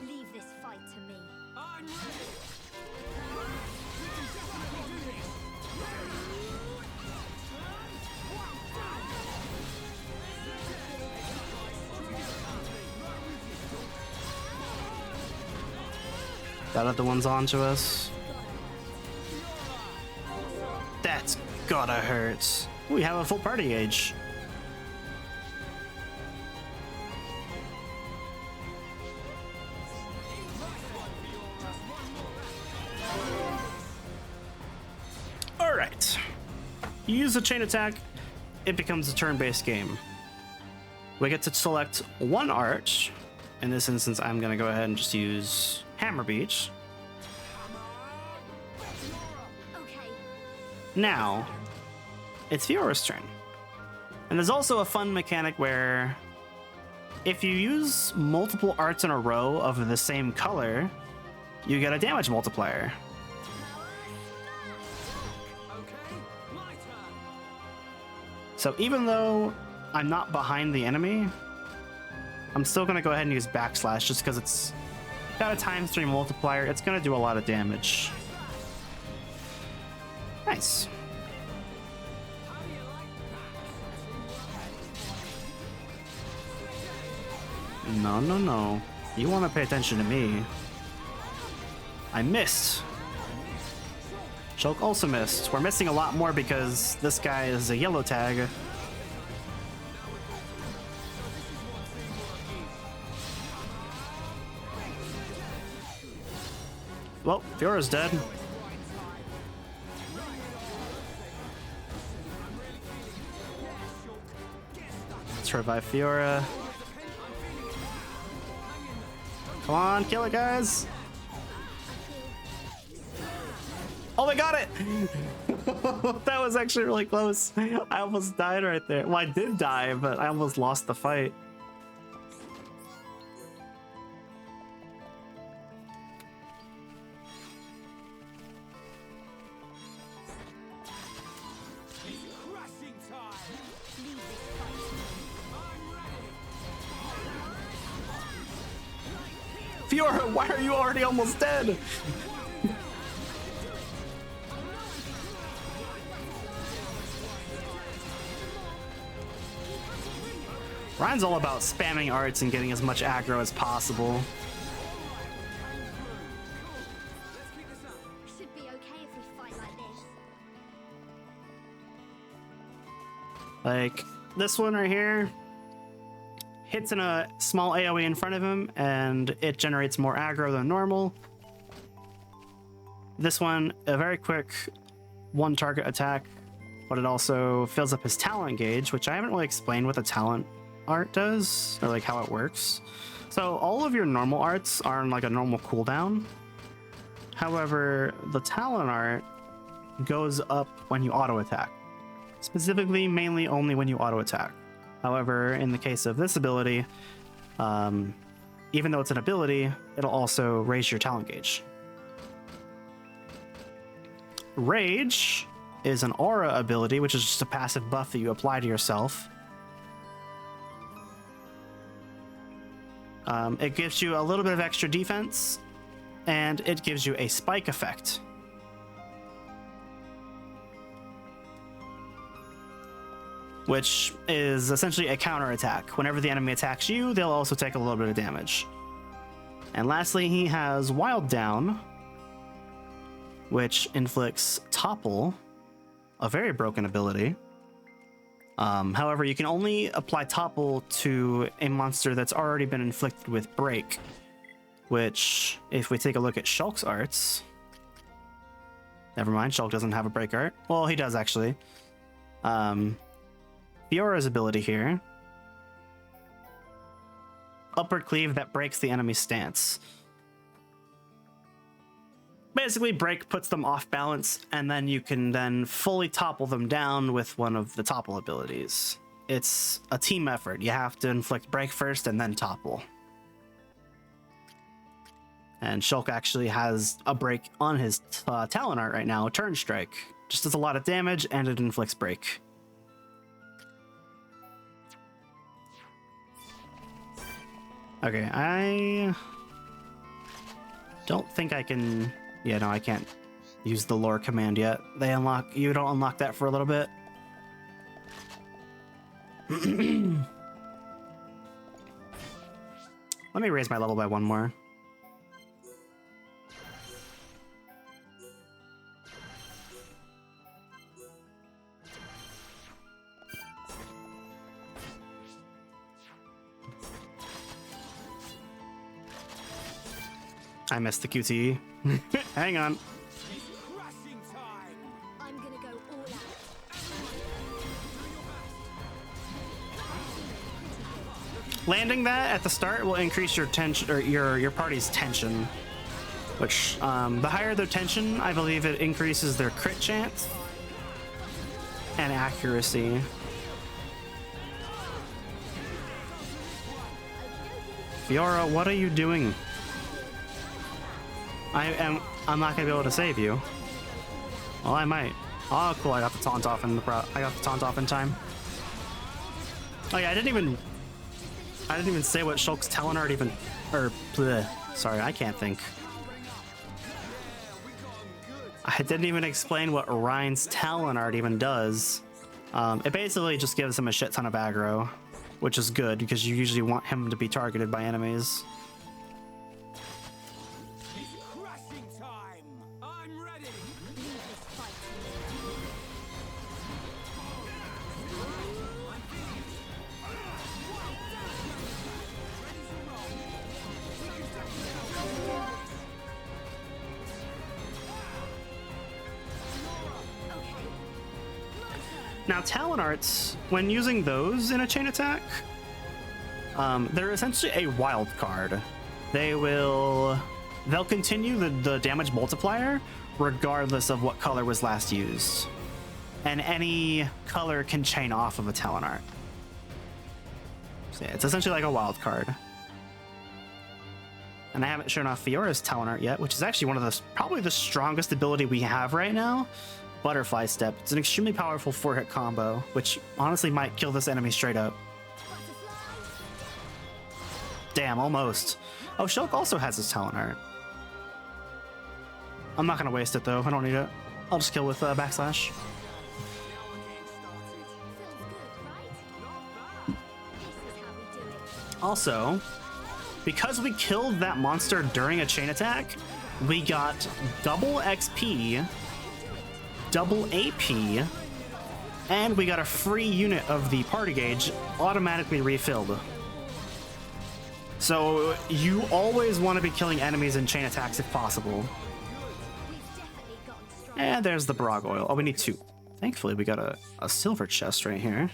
H: Leave this fight to me.
A: That other one's onto us. That's gotta hurt. We have a full party age. Alright. You use the chain attack, it becomes a turn-based game. We get to select one art. In this instance, I'm gonna go ahead and just use Hammer Beach. Now, it's Fiora's turn. And there's also a fun mechanic where if you use multiple arts in a row of the same color, you get a damage multiplier. So even though I'm not behind the enemy, I'm still gonna go ahead and use backslash just because it's got a ×3 multiplier. It's gonna do a lot of damage. Nice. No, no, no. You want to pay attention to me. I missed. Shulk also missed. We're missing a lot more because this guy is a yellow tag. Well, Fiora's dead. Let's revive Fiora. Come on, kill it, guys. Oh, they got it! That was actually really close. I almost died right there. Well, I did die, but I almost lost the fight. Fiora, why are you already almost dead? Ryan's all about spamming arts and getting as much aggro as possible.
H: Should be okay if we fight like this.
A: Like this one right here hits in a small AoE in front of him and it generates more aggro than normal. This one, a very quick one target attack, but it also fills up his talent gauge, which I haven't really explained what the talent art does or like how it works. So all of your normal arts are on like a normal cooldown. However, the talent art goes up when you auto attack. Specifically, mainly only when you auto attack. However, in the case of this ability, even though it's an ability, it'll also raise your talent gauge. Rage is an aura ability, which is just a passive buff that you apply to yourself. It gives you a little bit of extra defense, and it gives you a spike effect. Which is essentially a counterattack. Whenever the enemy attacks you, they'll also take a little bit of damage. And lastly, he has Wild Down, which inflicts Topple, a very broken ability. However, you can only apply Topple to a monster that's already been inflicted with Break, which, if we take a look at Shulk's arts... Never mind, Shulk doesn't have a Break art. Well, he does, actually. Fiora's ability here. Upward Cleave that breaks the enemy's stance. Basically, Break puts them off balance, and then you can then fully topple them down with one of the Topple abilities.
J: it's a team effort. You have to inflict break first and then topple. And Shulk actually has a break on his talent art right now, a turn strike. Just does a lot of damage and it inflicts break. Okay, I don't think I can... Yeah, no, I can't use the lore command yet. You don't unlock that for a little bit. Let me raise my level by one more. I missed the QTE. Hang on.
H: I'm gonna go all out.
J: Landing that at the start will increase your tension, or your party's tension. Which, the higher their tension, I believe it increases their crit chance and accuracy. Fiora, what are you doing? I'm not gonna be able to save you. Well, I might. Oh, cool! I got the taunt off in time. Oh yeah, I didn't even say what Shulk's talent art even, or bleh, sorry, I can't think. I didn't even explain what Ryan's talent art even does. It basically just gives him a shit ton of aggro, which is good because you usually want him to be targeted by enemies. Now, talent arts, when using those in a chain attack, they're essentially a wild card. They'll continue the damage multiplier regardless of what color was last used. And any color can chain off of a talent art. So yeah, it's essentially like a wild card. And I haven't shown off Fiora's talent art yet, which is actually one of the probably the strongest ability we have right now. Butterfly Step. It's an extremely powerful 4-hit combo, which honestly might kill this enemy straight up. Damn, almost. Oh, Shulk also has his talent art. I'm not gonna waste it though. I don't need it. I'll just kill with backslash. Also, because we killed that monster during a chain attack, we got double XP, double AP, and we got a free unit of the party gauge automatically refilled. So you always want to be killing enemies in chain attacks if possible. And there's the Brog oil. Oh, we need 2. Thankfully, we got a silver chest right here,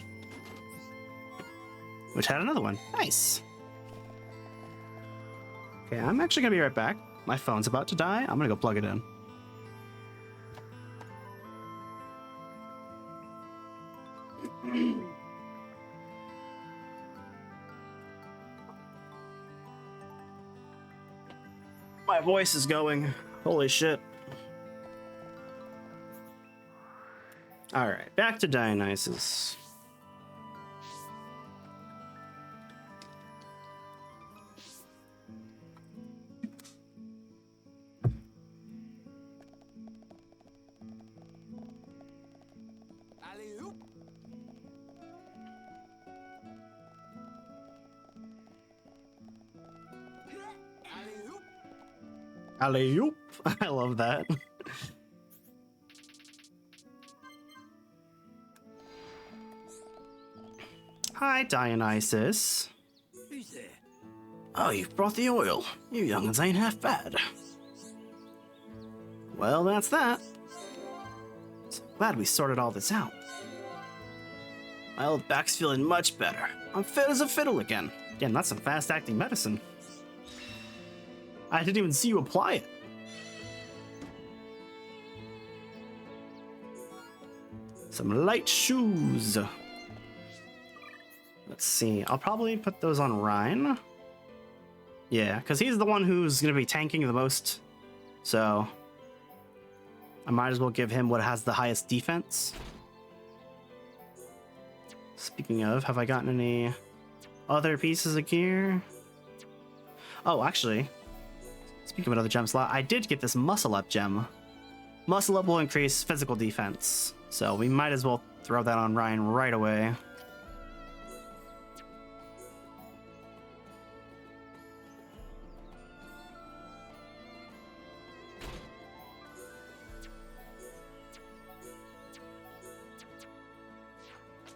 J: which had another one. Nice. Okay, I'm actually gonna be right back. My phone's about to die. I'm gonna go plug it in. My voice is going. Holy shit. Alright, back to Dionysus. Alley-oop. I love that. Hi, Dionysus.
F: Who's there?
J: Oh, you've brought the oil. You young'uns ain't half bad. Well, that's that. So glad we sorted all this out. My old back's feeling much better. I'm fit as a fiddle again. Damn, that's some fast-acting medicine. I didn't even see you apply it. Some light shoes. Let's see. I'll probably put those on Ryan. Yeah, because he's the one who's going to be tanking the most. So I might as well give him what has the highest defense. Speaking of, have I gotten any other pieces of gear? Oh, actually, speaking of another gem slot, I did get this muscle up gem. Muscle up will increase physical defense, so we might as well throw that on Ryan right away.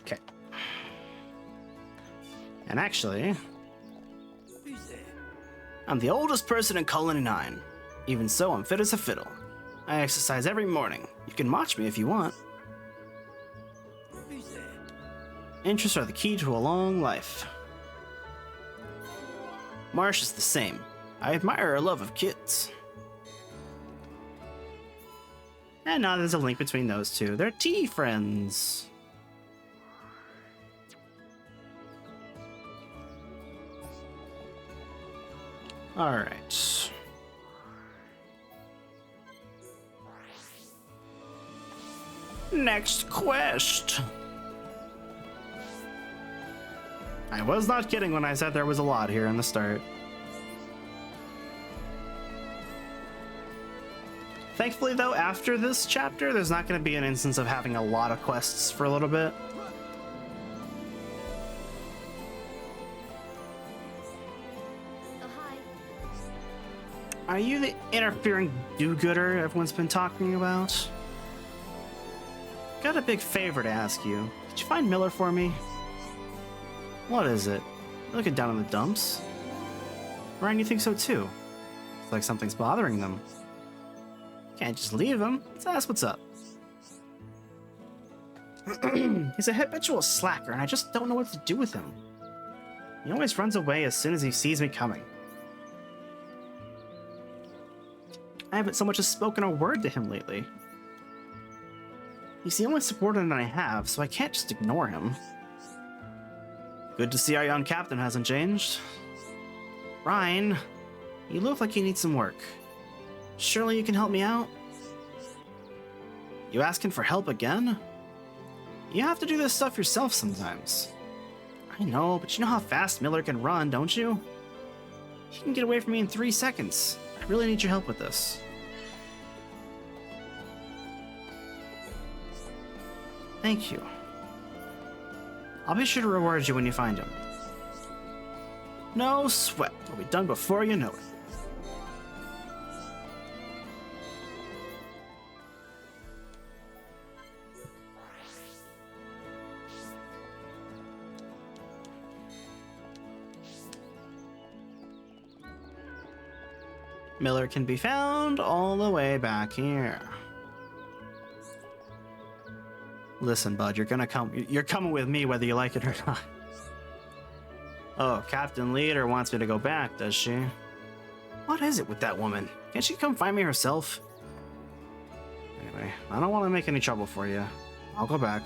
J: Okay. And actually, I'm the oldest person in Colony 9. Even so, I'm fit as a fiddle. I exercise every morning. You can watch me if you want. Interests are the key to a long life. Marsh is the same. I admire her love of kids. And now there's a link between those two. They're tea friends. Alright. Next quest. I was not kidding when I said there was a lot here in the start. Thankfully, though, after this chapter, there's not going to be an instance of having a lot of quests for a little bit. Are you the interfering do-gooder everyone's been talking about? Got a big favor to ask you. Did you find Miller for me? What is it? You're looking down in the dumps. Ryan, you think so too? It's like something's bothering them. Can't just leave him. Let's ask what's up. He's a habitual slacker, and I just don't know what to do with him. He always runs away as soon as he sees me coming. I haven't so much as spoken a word to him lately. He's the only subordinate I have, so I can't just ignore him. Good to see our young captain hasn't changed. Ryan, you look like you need some work. Surely you can help me out? You asking for help again? You have to do this stuff yourself sometimes. I know, but you know how fast Miller can run, don't you? He can get away from me in 3 seconds. I really need your help with this. Thank you. I'll be sure to reward you when you find him. No sweat. It'll be done before you know it. Miller can be found all the way back here. Listen, bud, you're coming with me whether you like it or not. Oh, Captain Leader wants me to go back, does she? What is it with that woman? Can't she come find me herself? Anyway, I don't want to make any trouble for you. I'll go back.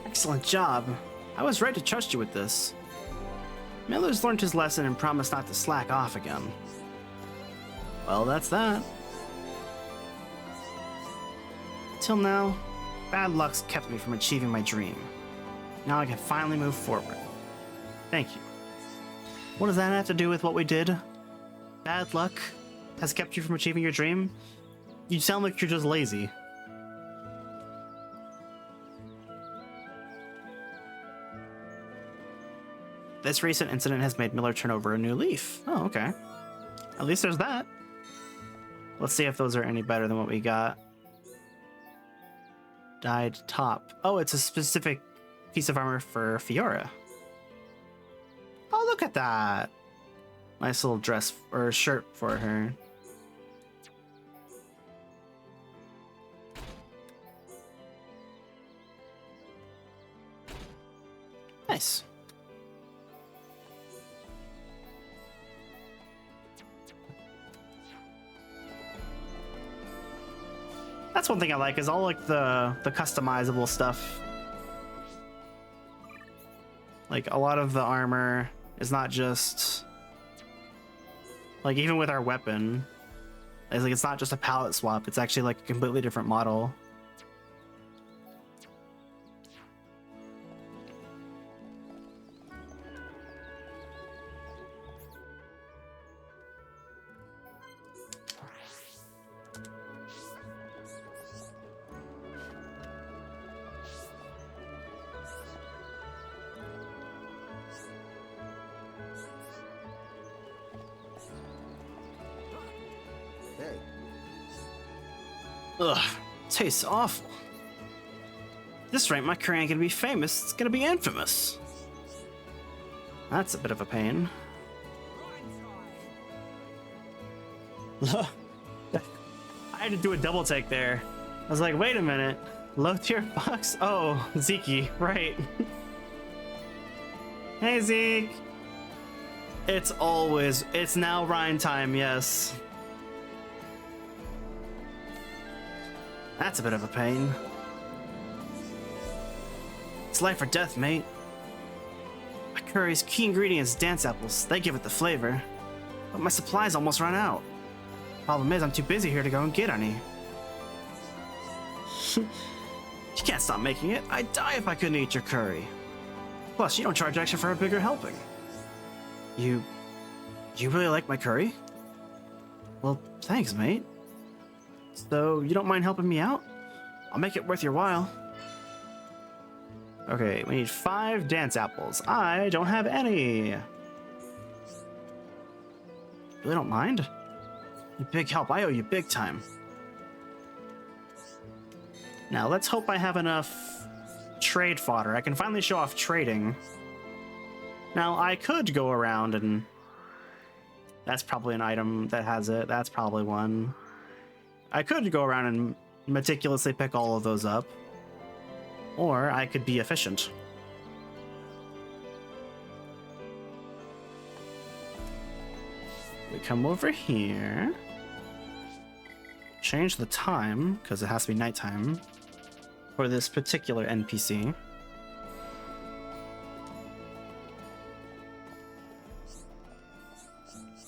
J: Excellent job. I was right to trust you with this. Miller's learned his lesson and promised not to slack off again. Well, that's that. Till now, bad luck's kept me from achieving my dream. Now I can finally move forward. Thank you. What does that have to do with what we did? Bad luck has kept you from achieving your dream? You sound like you're just lazy. This recent incident has made Miller turn over a new leaf. Oh, okay. At least there's that. Let's see if those are any better than what we got. dyed top. Oh, it's a specific piece of armor for Fiora. Oh, look at that. Nice little dress or shirt for her. Nice. That's one thing I like, is all like the customizable stuff. Like a lot of the armor is not just like, even with our weapon, it's like it's not just a palette swap, it's actually like a completely different model. Ugh, tastes awful. At this rate, my curry ain't gonna be famous, it's gonna be infamous. That's a bit of a pain. I had to do a double take there. I was like, wait a minute. Low tier fox? Oh, Zeke, right. Hey, Zeke. It's now Rhine time, yes. That's a bit of a pain. It's life or death, mate. My curry's key ingredients, dance apples. They give it the flavor. But my supplies almost run out. Problem is, I'm too busy here to go and get any. You can't stop making it. I'd die if I couldn't eat your curry. Plus, you don't charge extra for a bigger helping. You really like my curry? Well, thanks, mate. So, you don't mind helping me out? I'll make it worth your while. Okay, we need 5 dance apples. I don't have any. Really don't mind? You big help. I owe you big time. Now, let's hope I have enough trade fodder. I can finally show off trading. Now, I could go around and... That's probably an item that has it. That's probably one. I could go around and meticulously pick all of those up. Or I could be efficient. We come over here. Change the time, because it has to be nighttime, for this particular NPC.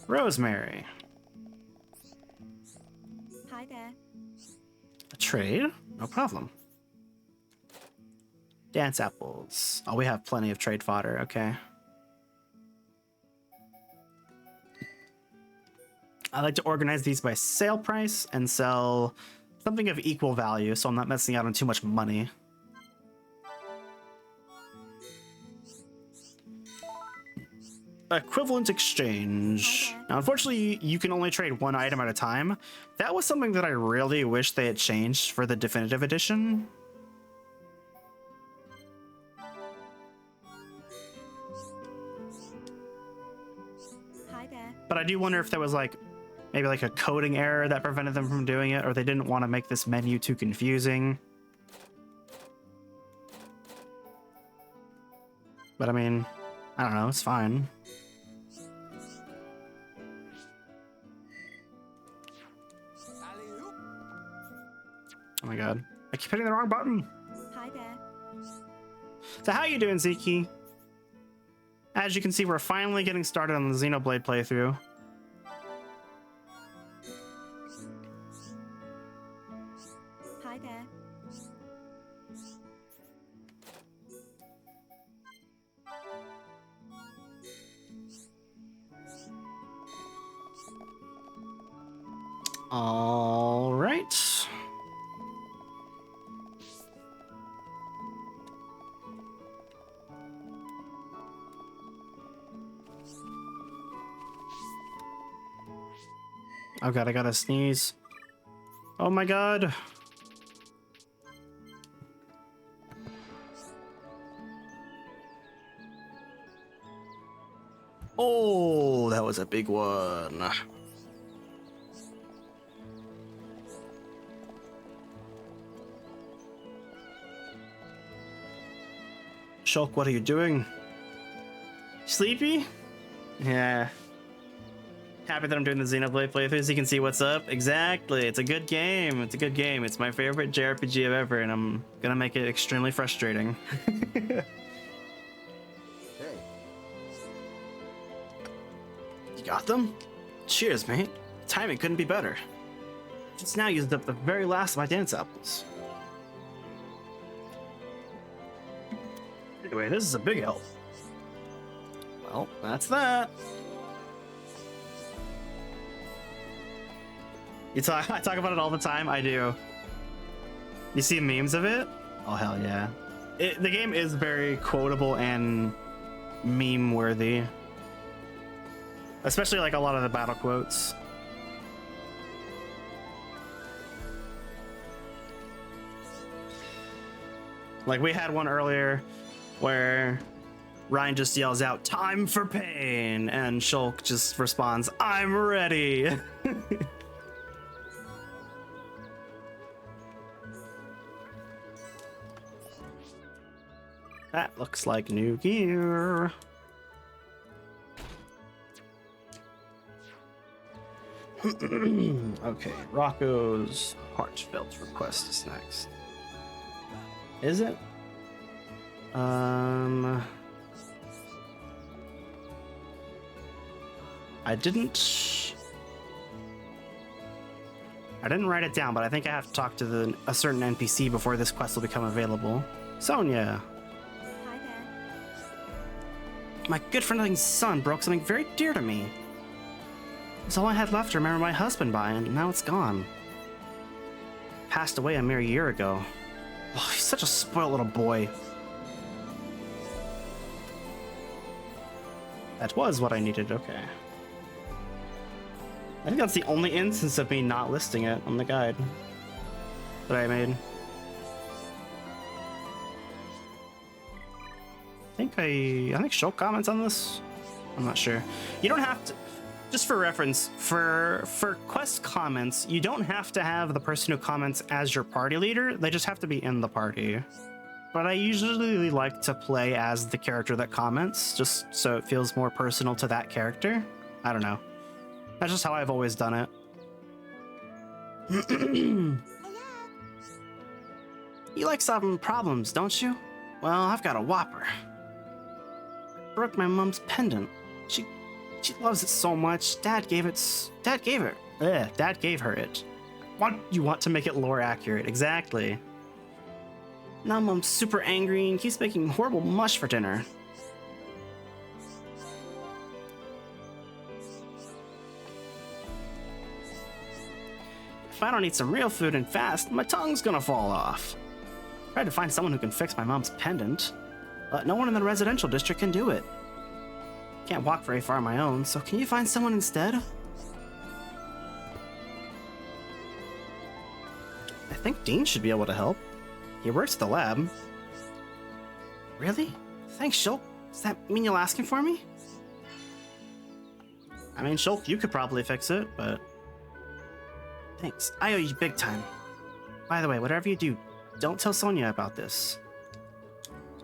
J: Rosemary.
L: Hi there.
J: A trade? No problem. Dance apples. Oh, we have plenty of trade fodder. Okay. I like to organize these by sale price and sell something of equal value, so I'm not missing out on too much money. Equivalent exchange. Now, unfortunately, you can only trade one item at a time. That was something that I really wish they had changed for the definitive edition.
L: Hi there.
J: But I do wonder if there was like maybe like a coding error that prevented them from doing it, or they didn't want to make this menu too confusing. But I mean, I don't know, it's fine. Oh my god. I keep hitting the wrong button.
L: Hi there.
J: So how you doing, Zeke? As you can see, we're finally getting started on the Xenoblade playthrough.
L: Hi there.
J: All right. Oh god, I gotta sneeze. Oh my god. Oh, that was a big one. Shulk, what are you doing? Sleepy? Yeah. Happy that I'm doing the Xenoblade playthrough so you can see what's up. Exactly. It's a good game. It's a good game. It's my favorite JRPG of ever, and I'm gonna make it extremely frustrating. You got them? Cheers, mate. Timing couldn't be better. Just now used up the very last of my dance apples. Anyway, this is a big help. Well, that's that. I talk about it all the time. I do. You see memes of it? Oh, hell yeah. The game is very quotable and meme worthy. Especially like a lot of the battle quotes. Like we had one earlier where Ryan just yells out, "Time for pain," and Shulk just responds, "I'm ready." That looks like new gear. Okay, Rocco's heartfelt request is next. Is it? I didn't write it down, but I think I have to talk to a certain NPC before this quest will become available. Sonia.
L: Hi there.
J: My good friend's son broke something very dear to me. It's all I had left to remember my husband by, and now it's gone. Passed away a mere year ago. Oh, he's such a spoiled little boy. That was what I needed, okay. I think that's the only instance of me not listing it on the guide that I made. I think Shulk comments on this. I'm not sure. You don't have to, just for reference, for quest comments, you don't have to have the person who comments as your party leader. They just have to be in the party. But I usually like to play as the character that comments, just so it feels more personal to that character. I don't know. That's just how I've always done it. You like solving problems, don't you? Well, I've got a whopper. Broke my mom's pendant. She loves it so much. Dad gave her it. You want to make it lore accurate, exactly. Now Mom's super angry and keeps making horrible mush for dinner. If I don't eat some real food and fast, my tongue's gonna fall off. Tried to find someone who can fix my mom's pendant, but no one in the residential district can do it. Can't walk very far on my own, so can you find someone instead? I think Dean should be able to help. He works at the lab. Really? Thanks, Shulk. Does that mean you'll ask him for me? I mean, Shulk, you could probably fix it, but... Thanks. I owe you big time. By the way, whatever you do, don't tell Sonia about this.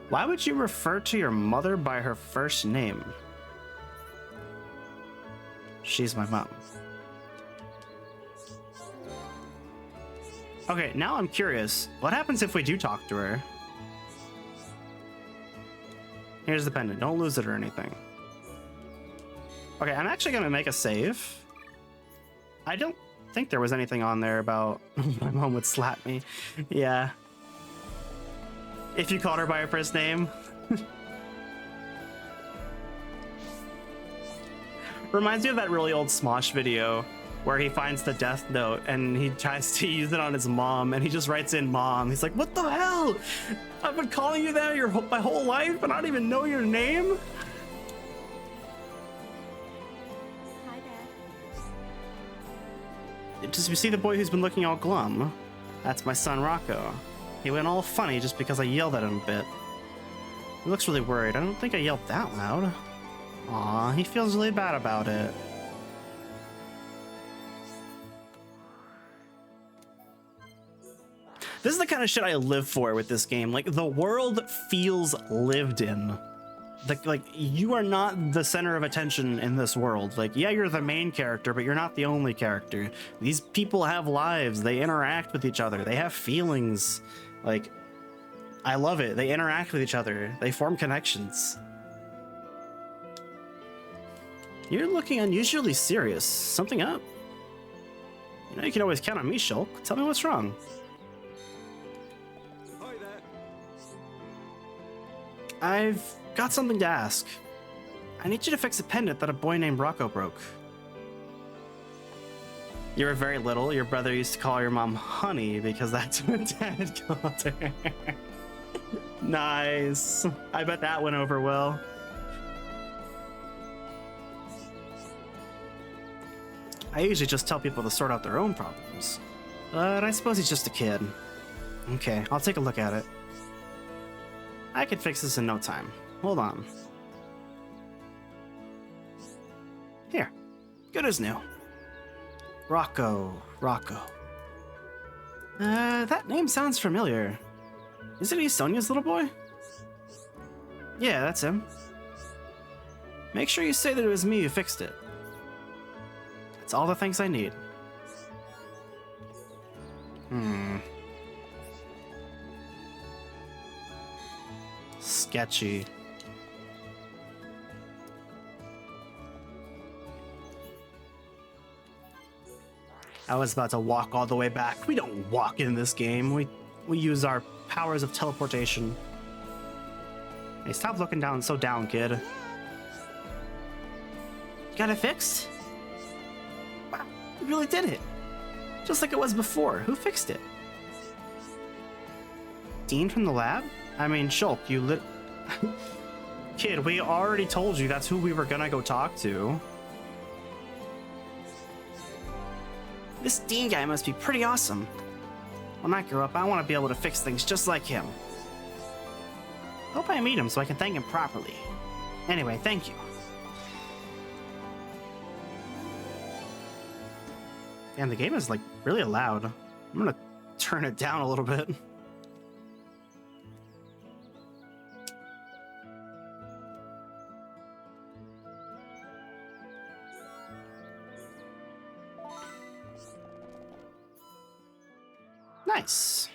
J: Why would you refer to your mother by her first name? She's my mom. Okay, now I'm curious. What happens if we do talk to her? Here's the pendant. Don't lose it or anything. Okay, I'm actually gonna make a save. I don't think there was anything on there about my mom would slap me. Yeah. If you called her by her first name. Reminds me of that really old Smosh video where he finds the death note and he tries to use it on his mom and he just writes in mom. He's like, what the hell? I've been calling you that my whole life, but I don't even know your name?
L: Hi there.
J: Does you see the boy who's been looking all glum? That's my son, Rocco. He went all funny just because I yelled at him a bit. He looks really worried. I don't think I yelled that loud. Aw, he feels really bad about it. This is the kind of shit I live for with this game. Like, the world feels lived in. Like, you are not the center of attention in this world. Like, yeah, you're the main character, but you're not the only character. These people have lives. They interact with each other. They have feelings. Like, I love it. They interact with each other. They form connections. You're looking unusually serious. Something up? You know, you can always count on me, Shulk. Tell me what's wrong.
I: Hi there.
J: I've got something to ask. I need you to fix a pendant that a boy named Rocco broke. You were very little. Your brother used to call your mom Honey because that's what Dad called her. Nice. I bet that went over well. I usually just tell people to sort out their own problems, but I suppose he's just a kid. Okay, I'll take a look at it. I could fix this in no time. Hold on. Here. Good as new. Rocco. That name sounds familiar. Isn't he Sonia's little boy? Yeah, that's him. Make sure you say that it was me who fixed it. That's all the things I need. Sketchy. I was about to walk all the way back. We don't walk in this game. We use our powers of teleportation. Hey, stop looking down so down, kid. You got it fixed? Wow, you really did it. Just like it was before. Who fixed it? Dean from the lab? I mean, Shulk, you Kid, we already told you that's who we were gonna go talk to. This Dean guy must be pretty awesome. When I grow up, I want to be able to fix things just like him. Hope I meet him so I can thank him properly. Anyway, thank you. Damn, the game is like really loud. I'm gonna turn it down a little bit. Nice.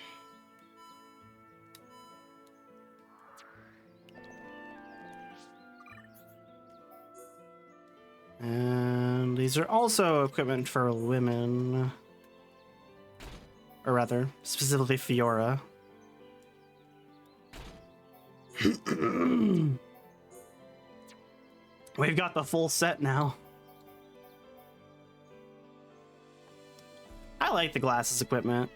J: And these are also equipment for women. Or rather, specifically Fiora. We've got the full set now. I like the glasses equipment.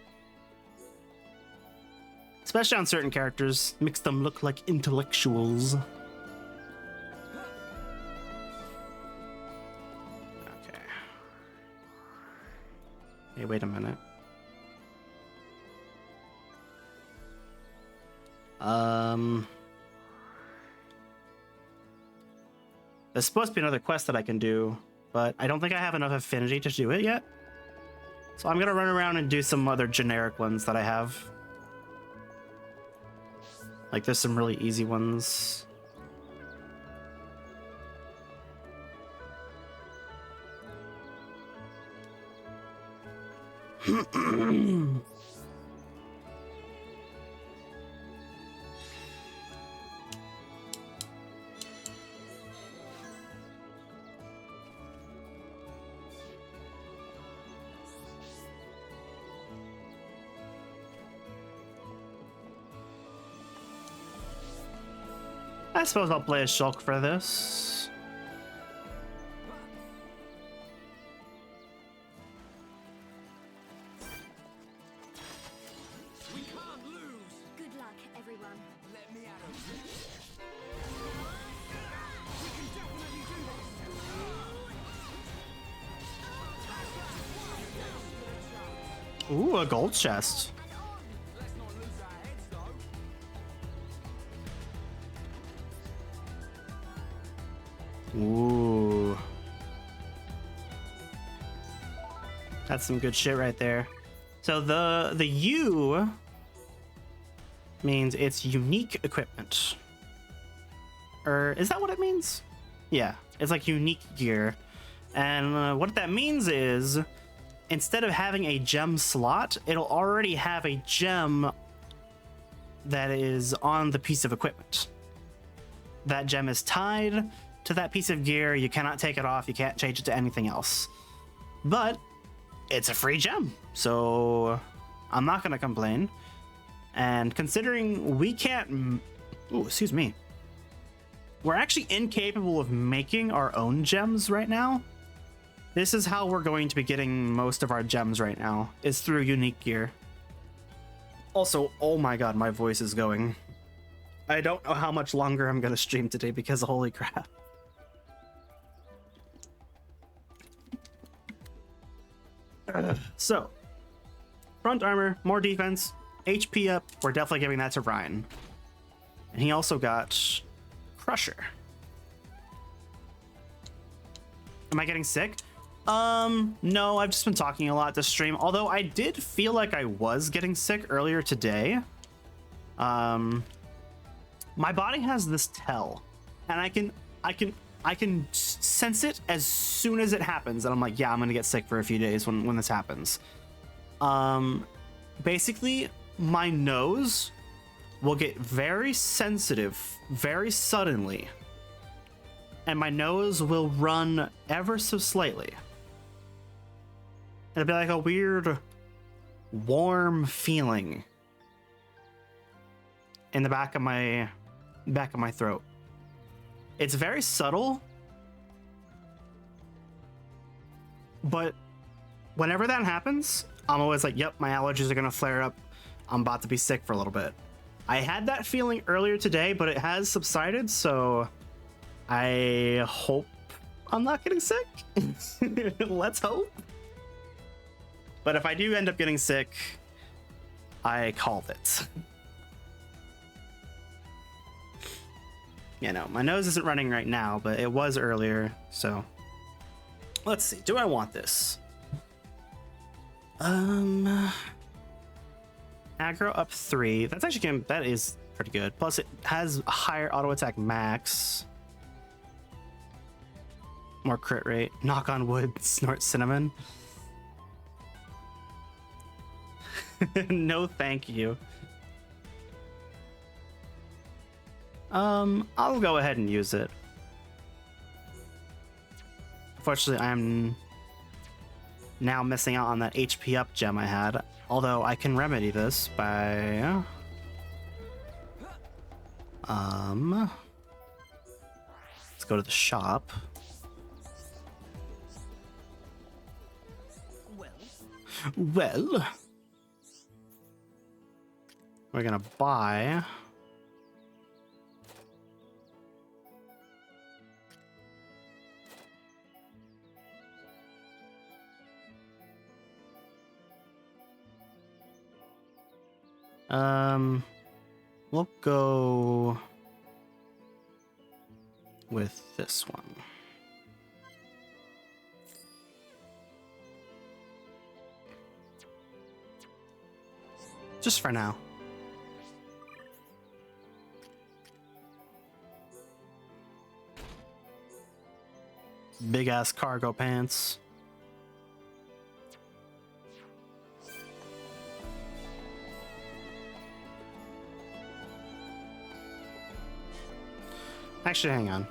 J: Especially on certain characters, makes them look like intellectuals. Okay. Hey, wait a minute. There's supposed to be another quest that I can do, but I don't think I have enough affinity to do it yet. So I'm gonna run around and do some other generic ones that I have. Like, there's some really easy ones. I suppose I'll play a Shulk for this.
L: We can't lose. Good luck, everyone. Let me out of this. We can definitely do this.
J: Ooh, a gold chest. That's some good shit right there. So the U means it's unique equipment. Or is that what it means? Yeah, it's like unique gear. And what that means is instead of having a gem slot, it'll already have a gem that is on the piece of equipment. That gem is tied to that piece of gear. You cannot take it off. You can't change it to anything else. But it's a free gem, so I'm not going to complain. And considering we can't... Oh, excuse me. We're actually incapable of making our own gems right now. This is how we're going to be getting most of our gems right now, is through unique gear. Also, oh my god, my voice is going. I don't know how much longer I'm going to stream today because holy crap. So, front armor, more defense, HP up. We're definitely giving that to Ryan. And he also got Crusher. Am I getting sick? No, I've just been talking a lot this stream. Although I did feel like I was getting sick earlier today. My body has this tell, and I can sense it as soon as it happens, and I'm like, yeah, I'm gonna get sick for a few days when this happens. Basically, my nose will get very sensitive very suddenly, and my nose will run ever so slightly. It'll be like a weird warm feeling in the back of my throat. It's very subtle, but whenever that happens, I'm always like, yep, my allergies are gonna flare up. I'm about to be sick for a little bit. I had that feeling earlier today, but it has subsided, so I hope I'm not getting sick. Let's hope. But if I do end up getting sick, I called it. You know, my nose isn't running right now, but it was earlier, so let's see. Do I want this? Aggro up 3. That's actually that is pretty good. Plus, it has a higher auto attack max. More crit rate. Knock on wood. Snort cinnamon. No, thank you. I'll go ahead and use it. Unfortunately, I'm now missing out on that HP up gem I had. Although I can remedy this by let's go to the shop. Well, we're gonna buy we'll go with this one. Just for now. Big ass cargo pants. Actually, hang on.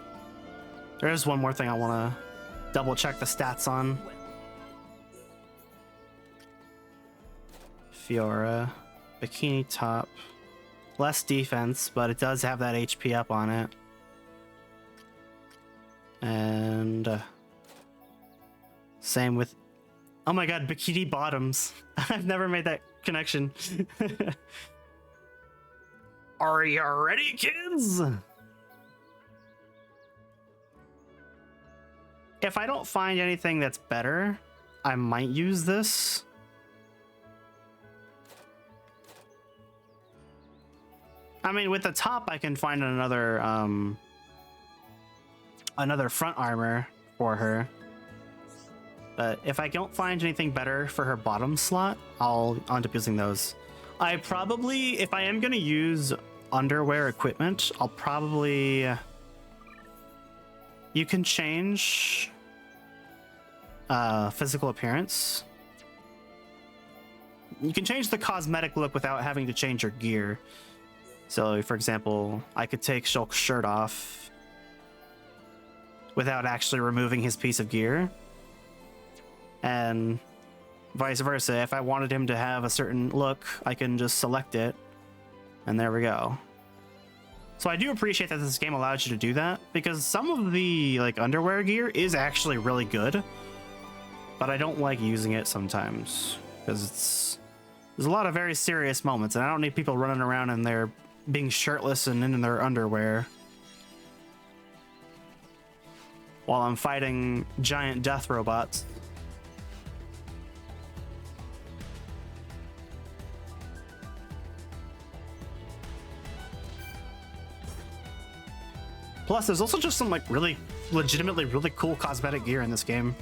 J: There is one more thing I want to double check the stats on. Fiora, bikini top, less defense, but it does have that HP up on it. And same with, oh my god, bikini bottoms. I've never made that connection. Are you ready, kids? If I don't find anything that's better, I might use this. I mean, with the top, I can find another front armor for her. But if I don't find anything better for her bottom slot, I'll end up using those. I probably, if I am going to use underwear equipment, I'll probably... You can change physical appearance. You can change the cosmetic look without having to change your gear. So, for example, I could take Shulk's shirt off without actually removing his piece of gear. And vice versa. If I wanted him to have a certain look, I can just select it. And there we go. So I do appreciate that this game allows you to do that, because some of the like underwear gear is actually really good, but I don't like using it sometimes because there's a lot of very serious moments, and I don't need people running around and they're being shirtless and in their underwear while I'm fighting giant death robots. Plus, there's also just some like really legitimately really cool cosmetic gear in this game.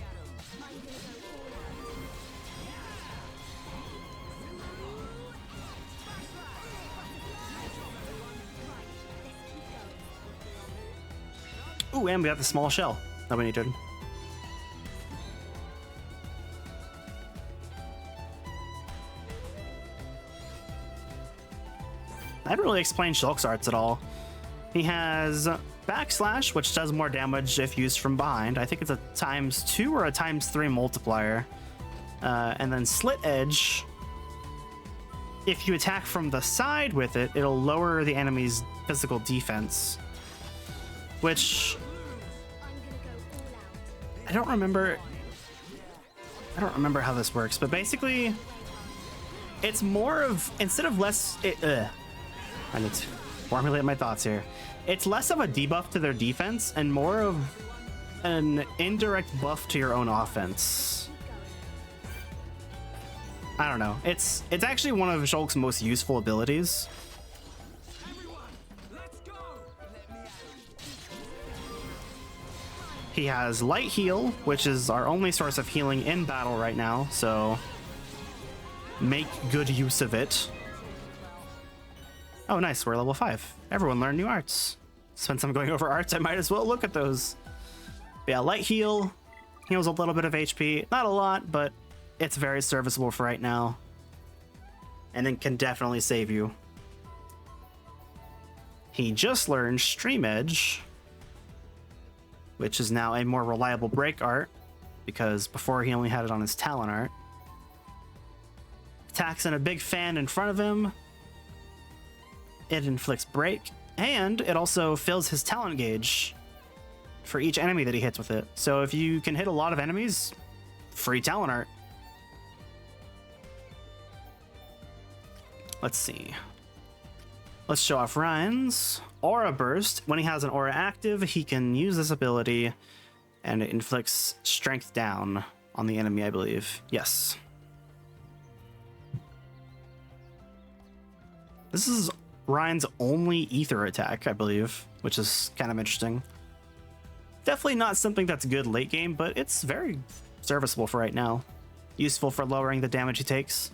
J: Ooh, and we got the small shell that we needed. I haven't really explained Shulk's arts at all. He has backslash, which does more damage if used from behind. I think it's a ×2 or a ×3 multiplier. And then slit edge. If you attack from the side with it, it'll lower the enemy's physical defense. Which I don't remember how this works, but basically it's more of, instead of less I need to formulate my thoughts here. It's less of a debuff to their defense and more of an indirect buff to your own offense. I don't know. It's actually one of Shulk's most useful abilities. He has light heal, which is our only source of healing in battle right now, so make good use of it. Oh, nice. We're level 5. Everyone learned new arts. Since I'm going over arts, I might as well look at those. But yeah, light heal. Heals a little bit of HP. Not a lot, but it's very serviceable for right now. And it can definitely save you. He just learned Stream Edge, which is now a more reliable break art, because before he only had it on his talent art. Attacks in a big fan in front of him. It inflicts break, and it also fills his talent gauge for each enemy that he hits with it. So if you can hit a lot of enemies, free talent art. Let's see. Let's show off Ryan's Aura Burst. When he has an aura active, he can use this ability, and it inflicts strength down on the enemy, I believe. Yes. This is Ryan's only ether attack, I believe, which is kind of interesting. Definitely not something that's good late game, but it's very serviceable for right now. Useful for lowering the damage he takes.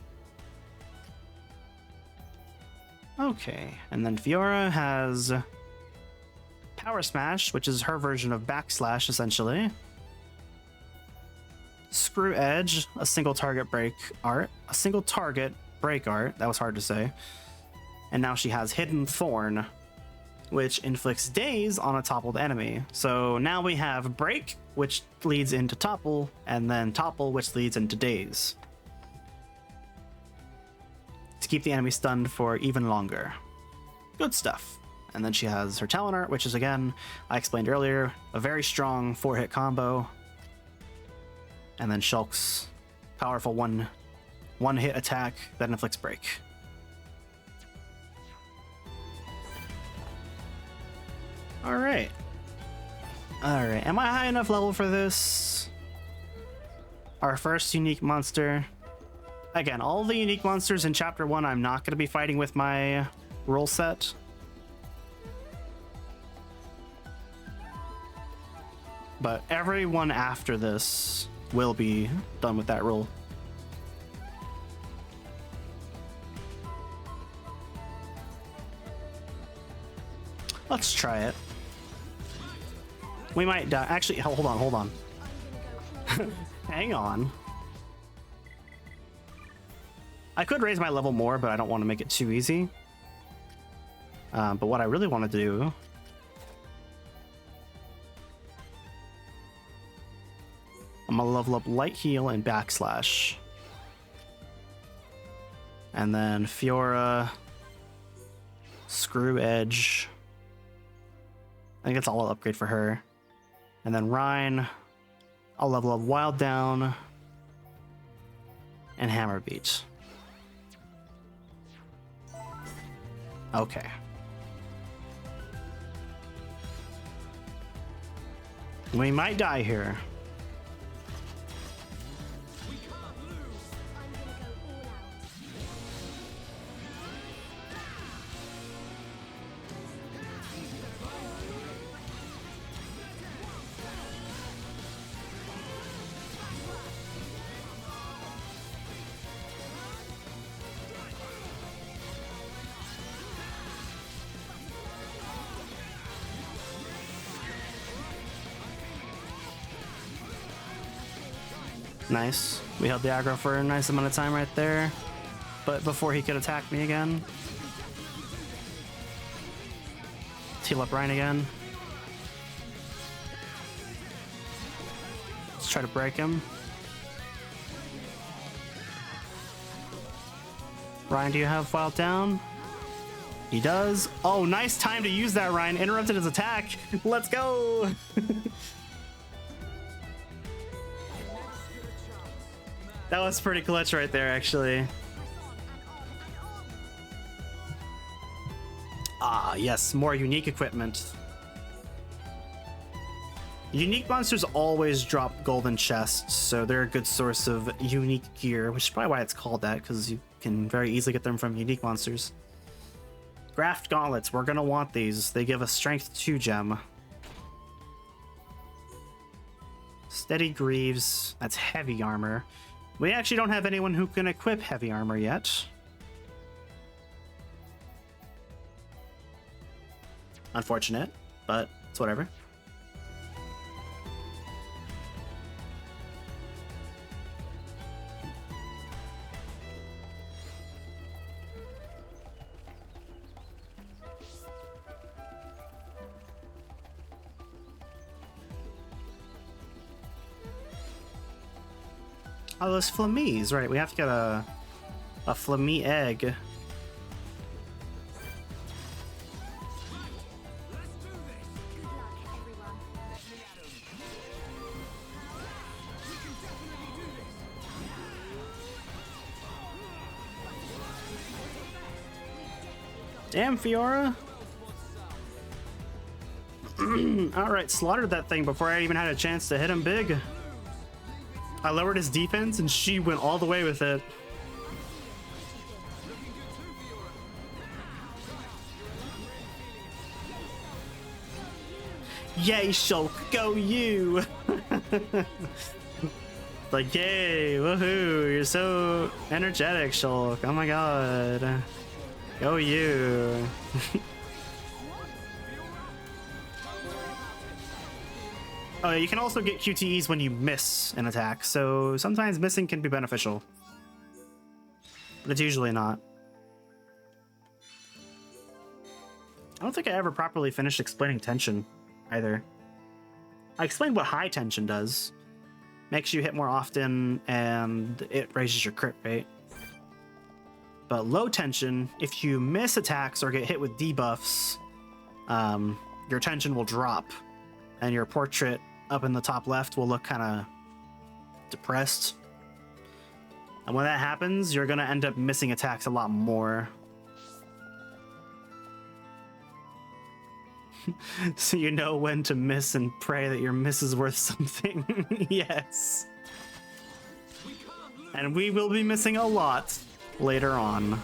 J: Okay, and then Fiora has Power Smash, which is her version of backslash, essentially. Screw Edge, a single target break art. A single target break art, that was hard to say. And now she has Hidden Thorn, which inflicts daze on a toppled enemy. So now we have break, which leads into topple, and then topple, which leads into daze, to keep the enemy stunned for even longer. Good stuff. And then she has her talent art, which is, again, I explained earlier, a very strong 4-hit combo. And then Shulk's powerful one-hit attack that inflicts break. Alright. Alright, am I high enough level for this? Our first unique monster. Again, all the unique monsters in Chapter 1 I'm not going to be fighting with my rule set. But everyone after this will be done with that rule. Let's try it. We might die. Actually, hold on. Hang on. I could raise my level more, but I don't want to make it too easy. But what I really want to do... I'm going to level up Light Heal and Backslash. And then Fiora... Screw Edge... I think that's all I'll upgrade for her. And then Rhine, I'll level up Wild Down and Hammer Beat. Okay. We might die here. Nice. We held the aggro for a nice amount of time right there. But before he could attack me again. Let's heal up Ryan again. Let's try to break him. Ryan, do you have Wild Down? He does. Oh, nice time to use that, Ryan. Interrupted his attack. Let's go. That was pretty clutch right there, actually. Ah, yes, more unique equipment. Unique monsters always drop golden chests, so they're a good source of unique gear, which is probably why it's called that, because you can very easily get them from unique monsters. Graft gauntlets, we're gonna want these. They give a strength 2 gem. Steady greaves, that's heavy armor. We actually don't have anyone who can equip heavy armor yet. Unfortunate, but it's whatever. Oh, those Flamies, right? We have to get a Flamie egg. Damn, Fiora. Alright, slaughtered that thing before I even had a chance to hit him big. I lowered his defense and she went all the way with it. Yay, Shulk, go you! Like, yay, woohoo, you're so energetic, Shulk. Oh my god. Go you. Oh, you can also get QTEs when you miss an attack, so sometimes missing can be beneficial. But it's usually not. I don't think I ever properly finished explaining tension, either. I explained what high tension does. Makes you hit more often, and it raises your crit rate. But low tension, if you miss attacks or get hit with debuffs, your tension will drop, and your portrait up in the top left will look kind of depressed. And when that happens, you're going to end up missing attacks a lot more. So you know when to miss and pray that your miss is worth something. Yes. And we will be missing a lot later on.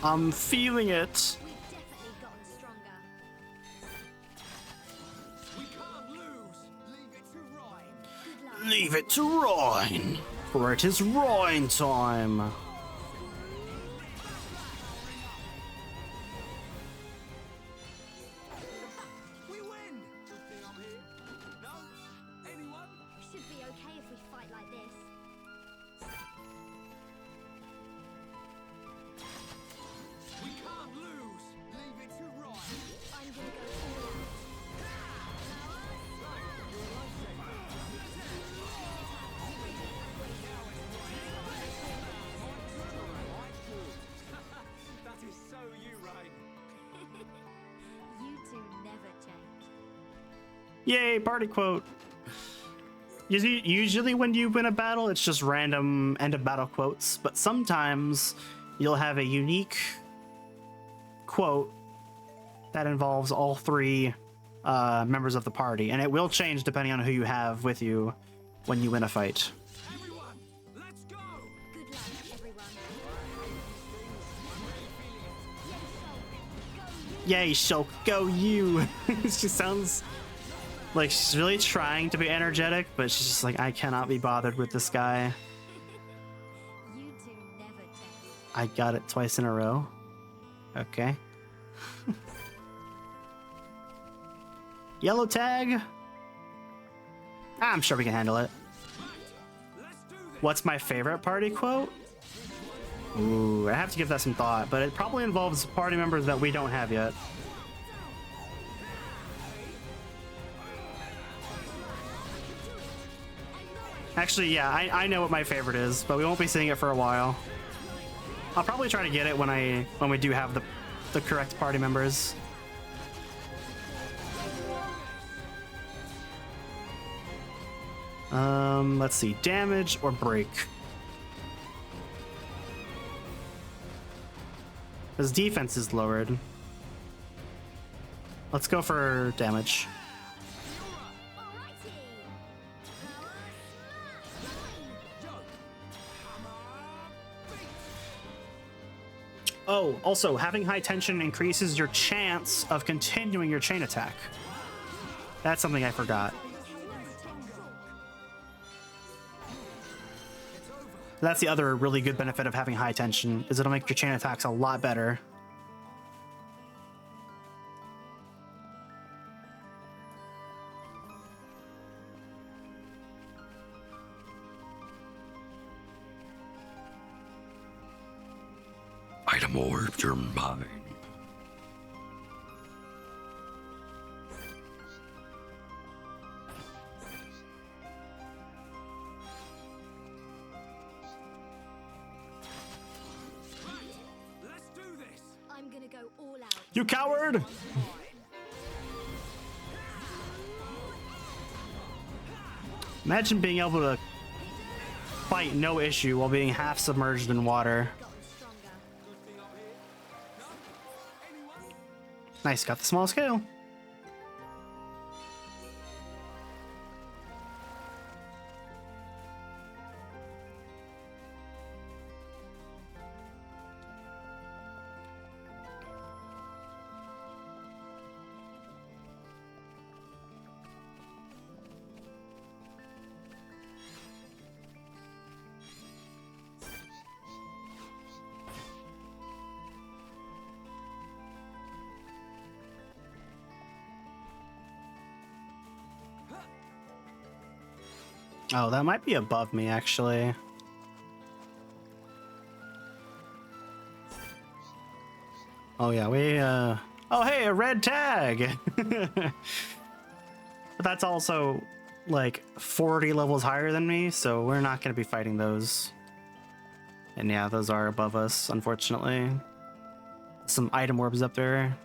J: I'm feeling it. Leave it to Rhine, for it is Rhine time.
F: We win! Good thing I'm here. No? Anyone?
H: Should be okay if we fight like this.
F: We can't lose. Leave it to Ryan.
H: I'm gonna go all out.
F: That is so you, Ryan.
H: You two never change.
J: Yay, party quote. Usually when you win a battle, it's just random end of battle quotes, but sometimes you'll have a unique quote that involves all three members of the party, and it will change depending on who you have with you when you win a fight.
F: Everyone, let's go!
H: Good luck, everyone.
J: Yay, Shulk, go you! She sounds like she's really trying to be energetic, but she's just like, I cannot be bothered with this guy.
H: You two never change.
J: I got it twice in a row. Okay. Yellow tag. I'm sure we can handle it. What's my favorite party quote? Ooh, I have to give that some thought, but it probably involves party members that we don't have yet. Actually, yeah, I know what my favorite is, but we won't be seeing it for a while. I'll probably try to get it when we do have the correct party members. Let's see, damage or break. His defense is lowered. Let's go for damage. Oh, also, having high tension increases your chance of continuing your chain attack. That's something I forgot. That's the other really good benefit of having high tension, is it'll make your chain attacks a lot better.
K: Item orbs are mine.
F: Let's do this.
H: I'm gonna go all out.
J: You coward! Imagine being able to fight no issue while being half submerged in water. Nice, got the small scale. Oh, that might be above me, actually. Oh, yeah, Oh, hey, a red tag! But that's also, like, 40 levels higher than me, so we're not going to be fighting those. And yeah, those are above us, unfortunately. Some item orbs up there.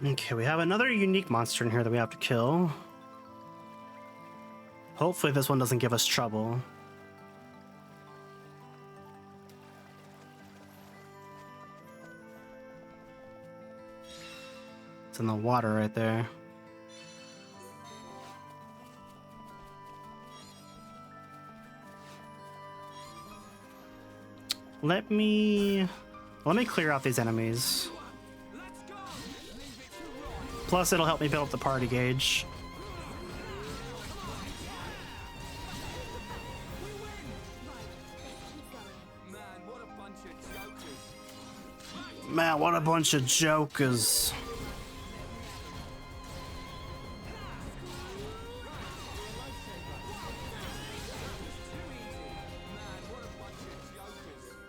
J: Okay, we have another unique monster in here that we have to kill. Hopefully this one doesn't give us trouble. It's in the water right there. Let me clear out these enemies. Plus, it'll help me build up the party gauge. Man, what a bunch of jokers.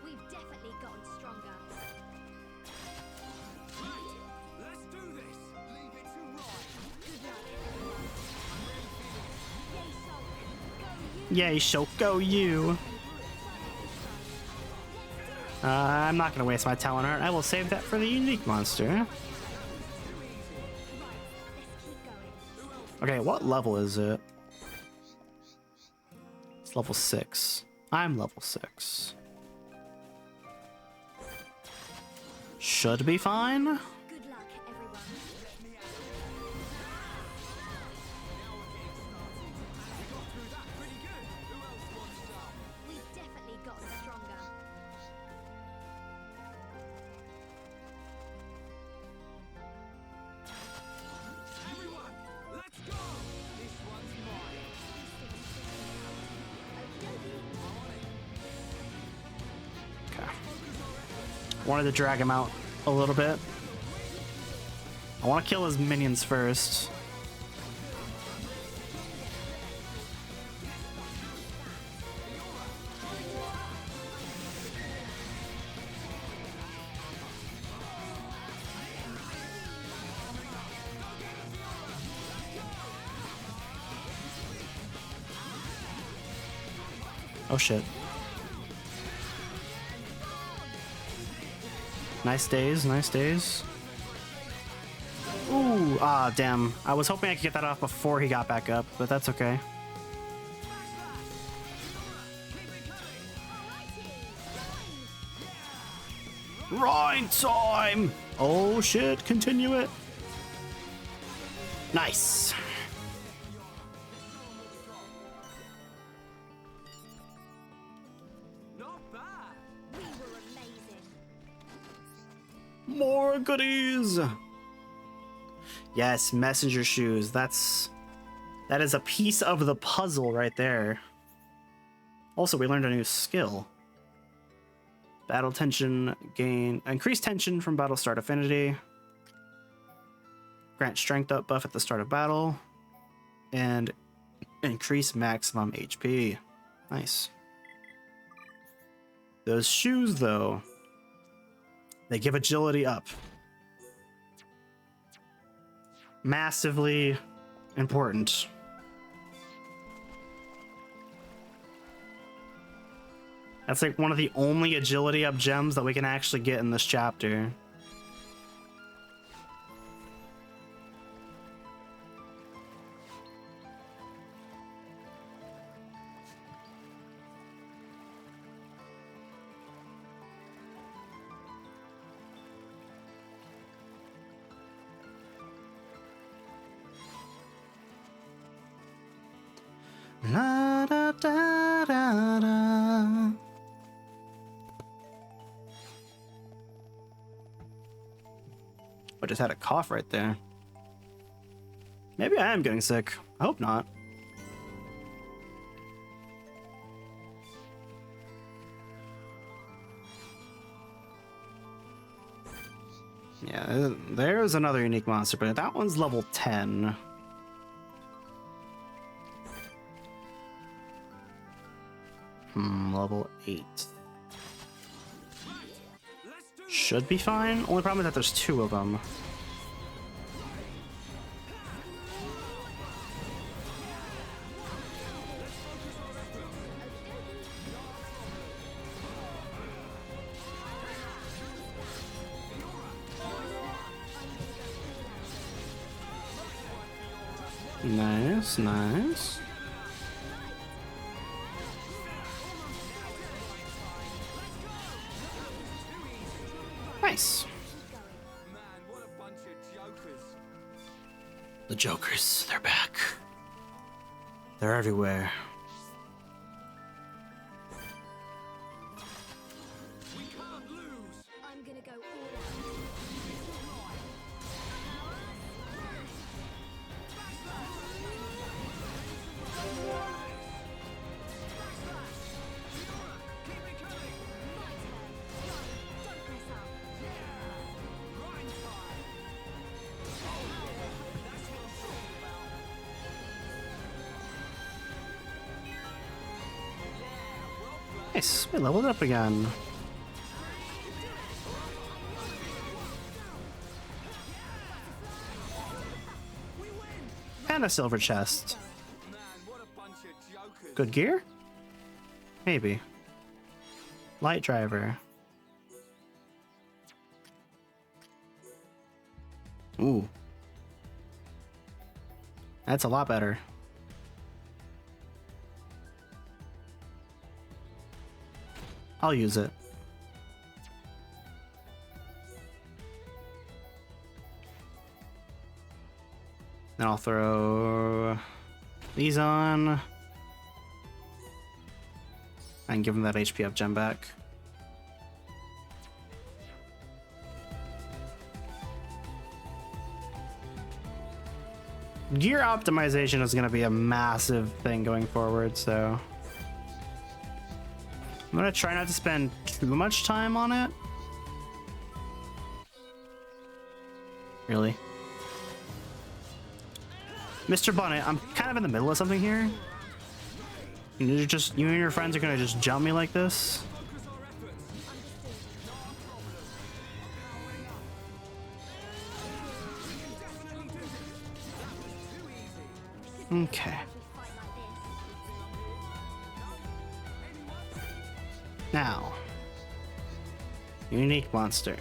H: We've definitely gotten stronger.
E: Let's do this. Leave it to Ryan.
J: Yay, Shoko, you. I'm not gonna waste my talent art. I will save that for the unique monster. Okay, what level is it? It's level 6. I'm level 6. Should be fine.
H: Good luck, everyone. We've definitely gotten stronger.
E: Everyone, let's go. This one's mine.
J: Okay. Wanted to drag him out a little bit. I want to kill his minions first. Oh shit. Nice days, nice days. Ooh, ah, damn. I was hoping I could get that off before he got back up, but that's okay. Rhine time! Oh shit, continue it. Nice.
E: Not bad.
H: We were amazing.
J: More goodies. Yes, messenger shoes. That is a piece of the puzzle right there. Also, we learned a new skill. Battle tension gain, increased tension from battle start affinity. Grant strength up buff at the start of battle. And increase maximum HP. Nice. Those shoes though, they give agility up. Massively important. That's like one of the only agility up gems that we can actually get in this chapter. La da da da da. I just had a cough right there. Maybe I am getting sick. I hope not. Yeah, there's another unique monster, but that one's level 10. Level 8. Should be fine. Only problem is that there's 2 of them. Nice, nice. Nice.
I: Man, what a bunch of jokers.
J: The Jokers, they're back. They're everywhere.
I: We can't lose.
L: I'm gonna go all out.
J: Nice, we leveled up again. And a silver chest.
I: Man, what a bunch of jokers.
J: Good gear? Maybe. Light driver. Ooh. That's a lot better. I'll use it. Then I'll throw these on. And give him that HP up gem back. Gear optimization is going to be a massive thing going forward, so I'm going to try not to spend too much time on it. Really? Mr. Bonnet, I'm kind of in the middle of something here. You and your friends are going to just jump me like this? Okay. Now, unique monster.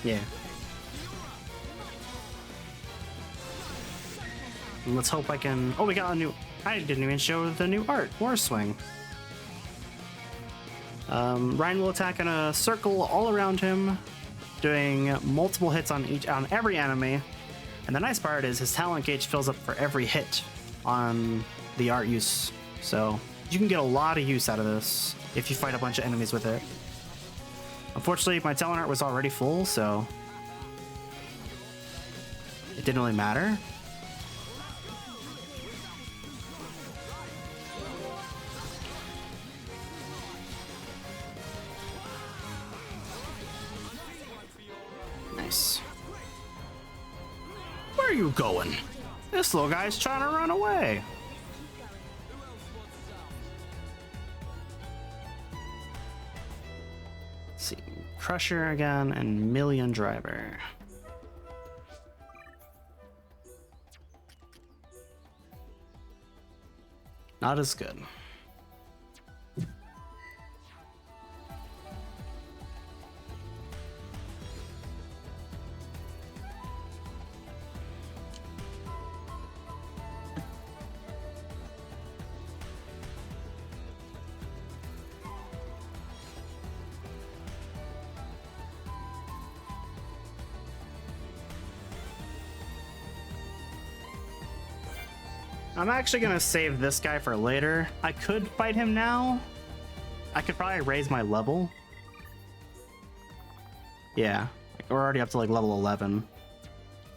J: Yeah. And let's hope I can. Oh, we got a new. I didn't even show the new art. War Swing. Ryan will attack in a circle all around him, doing multiple hits on every enemy. And the nice part is his talent gauge fills up for every hit on the art use. So you can get a lot of use out of this if you fight a bunch of enemies with it. Unfortunately, my talent art was already full, so it didn't really matter. Nice. Where are you going? This little guy's trying to run away. Let's see. Crusher again and Million Driver. Not as good. I'm actually gonna save this guy for later. I could fight him now. I could probably raise my level. Yeah, we're already up to like level 11.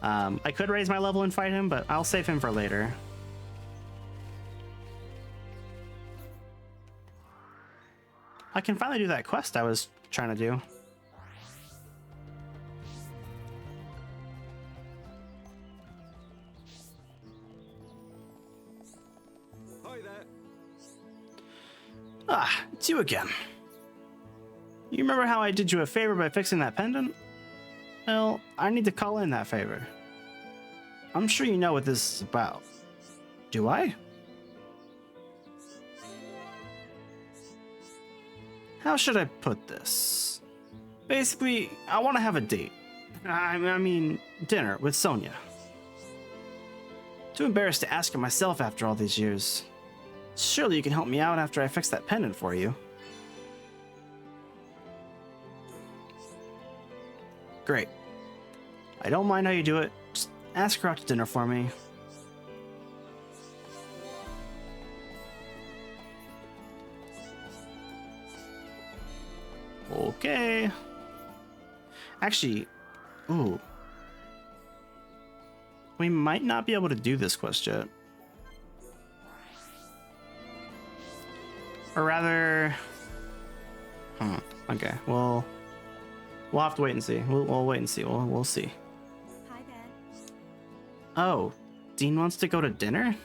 J: I could raise my level and fight him, but I'll save him for later. I can finally do that quest I was trying to do. Ah, it's you again. You remember how I did you a favor by fixing that pendant? Well, I need to call in that favor. I'm sure you know what this is about. Do I? How should I put this? Basically, I want to have a date. I mean, dinner with Sonia. Too embarrassed to ask her myself after all these years. Surely you can help me out after I fix that pendant for you. Great. I don't mind how you do it. Just ask her out to dinner for me. Okay. Actually, ooh. We might not be able to do this quest yet. Or rather... Okay, well... We'll have to wait and see. We'll wait and see. We'll see.
H: Hi there.
J: Oh, Dean wants to go to dinner?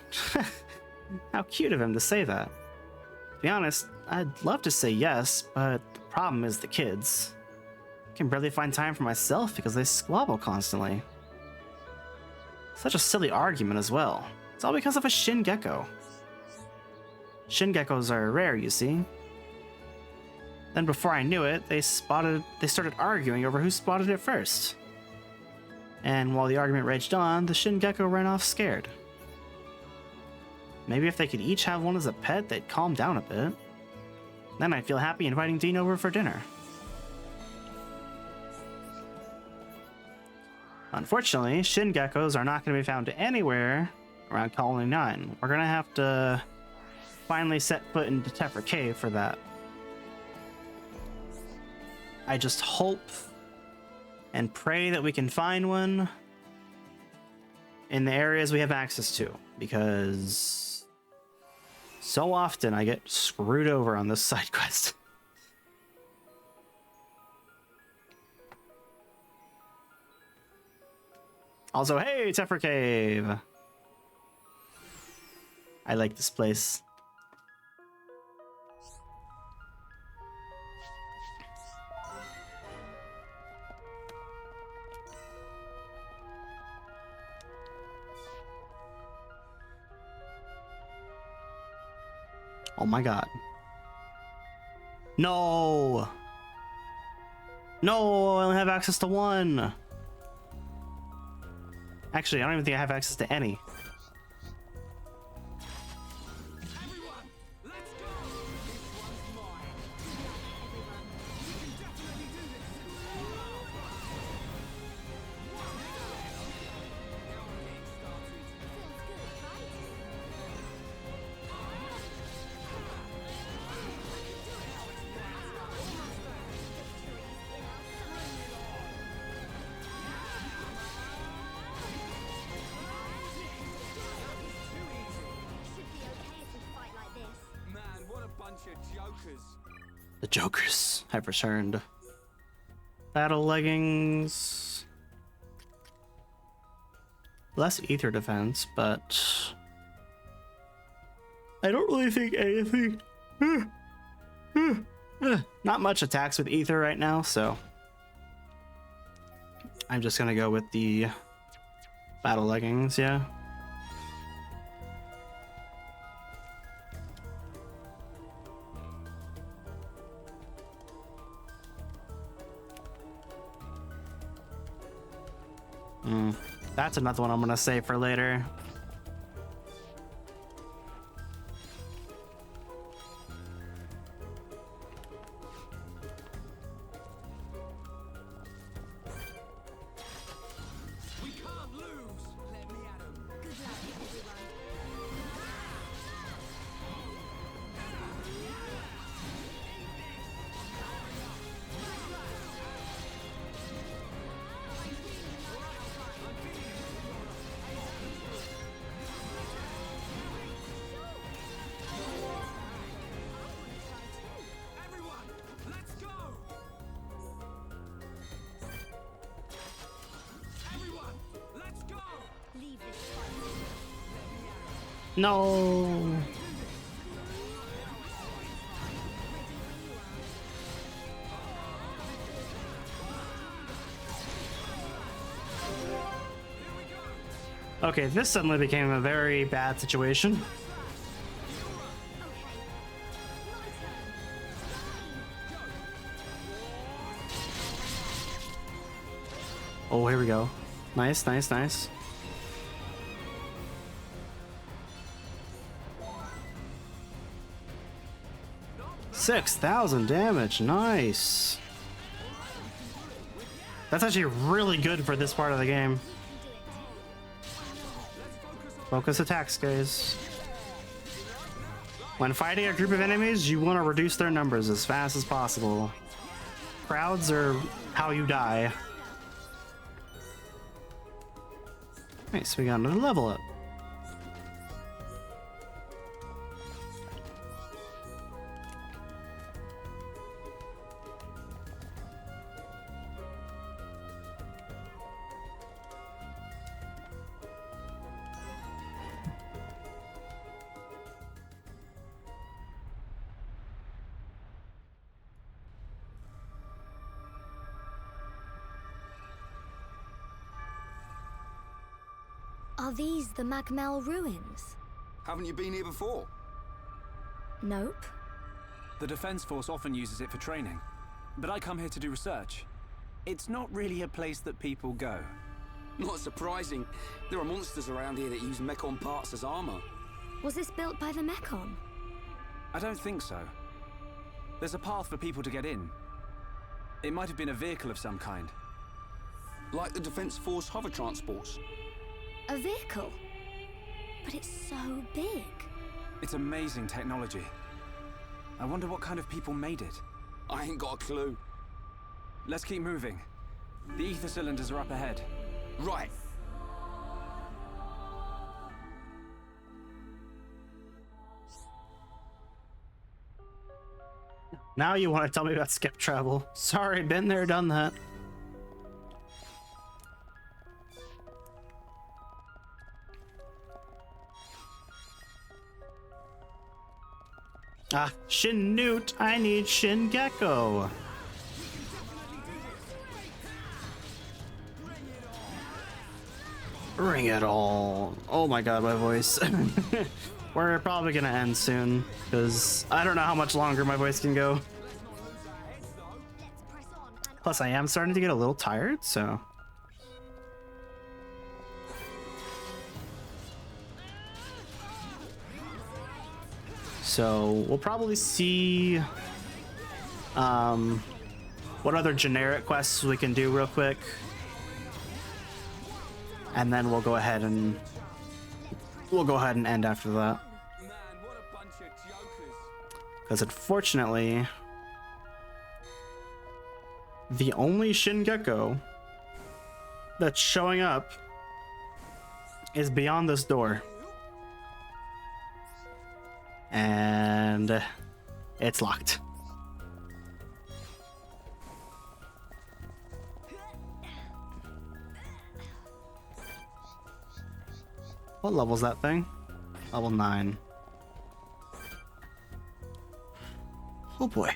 J: How cute of him to say that. To be honest, I'd love to say yes, but the problem is the kids. I can barely find time for myself because they squabble constantly. Such a silly argument as well. It's all because of a shin gecko. Shin geckos are rare, you see. Then before I knew it, they started arguing over who spotted it first. And while the argument raged on, the shin gecko ran off scared. Maybe if they could each have one as a pet, they'd calm down a bit. Then I'd feel happy inviting Dean over for dinner. Unfortunately, shin geckos are not going to be found anywhere around Colony 9. We're going to have to finally set foot into Tephra Cave for that. I just hope and pray that we can find one in the areas we have access to, because so often I get screwed over on this side quest. Also, hey, Tephra Cave! I like this place. Oh my god. No! No, I only have access to one! Actually, I don't even think I have access to any. The Jokers have returned. Battle leggings. Less ether defense, but I don't really think anything. Not much attacks with ether right now, so I'm just gonna go with the battle leggings, yeah. That's another one I'm gonna save for later.
E: We can't lose. Let me at 'em.
H: Good luck, everyone.
E: Everyone, let's go. Everyone, let's go.
H: Leave this fight.
J: No.
A: Okay, this suddenly became a very bad situation. Oh, here we go. Nice, nice, nice. $6,000 damage. Nice. That's actually really good for this part of the game. Focus attacks, guys. When fighting a group of enemies, you want to reduce their numbers as fast as possible. Crowds are how you die. Nice, we got another level up.
H: Are these the Magmel ruins?
I: Haven't you been here before?
H: Nope.
G: The Defense Force often uses it for training, but I come here to do research. It's not really a place that people go.
I: Not surprising. There are monsters around here that use Mechon parts as armor.
H: Was this built by the Mechon?
G: I don't think so. There's a path for people to get in. It might have been a vehicle of some kind.
I: Like the Defense Force hover transports.
H: A vehicle? But it's so big.
G: It's amazing technology. I wonder what kind of people made it.
I: I ain't got a clue.
G: Let's keep moving. The ether cylinders are up ahead.
I: Right.
A: Now you want to tell me about skip travel. Sorry, been there, done that. Ah, Shin Newt, I need Shin Gecko. Bring it all. Oh my god, my voice. We're probably gonna end soon, because I don't know how much longer my voice can go. Plus, I am starting to get a little tired, so... So we'll probably see what other generic quests we can do real quick, and then we'll go ahead and end after that. Because unfortunately, the only Shin Gecko that's showing up is beyond this door. And it's locked. What level's that thing? Level 9. Oh boy.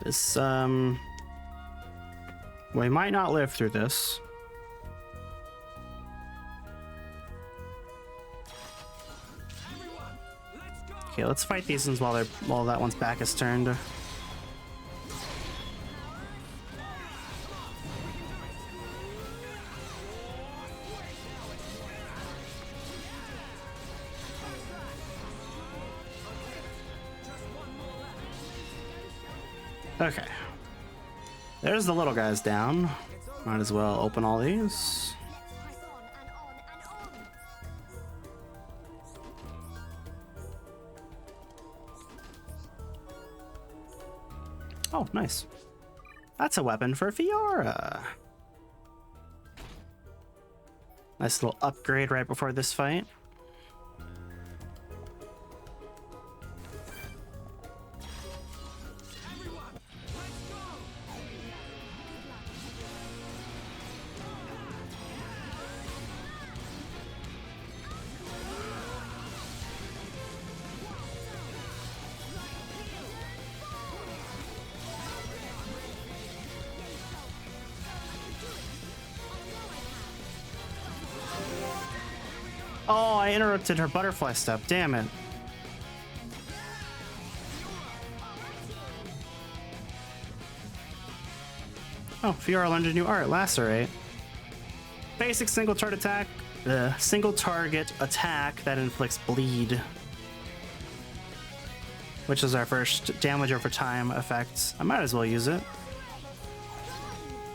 A: This, we might not live through this. Okay, let's fight these ones while that one's back is turned. Okay. There's the little guys down. Might as well open all these. Oh, nice. That's a weapon for Fiora. Nice little upgrade right before this fight.
J: Oh, I interrupted her butterfly step. Damn it. Oh, Fiora learned a new art, Lacerate. Basic single target attack. Single target attack that inflicts bleed, which is our first damage over time effect. I might as well use it.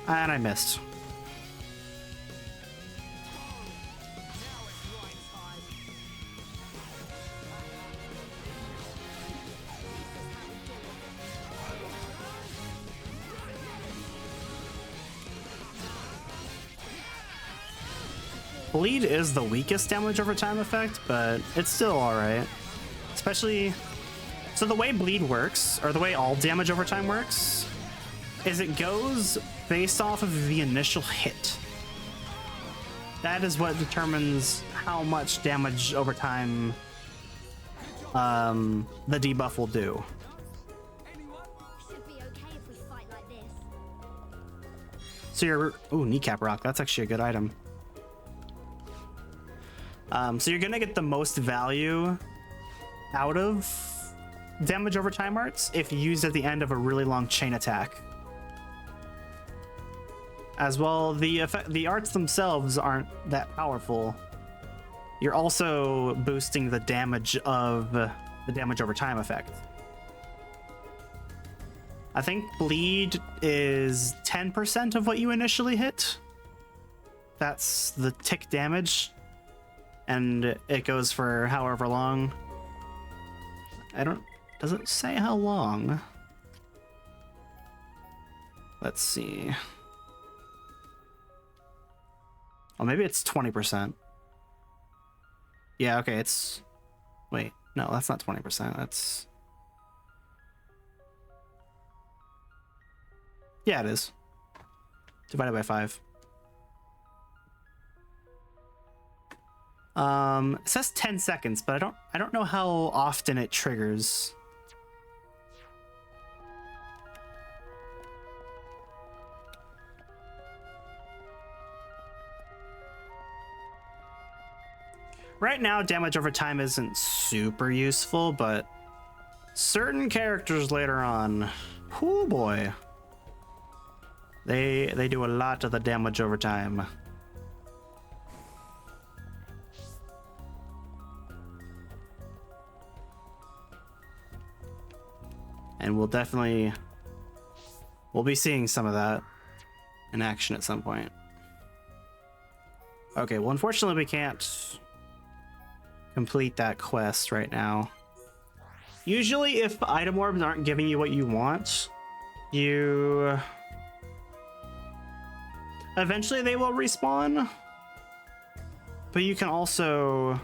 J: And I missed. Bleed is the weakest damage over time effect, but it's still alright. Especially, so the way bleed works, or the way all damage over time works, is it goes based off of the initial hit. That is what determines how much damage over time the debuff will do.
H: Should be okay if we fight like this.
J: So you're, ooh, kneecap rock, that's actually a good item. So you're gonna get the most value out of damage over time arts if used at the end of a really long chain attack. As well, the arts themselves aren't that powerful. You're also boosting the damage of the damage over time effect. I think bleed is 10% of what you initially hit. That's the tick damage. And it goes for however long. Does it say how long? Let's see. Oh, maybe it's 20%. Yeah, okay, it's... Wait, no, that's not 20%, that's... Yeah, it is. Divided by 5. It says 10 seconds, but I don't know how often it triggers. Right now, damage over time isn't super useful, but certain characters later on, oh boy, they do a lot of the damage over time. And we'll be seeing some of that in action at some point. Okay, well, unfortunately, we can't complete that quest right now. Usually, if item orbs aren't giving you what you want, eventually they will respawn. But you can also...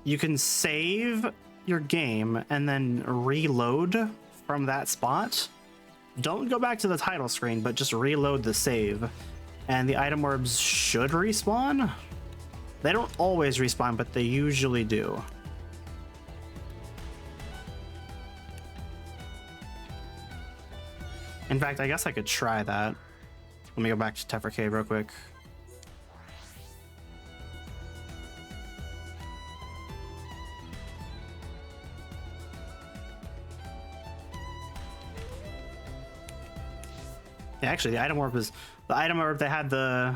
J: You can save your game and then reload from that spot. Don't go back to the title screen, but just reload the save. And the item orbs should respawn. They don't always respawn, but they usually do. In fact, I guess I could try that. Let me go back to Tefra Cave real quick. Yeah, actually, the item orb that had the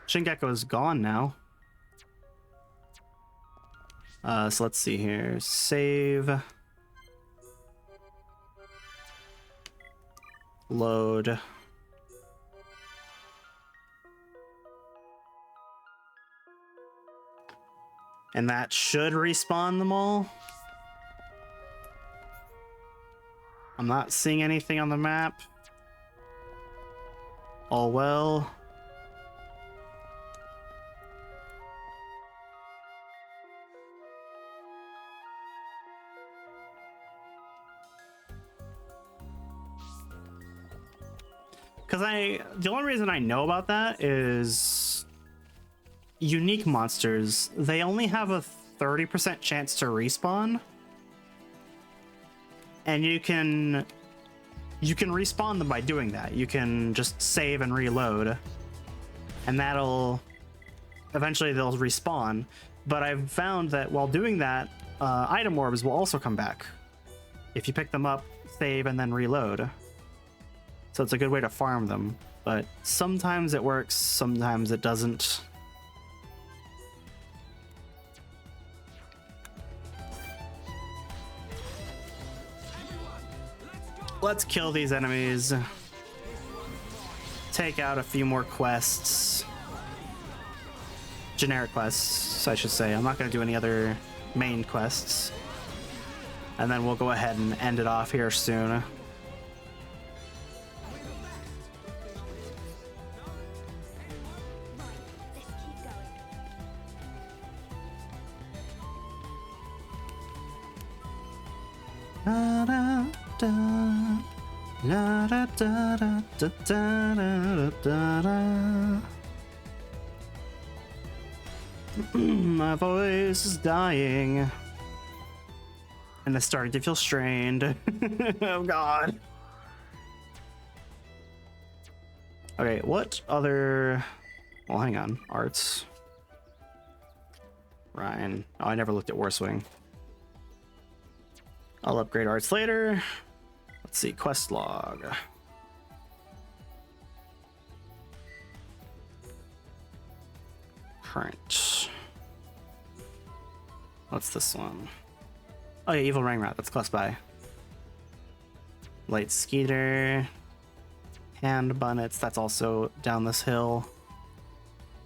J: Shingekko is gone now. So let's see here. Save. Load. And that should respawn them all. I'm not seeing anything on the map. All well. Because the only reason I know about that is unique monsters, they only have a 30% chance to respawn. And you can respawn them by doing that. You can just save and reload. And that'll eventually they'll respawn. But I've found that while doing that, item orbs will also come back if you pick them up, save, and then reload. So it's a good way to farm them. But sometimes it works, sometimes it doesn't. Let's kill these enemies. Take out a few more quests. Generic quests, I should say. I'm not going to do any other main quests. And then we'll go ahead and end it off here soon. Da, da, da. La, da, da, da, da, da, da, da, da. My voice is dying. And it's starting to feel strained. Oh god. Okay, what other... Well, hang on. Arts. Ryan. Oh, I never looked at Warswing. I'll upgrade arts later. Let's see, quest log. Current. What's this one? Oh yeah, Evil Ring Rat, that's close by. Light Skeeter. Hand Bunnets, that's also down this hill.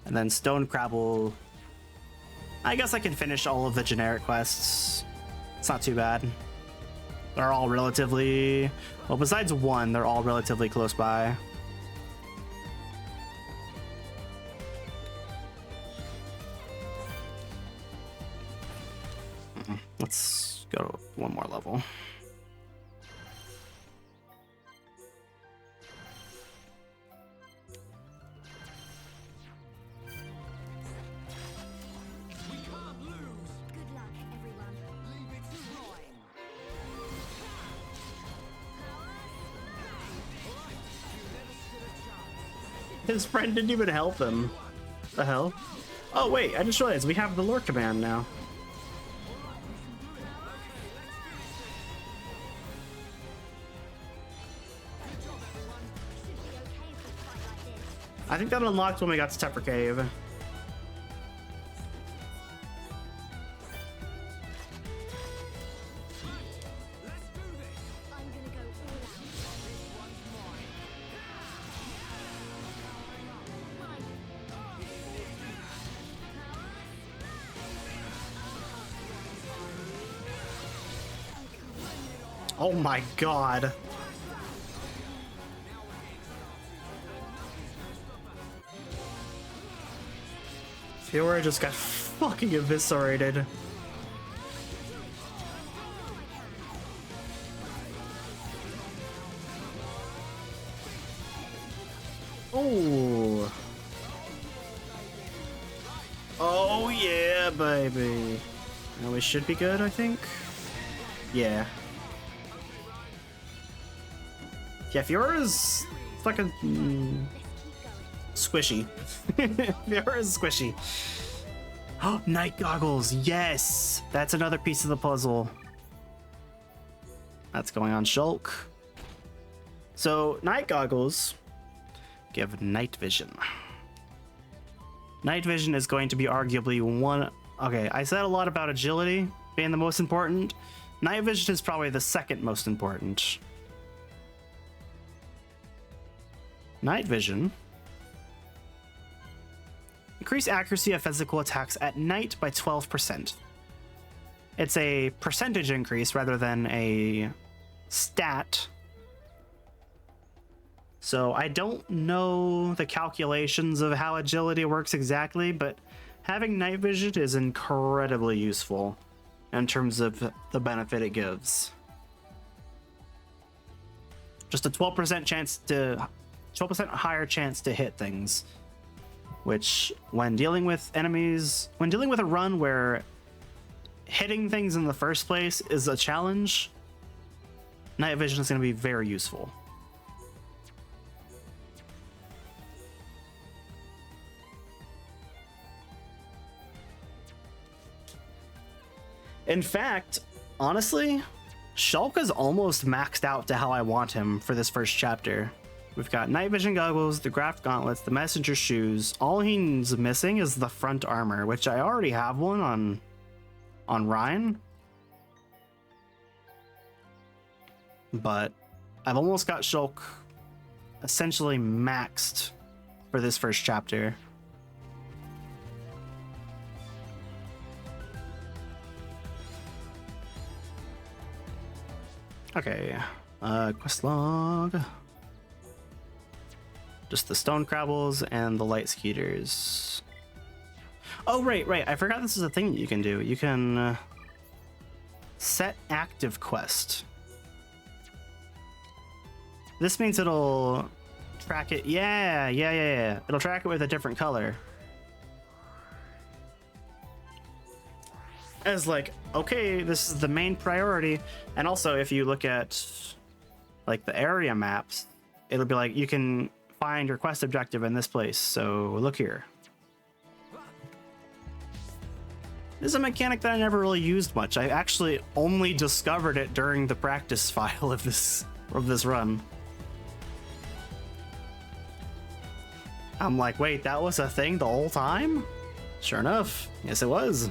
J: And then Stone Crabble. I guess I can finish all of the generic quests. It's not too bad. They're all relatively... Well, besides one, they're all relatively close by. Let's go to one more level. His friend didn't even help him. The hell? Oh wait, I just realized we have the lore command now. I think that unlocked when we got to Tepper Cave. Oh my god. Fiora just got fucking eviscerated. Oh. Oh yeah, baby. Now we should be good, I think. Yeah. Yeah, Fiora's fucking squishy. Fiora's squishy. Oh, night goggles. Yes, that's another piece of the puzzle. That's going on Shulk. So night goggles give night vision. Night vision is going to be arguably one. Okay, I said a lot about agility being the most important. Night vision is probably the second most important. Night vision. Increase accuracy of physical attacks at night by 12%. It's a percentage increase rather than a stat. So I don't know the calculations of how agility works exactly, but having night vision is incredibly useful in terms of the benefit it gives. Just a 12% chance to 12% higher chance to hit things, which when dealing with enemies, when dealing with a run where hitting things in the first place is a challenge, night vision is going to be very useful. In fact, honestly, Shulk is almost maxed out to how I want him for this first chapter. We've got night vision goggles, the graft gauntlets, the messenger shoes. All he's missing is the front armor, which I already have one on Ryan. But I've almost got Shulk essentially maxed for this first chapter. Okay, quest log. Just the stone crabbles and the light skeeters. Oh, right. I forgot this is a thing that you can do. You can set active quest. This means it'll track it. Yeah. It'll track it with a different color. As like, okay, this is the main priority. And also, if you look at like the area maps, it'll be like, you can find your quest objective in this place. So look here. This is a mechanic that I never really used much. I actually only discovered it during the practice file of this run. I'm like, wait, that was a thing the whole time? Sure enough, yes it was.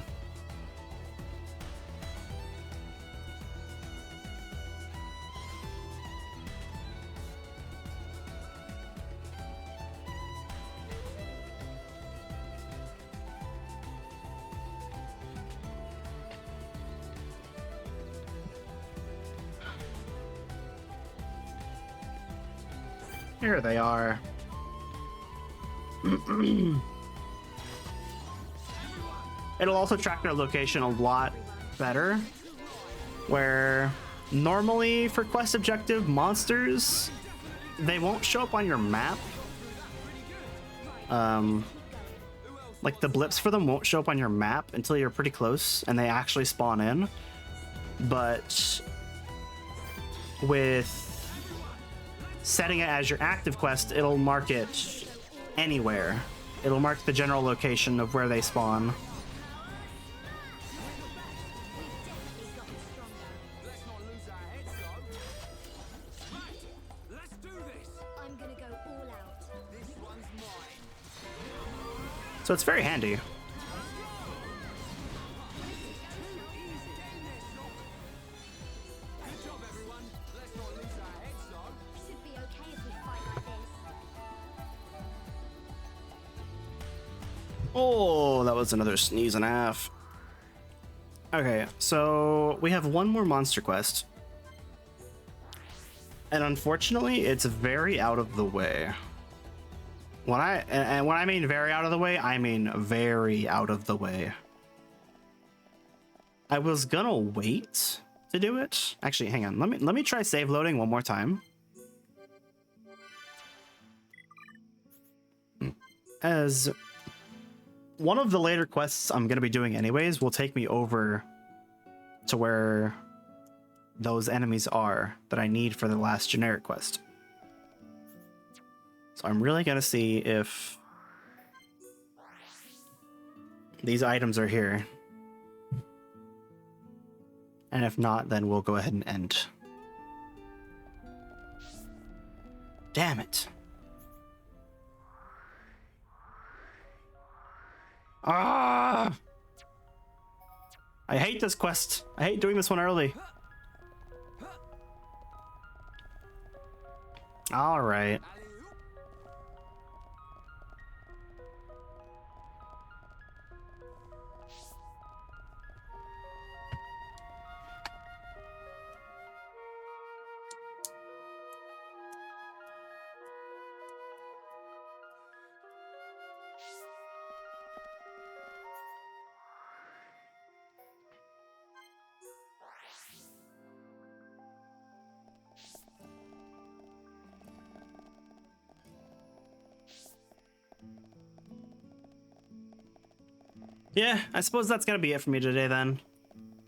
J: Here they are. It'll also track their location a lot better, where normally for quest objective monsters, they won't show up on your map. Like the blips for them won't show up on your map until you're pretty close and they actually spawn in. But with setting it as your active quest, it'll mark it anywhere. It'll mark the general location of where they spawn. So it's very handy. Oh, that was another sneeze and a half. Okay, so we have one more monster quest. And unfortunately, it's very out of the way. When I mean very out of the way, I mean very out of the way. I was gonna wait to do it. Actually, hang on. Let me try save loading one more time. As one of the later quests I'm gonna be doing anyways will take me over to where those enemies are that I need for the last generic quest. So I'm really gonna see if these items are here. And if not, then we'll go ahead and end. Damn it. Ah! I hate this quest. I hate doing this one early. All right. Yeah, I suppose that's gonna be it for me today then.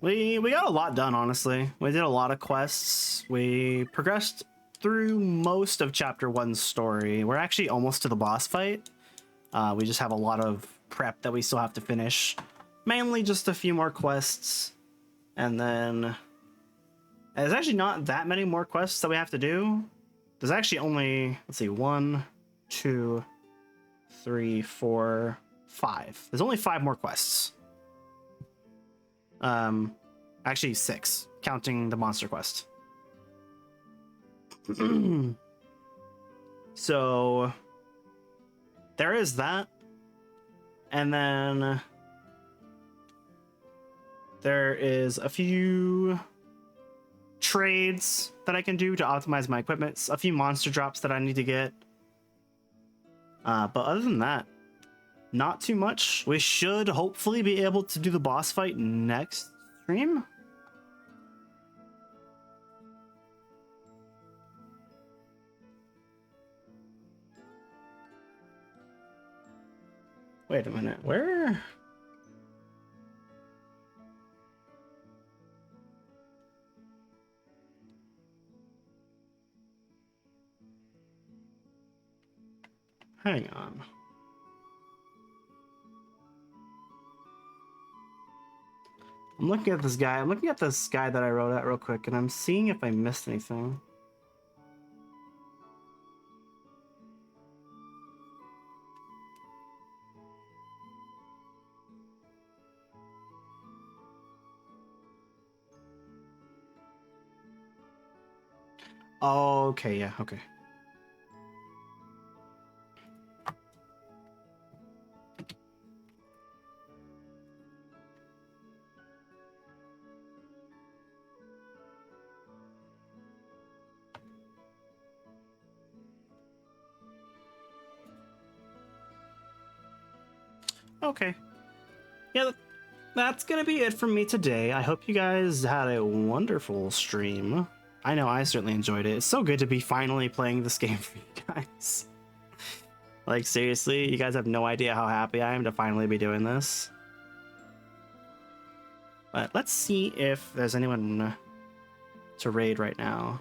J: We got a lot done, honestly. We did a lot of quests. We progressed through most of chapter 1's story. We're actually almost to the boss fight. We just have a lot of prep that we still have to finish. Mainly just a few more quests. And then there's actually not that many more quests that we have to do. There's actually only, let's see, 1, 2, 3, 4, 5. There's only 5 more quests. Actually 6, counting the monster quest. So there is that. And then there is a few trades that I can do to optimize my equipment, a few monster drops that I need to get. But other than that, not too much. We should hopefully be able to do the boss fight next stream. Wait a minute, where? Hang on. I'm looking at this guy. I'm looking at this guy that I wrote out real quick, and I'm seeing if I missed anything. Oh, okay, yeah, okay. Okay. Yeah, that's gonna be it from me today. I hope you guys had a wonderful stream. I know I certainly enjoyed it. It's so good to be finally playing this game for you guys. Like, seriously, you guys have no idea how happy I am to finally be doing this. But let's see if there's anyone to raid right now.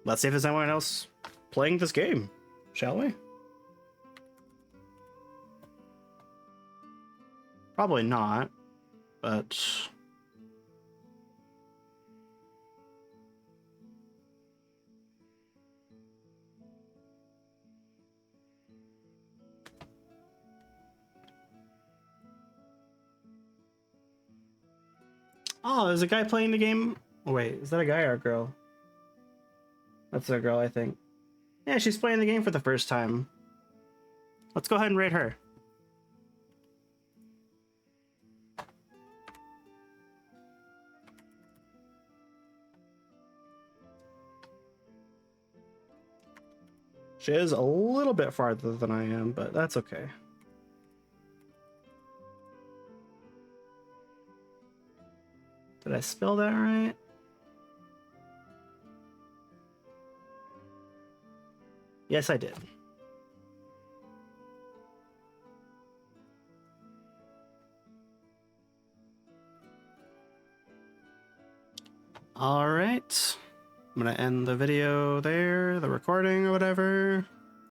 J: Let's see if there's anyone else playing this game, shall we? Probably not, but... Oh, there's a guy playing the game. Oh, wait, is that a guy or a girl? That's a girl, I think. Yeah, she's playing the game for the first time. Let's go ahead and raid her. She is a little bit farther than I am, but that's okay. Did I spell that right? Yes, I did. All right. I'm gonna end the video there, the recording or whatever.